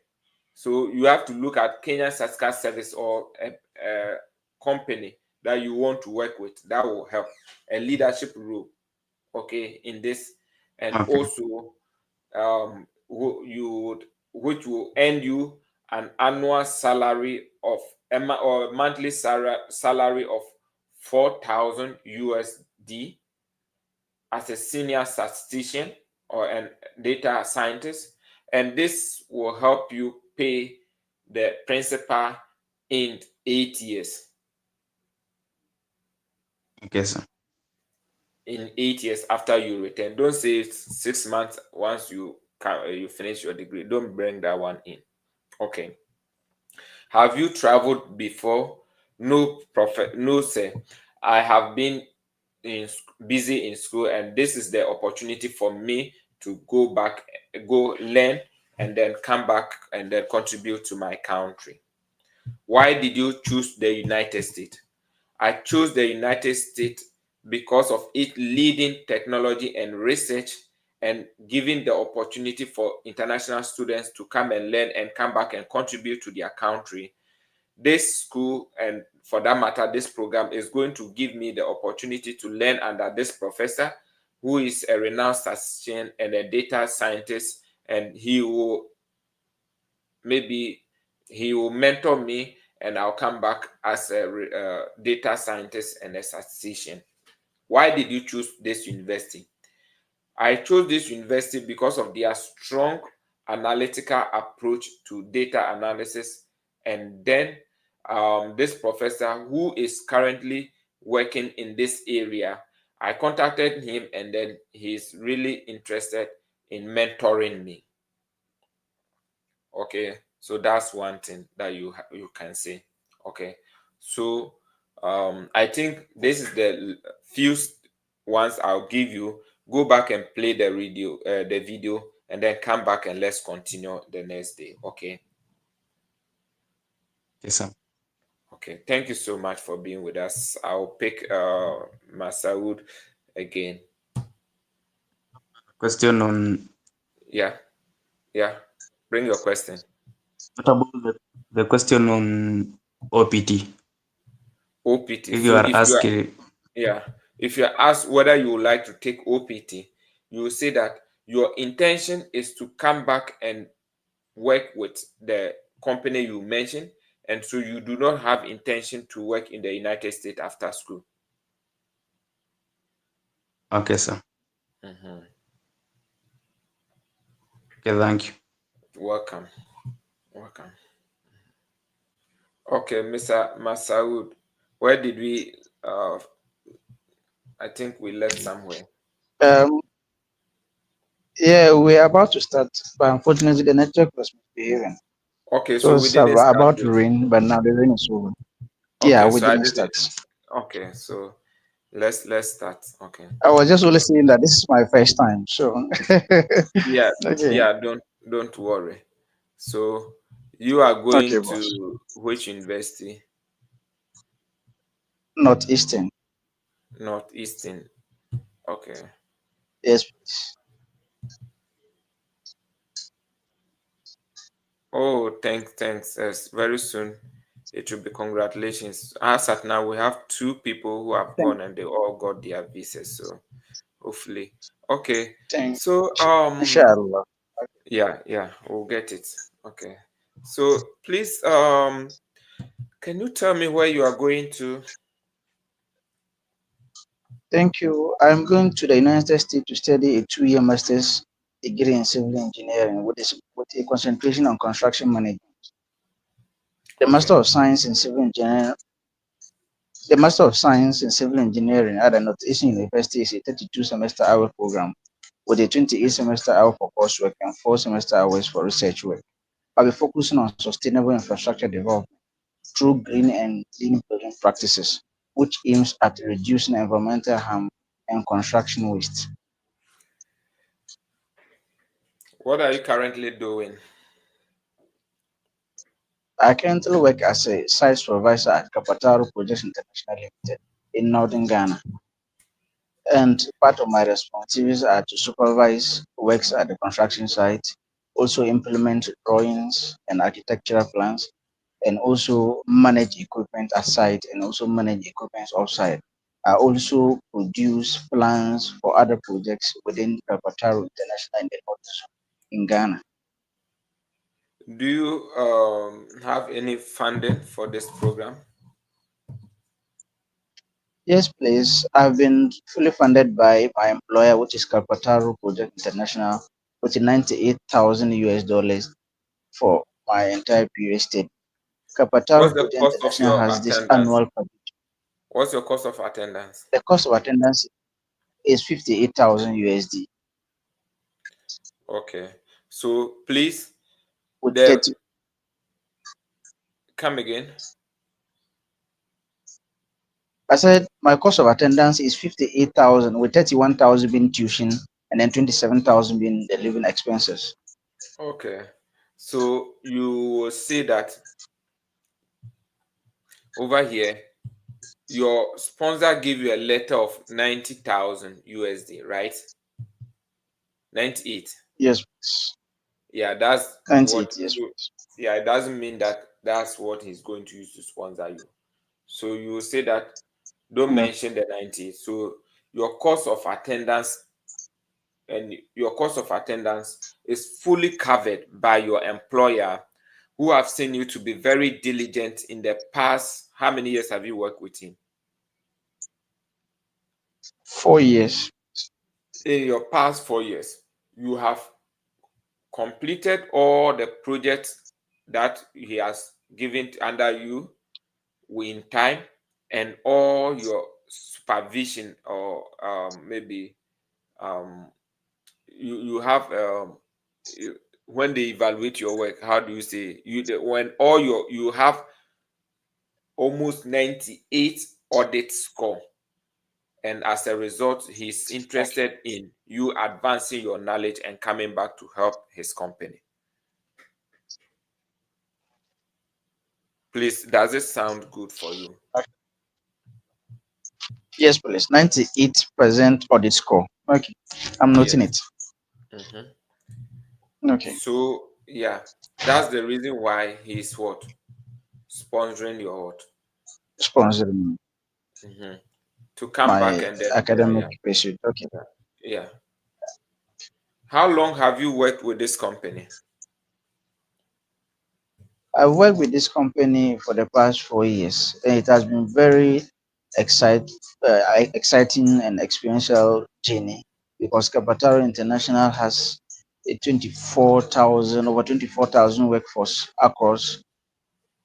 So you have to look at Kenya Statistical Service or a company that you want to work with that will help a leadership role, okay, in this, and Okay. also which will earn you an annual salary of or monthly salary of 4,000 USD as a senior statistician or a data scientist, and this will help you pay the principal in 8 years. Okay, sir. In 8 years after you return. Don't say 6 months once you finish your degree. Don't bring that one in. Okay. Have you traveled before? No, prophet. No, sir. I have been busy in school, and this is the opportunity for me to go back, go learn, and then come back and then contribute to my country. Why did you choose the United States? I chose the United States because of its leading technology and research, and giving the opportunity for international students to come and learn and come back and contribute to their country. This school, and for that matter, this program, is going to give me the opportunity to learn under this professor, who is a renowned statistician and a data scientist, and he will mentor me, and I'll come back as a data scientist and a statistician. Why did you choose this university? I chose this university because of their strong analytical approach to data analysis, and then this professor, who is currently working in this area, I contacted him, and then he's really interested in mentoring me. Okay, so that's one thing that you can say. Okay, so I think this is the few ones I'll give you. Go back and play the video, and then come back and let's continue the next day. Okay. Yes, sir. Okay, thank you so much for being with us. I'll pick Masaud again. Question on Yeah, bring your question. what about the question on OPT? OPT. If you So are asking, if you're asked whether you would like to take OPT, you will say that your intention is to come back and work with the company you mentioned, and so you do not have intention to work in the United States after school. okay, sir. Mhm. Okay, thank you. Welcome. Okay, Mr. Masaud, where did we I think we left somewhere. Um, yeah, we're about to start, but unfortunately, the network was misbehaving. Okay, So so we it's didn't start about to with. rain, but now the rain is over. Yeah, Okay, we so I didn't didn't. start. Okay, so let's start. Okay. I was just only saying that this is my first time. So, Yeah, okay, don't worry. So you are okay, going boss. to which university? Northeastern. Northeastern. Okay. Yes, please. Oh, thanks. Yes, very soon it will be congratulations. As at now, we have 2 people who have Thank, gone and they all got their visas. So hopefully. Okay. thank, So inshallah. yeah, we'll get it. Okay. So please can you tell me where you are going to? Thank you. I'm going to the United States to study a 2-year master's degree in civil engineering with a concentration on construction management. The Master Okay. of Science in Civil Engineering The Master of Science in Civil Engineering at the Northeastern University is a 32 semester hour program with a 28 semester hour for coursework and 4 semester hours for research work. I'll be focusing on sustainable infrastructure development through green and clean building practices, which aims at reducing environmental harm and construction waste. What are you currently doing? I currently work as a site supervisor at Kapataru Projects International Limited in northern Ghana. And part of my responsibilities are to supervise works at the construction site, also implement drawings and architectural plans, and also manage equipment at site and also manage equipment offsite. I also produce plans for other projects within Prepataro International in the North Zone in Ghana. Do you have any funding for this program? Yes, please. I've been fully funded by my employer, which is Carpataro Project International, with 98,000 US dollars for my entire period stay. What's Carpataro the Project cost of International your has this attendance? annual package. What's your cost of attendance? The cost of attendance is 58,000 USD Okay. So please, with the 30. come again. I said my cost of attendance is 58,000 with 31,000 being tuition and then 27,000 being the living expenses. Okay. So you will see that over here, your sponsor give you a letter of 90,000 USD, right? 98. Yes, please. Yeah, that's 98, what. yes, So please. yeah, it doesn't mean that that's what he's going to use to sponsor you. So you will say that don't No, mention the 98. So your cost of attendance and your cost of attendance is fully covered by your employer, who have seen you to be very diligent in the past. How many years have you worked with him? 4 years. In your past 4 years, you have completed all the projects that he has given under you in time, and all your supervision, or maybe um, you have when they evaluate your work, how do you say, when all you have almost 98 audit score, and as a result he's Okay. interested in you advancing your knowledge and coming back to help his company. Please, does it sound good for you? Okay. Yes, please. 98% audit score. Okay. I'm noting Yes. it. Mhm. Okay. So yeah, that's the reason why he's what, sponsoring your what. Sponsoring Mhm. To come back my and then academic yeah, pursuit. Okay. yeah, yeah. How long have you worked with this company? I've worked with this company for the past 4 years, and it has been very excite, exciting and experiential journey because Kapataro International has a 24,000 workforce across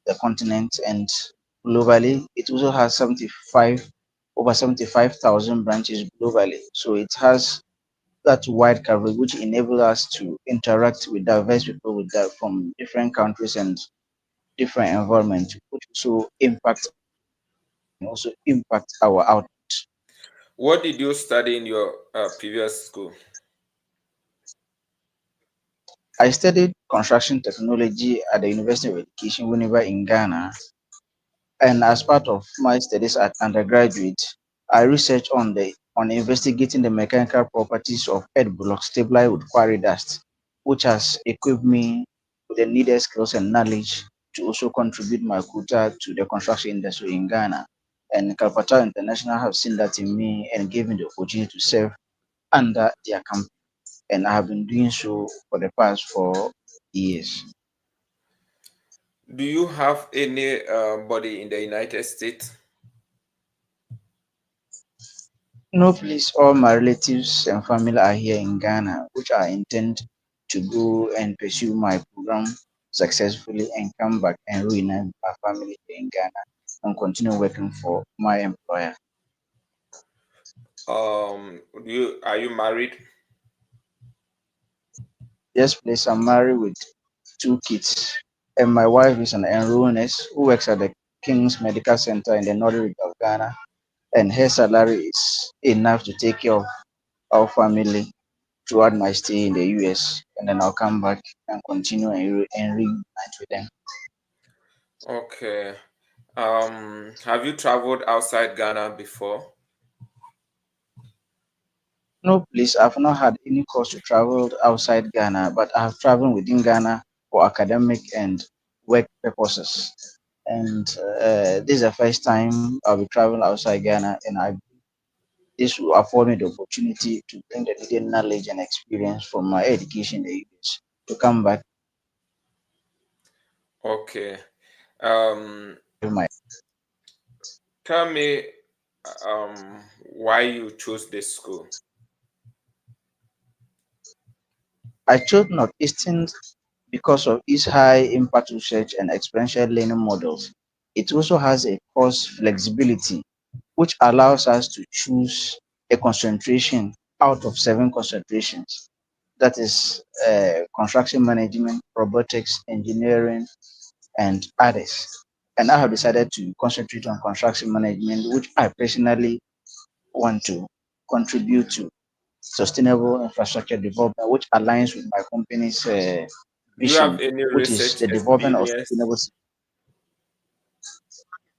the continent and globally. It also has over 75,000 branches globally. So it has that wide coverage, which enables us to interact with diverse people from different countries and different environments, which also impact our output. What did you study in your previous school? I studied construction technology at the University of Education, Winneba in Ghana, and as part of my studies at undergraduate, I researched on investigating the mechanical properties of earth blocks stabilized with quarry dust, which has equipped me with the needed skills and knowledge to also contribute my quota to the construction industry in Ghana. And Calcutta International have seen that in me and gave me the opportunity to serve under their company. And I have been doing so for the past 4 years. Do you have any body in the United States? No, please, all my relatives and family are here in Ghana, which I intend to go and pursue my program successfully and come back and reunite my family here in Ghana and continue working for my employer. Are you married? Yes, please, I'm married with 2 kids, and my wife is an enrolled nurse who works at the King's Medical Center in the northern region of Ghana, and her salary is enough to take care of our family throughout my stay in the US, and then I'll come back and continue and reunite with them. Okay. Have you traveled outside Ghana before? No, please, I've not had any cause to travel outside Ghana, but I have traveled within Ghana for academic and work purposes. And this is the first time I'll be traveling outside Ghana, and this will afford me the opportunity to bring the needed knowledge and experience from my education in the US to come back. Okay. Very much. Tell me why you chose this school. I chose Northeastern because of its high impact research and experiential learning models. It also has a course flexibility, which allows us to choose a concentration out of 7 concentrations. That is construction management, robotics, engineering, and others. And I have decided to concentrate on construction management, which I personally want to contribute to sustainable infrastructure development, which aligns with my company's Do you have vision, any which is research the development of experience? sustainable.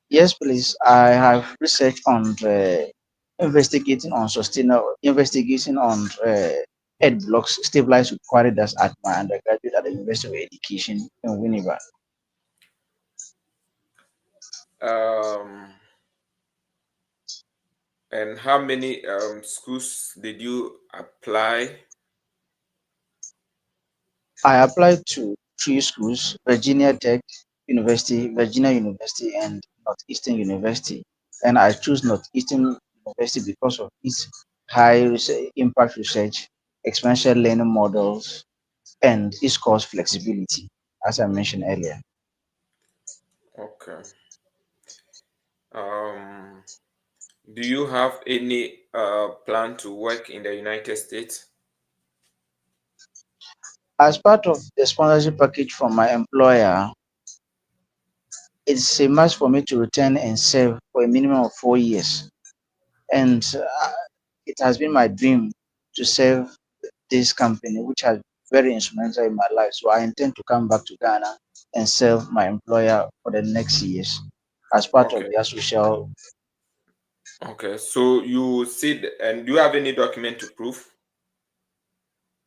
Yes, please. I have research on investigating on sustainable, investigating on head blocks stabilized with corridors at my undergraduate at the University of Education in Winnipeg. Um, and how many schools did you apply? I applied to 3 schools: Virginia Tech University, Virginia University, and Northeastern University. And I chose Northeastern University because of its high impact research, experiential learning models, and its course flexibility, as I mentioned earlier. Okay. Do you have any plan to work in the United States? As part of the sponsorship package from my employer, it's a must for me to return and serve for a minimum of 4 years. And it has been my dream to serve this company, which has been very instrumental in my life. So I intend to come back to Ghana and serve my employer for the next years as part of Okay. their social. Okay. So you said, and do you have any document to prove?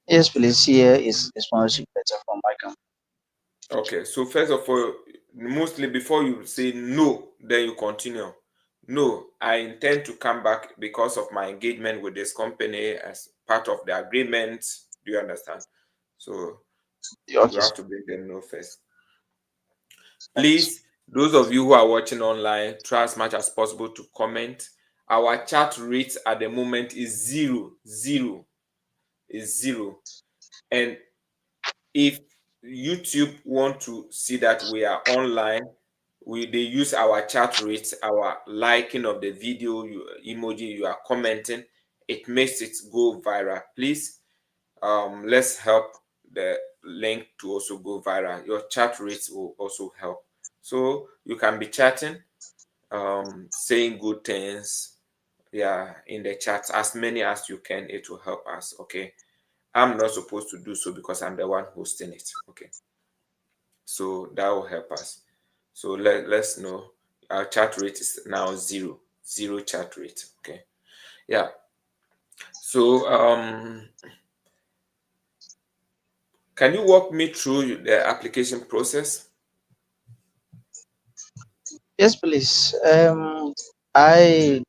Yes, please. Here is a sponsorship letter from my company. Okay. So first of all, mostly before you say no, then you continue. No, I intend to come back because of my engagement with this company as part of the agreement. Do you understand? So you Okay, sir. have to bring the no first. Thanks. Please, those of you who are watching online, try as much as possible to comment. Our chat rate at the moment is zero. And if YouTube want to see that we are online, they use our chat rate, our liking of the video, emoji you are commenting, it makes it go viral. Please, let's help the link to also go viral. Your chat rates will also help. So you can be chatting, saying good things, yeah, in the chat, as many as you can. It will help us. Okay, I'm not supposed to do so because I'm the one hosting it. Okay, so that will help us. So let's know our chat rate is now zero chat rate. Okay, yeah. So can you walk me through the application process? Yes, please. I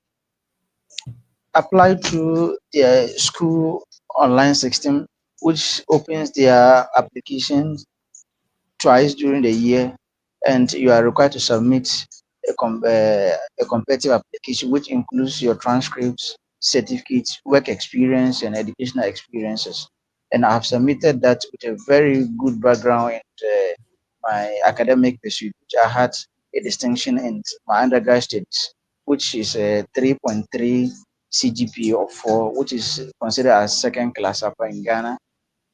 applied to their school online system, which opens their applications twice during the year, and you are required to submit a competitive application, which includes your transcripts, certificates, work experience, and educational experiences. And I have submitted that with a very good background in my academic pursuit, which I had a distinction in my undergrad studies, which is a 3.3 CGPA of 4, which is considered as second class upper in Ghana.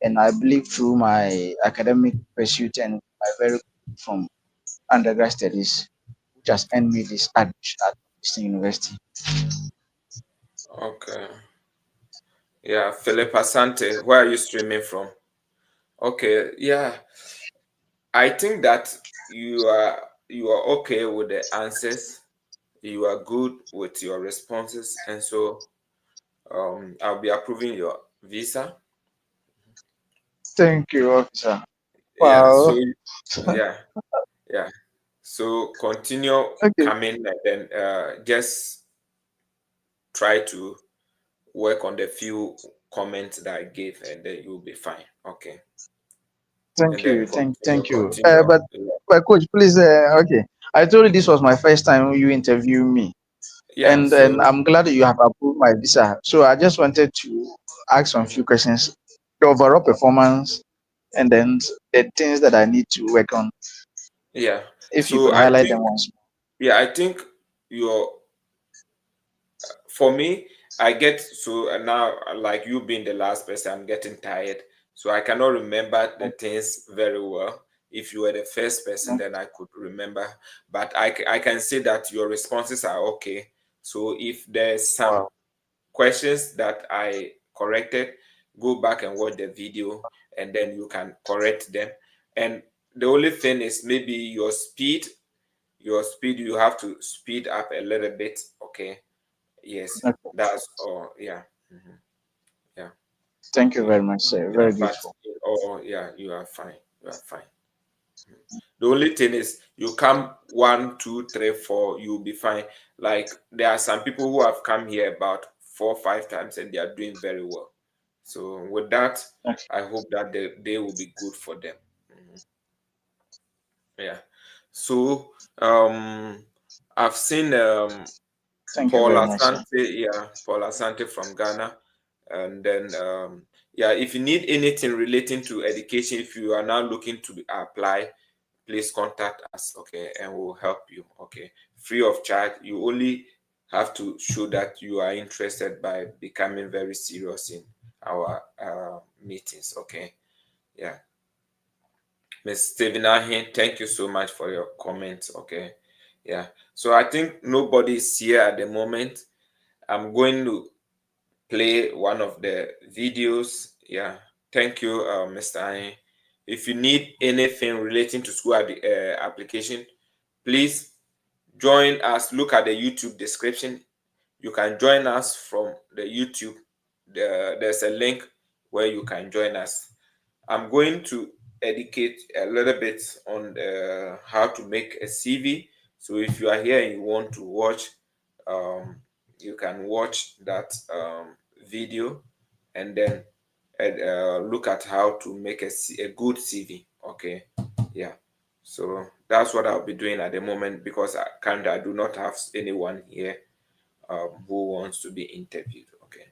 And I believe through my academic pursuit and my very from undergrad studies, which has earned me this admission at Eastern University. Okay. Yeah, Philip Asante, where are you streaming from? Okay, yeah. I think that you are okay with the answers. You are good with your responses, and so I'll be approving your visa. Thank you, officer. Yeah. Wow. So yeah, yeah. So continue Okay. coming, and then just try to work on the few comments that I gave, and then you'll be fine. Okay. Thank and then you, thank you. continue. But coach, please, okay. I told you this was my first time you interview me, Yeah, and so I'm glad that you have approved my visa. So I just wanted to ask some few questions, the overall performance, and then the things that I need to work on. yeah, If you so could I highlight them think, once. yeah, I think your for me, I get so now, like you being the last person, I'm getting tired. So I cannot remember the things very well. If you were the first person, then I could remember. But I can say that your responses are okay. So if there's some Wow. questions that I corrected, go back and watch the video and then you can correct them. And the only thing is maybe your speed, you have to speed up a little bit. Okay. Yes, Okay. that's all. Yeah. Mhm. Yeah. Thank you Yeah. very much, sir. Yeah. Very But grateful. oh yeah, you are fine. You are fine. The only thing is you come 1, 2, 3, 4, you'll be fine. Like there are some people who have come here about 4, 5 times and they are doing very well. So with that, Okay. I hope that the day will be good for them. Mhm. Yeah. So I've seen Thank you Paul very much, sir. Asante, yeah, Paul Asante from Ghana. And then, yeah, if you need anything relating to education, if you are now looking to apply, please contact us, okay, and we'll help you, okay, free of charge. You only have to show that you are interested by becoming very serious in our meetings, okay. Yeah. Ms. Stephen Ahin, thank you so much for your comments, okay. Yeah. So I think nobody is here at the moment. I'm going to play one of the videos. Yeah. Thank you, Mr. Ahin. If you need anything relating to school application, please join us. Look at the YouTube description. You can join us from the YouTube. There's a link where you can join us. I'm going to educate a little bit on how to make a CV. So if you are here and you want to watch, you can watch that video and then look at how to make a good CV. Okay, yeah. So that's what I'll be doing at the moment because I do not have anyone here who wants to be interviewed. Okay.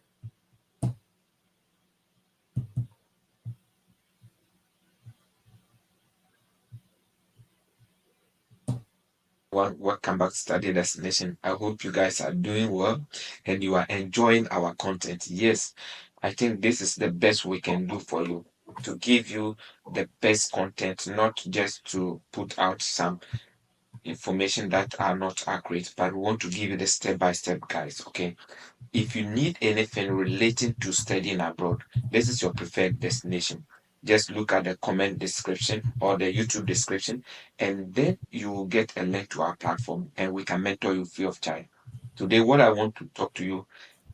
Welcome back to Study Destination. I hope you guys are doing well and you are enjoying our content. Yes, I think this is the best we can do for you to give you the best content, not just to put out some information that are not accurate, but we want to give you the step-by-step guides. Okay. If you need anything relating to studying abroad, this is your preferred destination. Just look at the comment description or the YouTube description, and then you will get a link to our platform and we can mentor you free of charge. Today, what I want to talk to you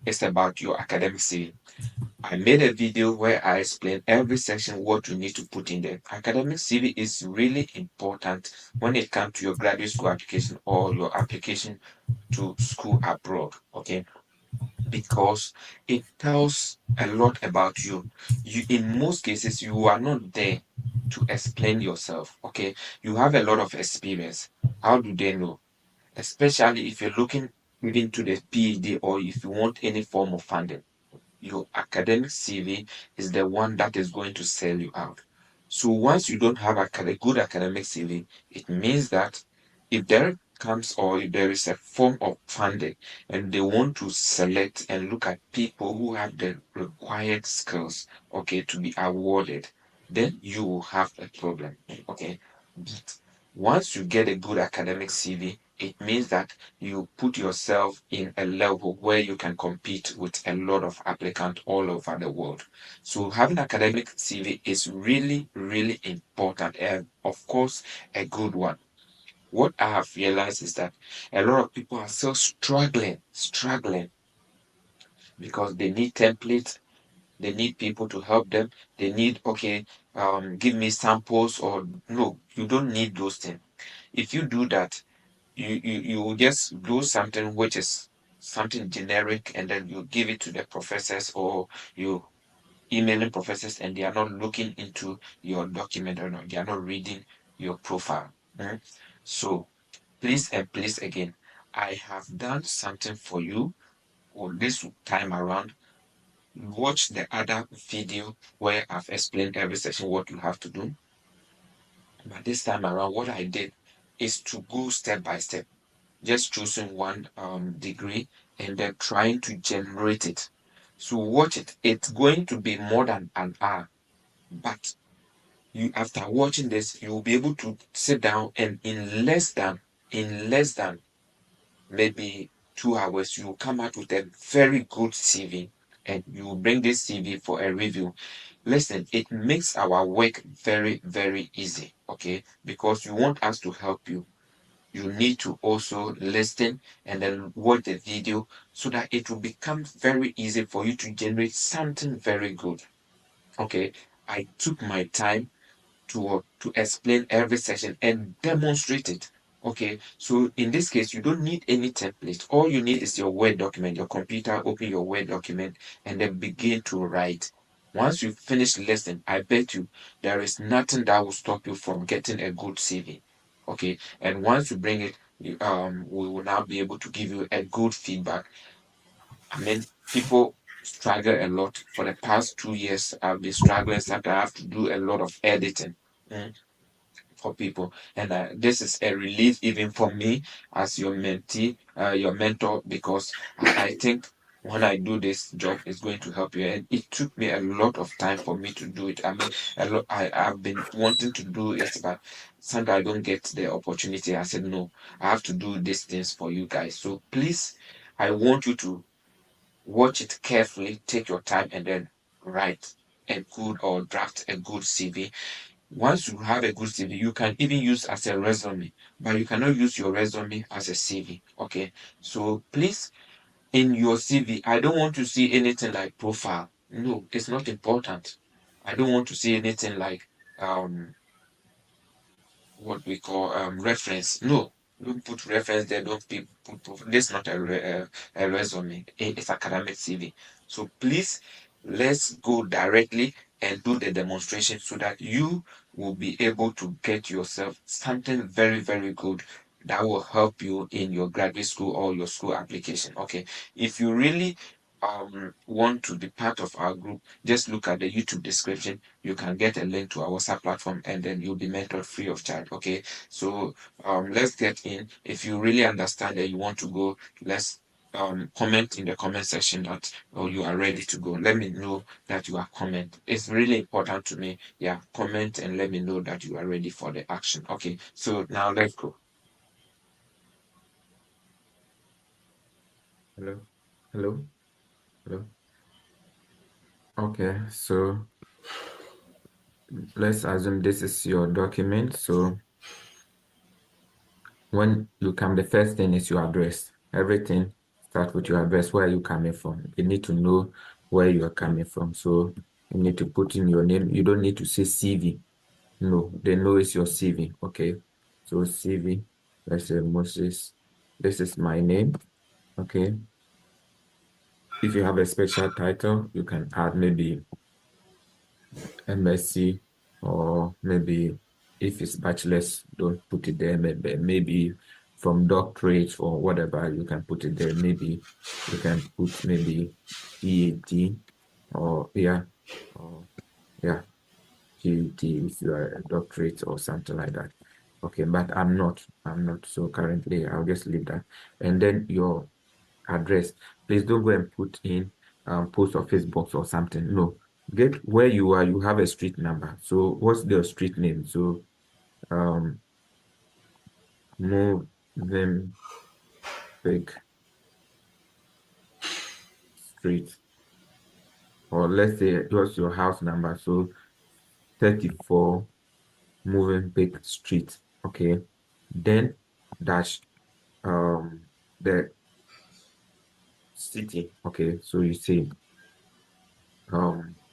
is about your academic CV. I made a video where I explain every section what you need to put in there. Academic CV is really important when it comes to your graduate school application or your application to school abroad. Okay, because it tells a lot about you. You, in most cases, you are not there to explain yourself. Okay, you have a lot of experience. How do they know? Especially if you're looking even to the PhD or if you want any form of funding, your academic CV is the one that is going to sell you out. So once you don't have a good academic CV, it means that if there comes or if there is a form of funding and they want to select and look at people who have the required skills, okay, to be awarded, then you will have a problem, okay. But once you get a good academic CV, it means that you put yourself in a level where you can compete with a lot of applicants all over the world. So having academic CV is really, really important and of course a good one. What I have realized is that a lot of people are still struggling because they need templates, they need people to help them, they need, okay, give me samples or no, you don't need those things. If you do that, you will just do something which is something generic and then you give it to the professors or you emailing professors and they are not looking into your document or not, they are not reading your profile. So please and please again, I have done something for you or this time around. Watch the other video where I've explained every section what you have to do. But this time around, what I did is to go step by step, just choosing one degree and then trying to generate it. So watch it. It's going to be more than an hour, but you after watching this, you'll be able to sit down and in less than maybe 2 hours, you will come out with a very good CV and you will bring this CV for a review. Listen, it makes our work very, very easy, okay? Because you want us to help you. You need to also listen and then watch the video so that it will become very easy for you to generate something very good. Okay, I took my time to explain every section and demonstrate it. Okay, so in this case, you don't need any template. All you need is your Word document, your computer, open your Word document, and then begin to write. Once you finish listening, I bet you there is nothing that will stop you from getting a good CV. Okay, and once you bring it, we will now be able to give you a good feedback. I mean, people struggle a lot. For the past 2 years, I've been struggling. Sometimes I have to do a lot of editing for people. And this is a relief even for me as your mentee, your mentor, because I think when I do this job, it's going to help you. And it took me a lot of time for me to do it. I mean, I've been wanting to do it, but sometimes I don't get the opportunity. I said, no, I have to do these things for you guys. So please, I want you to watch it carefully, take your time, and then write a good or draft a good CV. Once you have a good CV, you can even use as a resume, but you cannot use your resume as a CV. Okay. So please, in your CV, I don't want to see anything like profile. No, it's not important. I don't want to see anything like what we call reference. No, don't put reference there. Don't put this. Is not a resume. It's academic CV. So please, let's go directly and do the demonstration so that you will be able to get yourself something very, very good that will help you in your graduate school or your school application. Okay, if you really want to be part of our group, just look at the YouTube description. You can get a link to our WhatsApp platform and then you'll be mentored free of charge. Okay, so let's get in. If you really understand that you want to go, let's comment in the comment section that you are ready to go. Let me know that you are comment. It's really important to me. Yeah, comment and let me know that you are ready for the action. Okay, so now let's go. Hello, hello, hello. Okay, so let's assume this is your document. So when you come, the first thing is your address. Everything starts with your address. Where are you coming from? You need to know where you are coming from. So you need to put in your name. You don't need to say CV. No, they know it's your CV. Okay. So CV, let's say Moses. This is my name. Okay. If you have a special title, you can add maybe MSc, or maybe if it's bachelor's, don't put it there. Maybe from doctorate or whatever, you can put it there. Maybe you can put maybe PhD, or yeah, PhD if you are a doctorate or something like that. Okay, but I'm not. So currently, I'll just leave that. And then your address. Please don't go and put in post office box or something. No, get where you are. You have a street number. So what's the street name? So um, move them big street, or let's say what's your house number? So 34 moving big street. Okay, then dash the city. Okay, so you say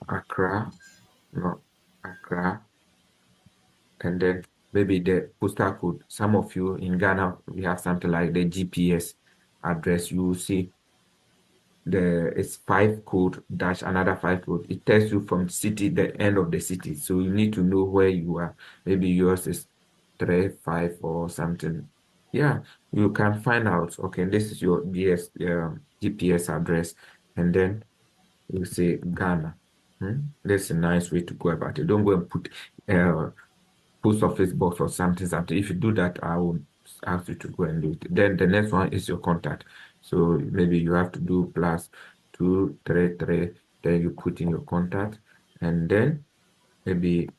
Accra, no, Accra, and then maybe the postal code. Some of you in Ghana, we have something like the GPS address. You will see it's 5 code dash another 5 code. It tells you from city, the end of the city. So you need to know where you are. Maybe yours is 3 5 or something. Yeah, you can find out. Okay, this is your GPS address, and then you say Ghana. That's a nice way to go about it. Don't go and put post office box or something. If you do that, I will ask you to go and do it. Then the next one is your contact. So maybe you have to do +233, then you put in your contact, and then maybe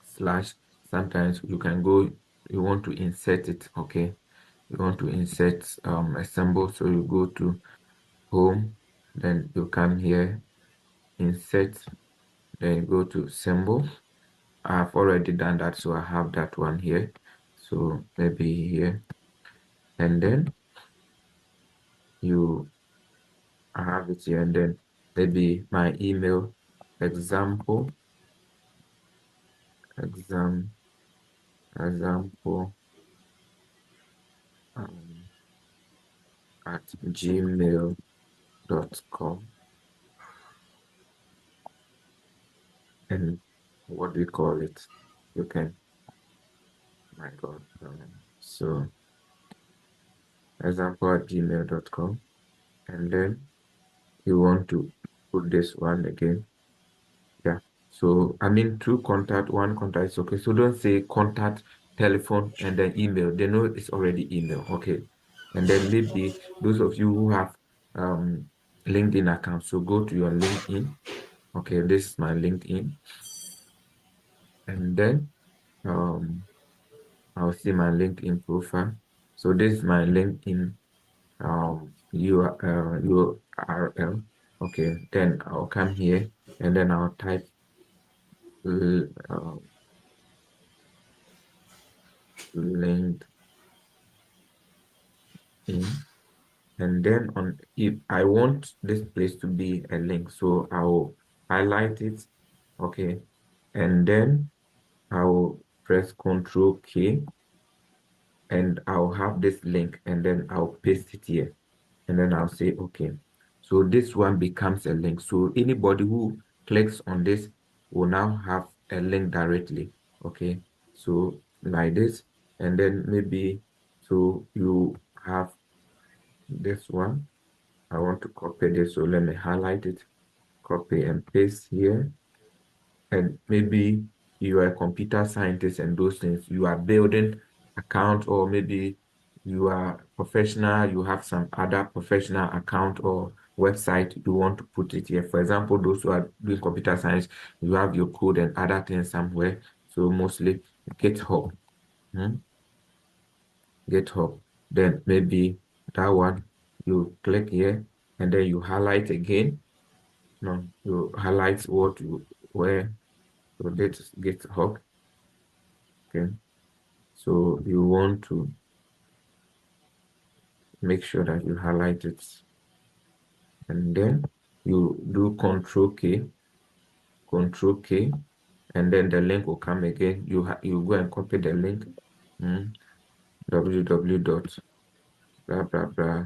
slash. Sometimes you can go, you want to insert it, okay? You want to insert a symbol, so you go to home, then you come here, insert, then you go to symbol. I've already done that, so I have that one here. So maybe here, and then you have it here, and then maybe my email example exam example at gmail.com, and what do we call it? You can, my God, so example at gmail.com, and then you want to put this one again. Yeah. So I mean, two contact, one contact is okay. So don't say contact, telephone, and then email. They know it's already email. Okay. And then maybe those of you who have LinkedIn account, so go to your LinkedIn. Okay, this is my LinkedIn. And then I'll see my LinkedIn profile. So this is my LinkedIn URL. Okay, then I'll come here and then I'll type LinkedIn, and then on, if I want this place to be a link, so I'll highlight it, okay, and then I'll press Ctrl K, and I'll have this link, and then I'll paste it here, and then I'll say okay. So this one becomes a link. So anybody who clicks on this will now have a link directly. Okay. So like this, and then maybe, so you have this one. I want to copy this, so let me highlight it, copy and paste here. And maybe you are a computer scientist and those things, you are building account, or maybe you are professional, you have some other professional account or website, you want to put it here. For example, those who are doing computer science, you have your code and other things somewhere. So mostly GitHub. GitHub. Then maybe that one, you click here and then you highlight again. No, you highlight what you where. So that's GitHub. Okay. So you want to make sure that you highlight it, and then you do Control K, and then the link will come again. You go and copy the link, www dot blah blah blah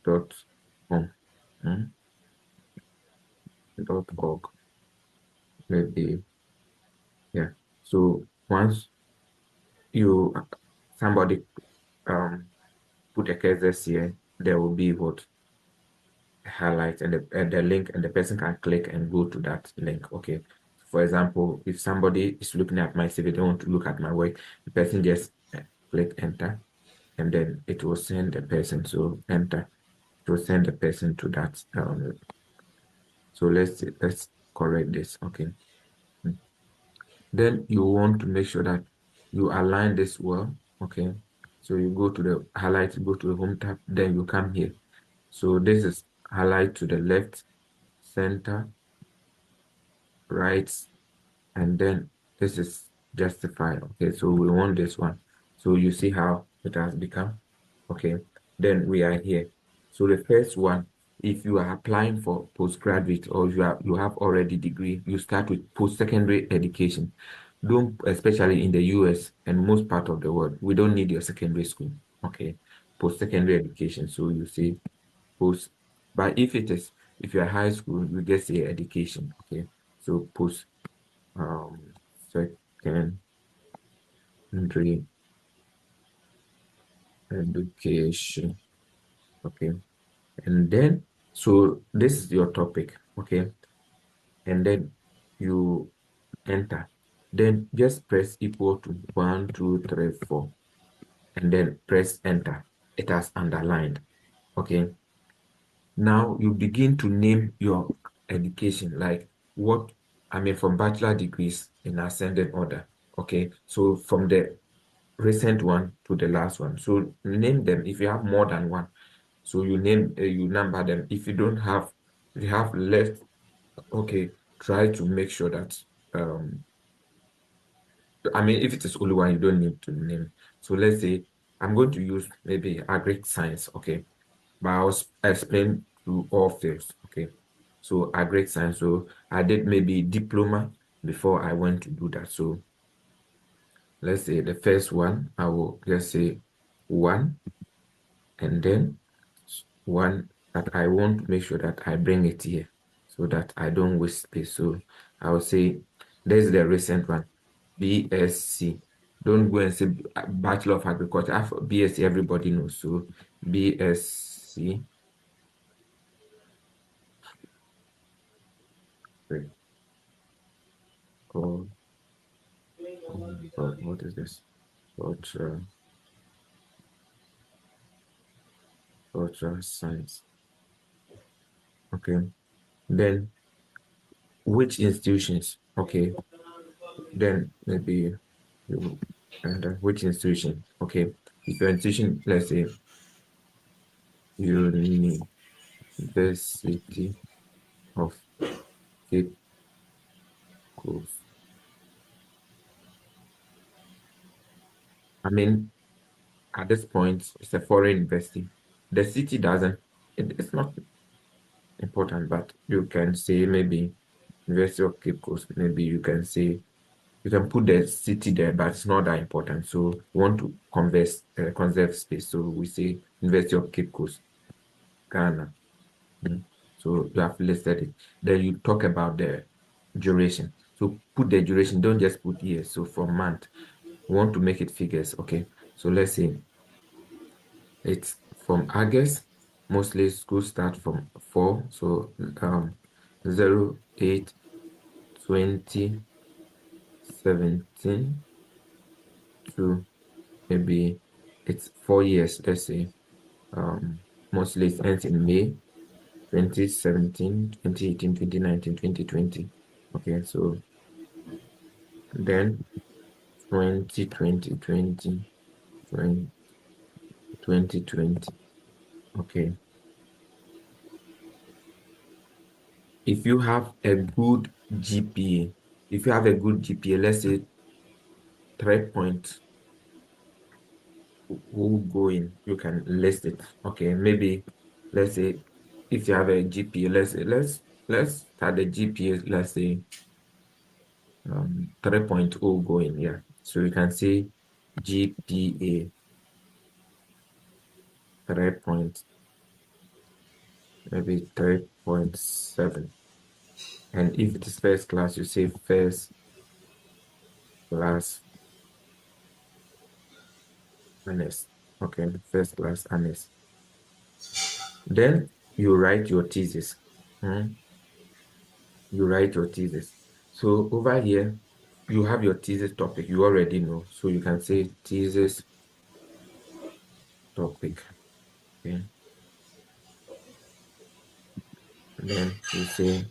dot com, dot org, maybe. Yeah. So once you somebody put a cursor here, there will be what highlight, and the link, and the person can click and go to that link. Okay. For example, if somebody is looking at my CV, they want to look at my work, the person just click enter, and then it will send the person. So enter, it will send the person to that. So let's correct this. Okay. Then you want to make sure that you align this well. Okay. So you go to the highlight, go to the home tab, then you come here. So this is highlight to the left, center, right, and then this is justified. Okay, so we want this one. So you see how it has become. Okay, then we are here. So the first one, if you are applying for postgraduate, or you have already degree, you start with post-secondary education. Don't, especially in the US and most part of the world, we don't need your secondary school. Okay, post-secondary education. So you say post, but if you're high school, you just say education. Okay, so post secondary education. Okay, and then so this is your topic. Okay, and then you enter. Then just press equal to 1, 2, 3, 4, and then press enter. It has underlined. Okay. Now you begin to name your education, like what I mean from bachelor degrees in ascending order. Okay. So from the recent one to the last one. So name them if you have more than one. So you name you number them. If you don't have, if you have left, okay, try to make sure that I mean, if it is only one, you don't need to name. So let's say I'm going to use maybe agri science, okay? But I'll explain to all fields, okay? So agri science, so I did maybe diploma before I went to do that. So let's say the first one, I will just say one, and then one that I want to make sure that I bring it here so that I don't waste space. So I will say there's the recent one, BSc. Don't go and say Bachelor of Agriculture. BSc, everybody knows. So BSc. Wait, oh, God, what is this? Cultural science. Okay. Then which institutions? Okay. Then maybe you and which institution? Okay. If your institution, let's say University of Cape Coast. I mean, at this point, it's a foreign university. The city doesn't, it's not important, but you can say maybe University of Cape Coast. Maybe you can say, you can put the city there, but it's not that important. So we want to conserve space. So we say University of Cape Coast, Ghana. So you have listed it. Then you talk about the duration. So put the duration, don't just put years. So from month, we want to make it figures. Okay. So let's say it's from August. Mostly schools start from 4. So 0, 8, 2017 to maybe it's 4 years. Let's say mostly it ends in May 2017, 2018, 2019, 2020. Okay, so then 2020, 2020. Okay. If you have a good GPA, if you have a good GPA, let's say 3 point who go in, you can list it. Okay, maybe let's say if you have a GPA, let's start the GPA, let's say 3.0 going, yeah. So you can say GPA 3 point, maybe 3.7. And if it is first class, you say first class honors. Okay, first class honors. Then you write your thesis. You write your thesis. So over here, you have your thesis topic. You already know. So you can say thesis topic. Okay. And then you say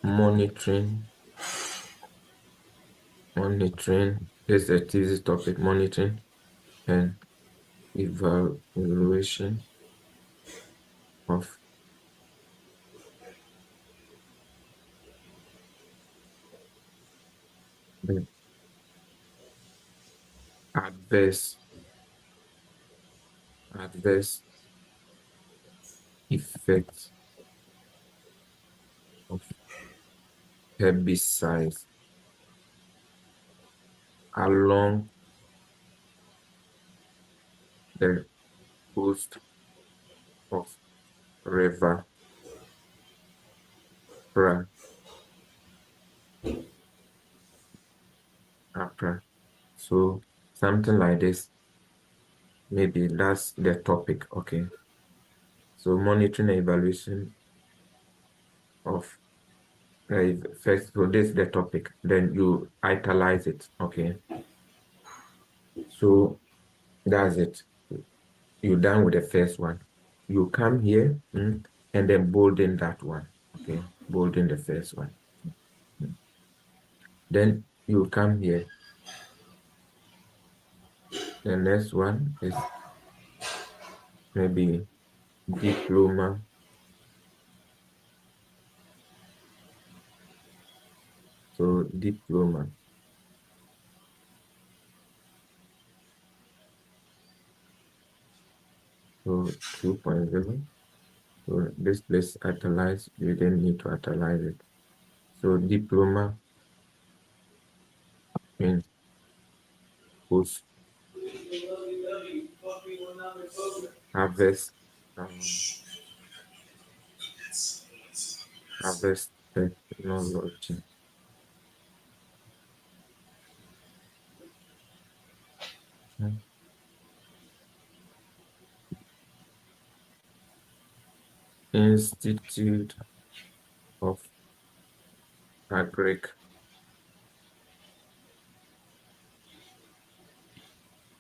monitoring. Monitoring. This is the thesis topic. Monitoring and evaluation of the adverse adverse effects of herbicides along the coast of river Accra. So something like this. Maybe that's the topic. Okay. So monitoring and evaluation of first. So this is the topic. Then you italize it. Okay. So that's it. You're done with the first one. You come here and then bolden that one. Okay. Bolden the first one. Then you come here. The next one is maybe diploma. So diploma. So 2.0. So this place italize, you didn't need to italize it. So diploma in post harvest harvest technology. Institute of Agric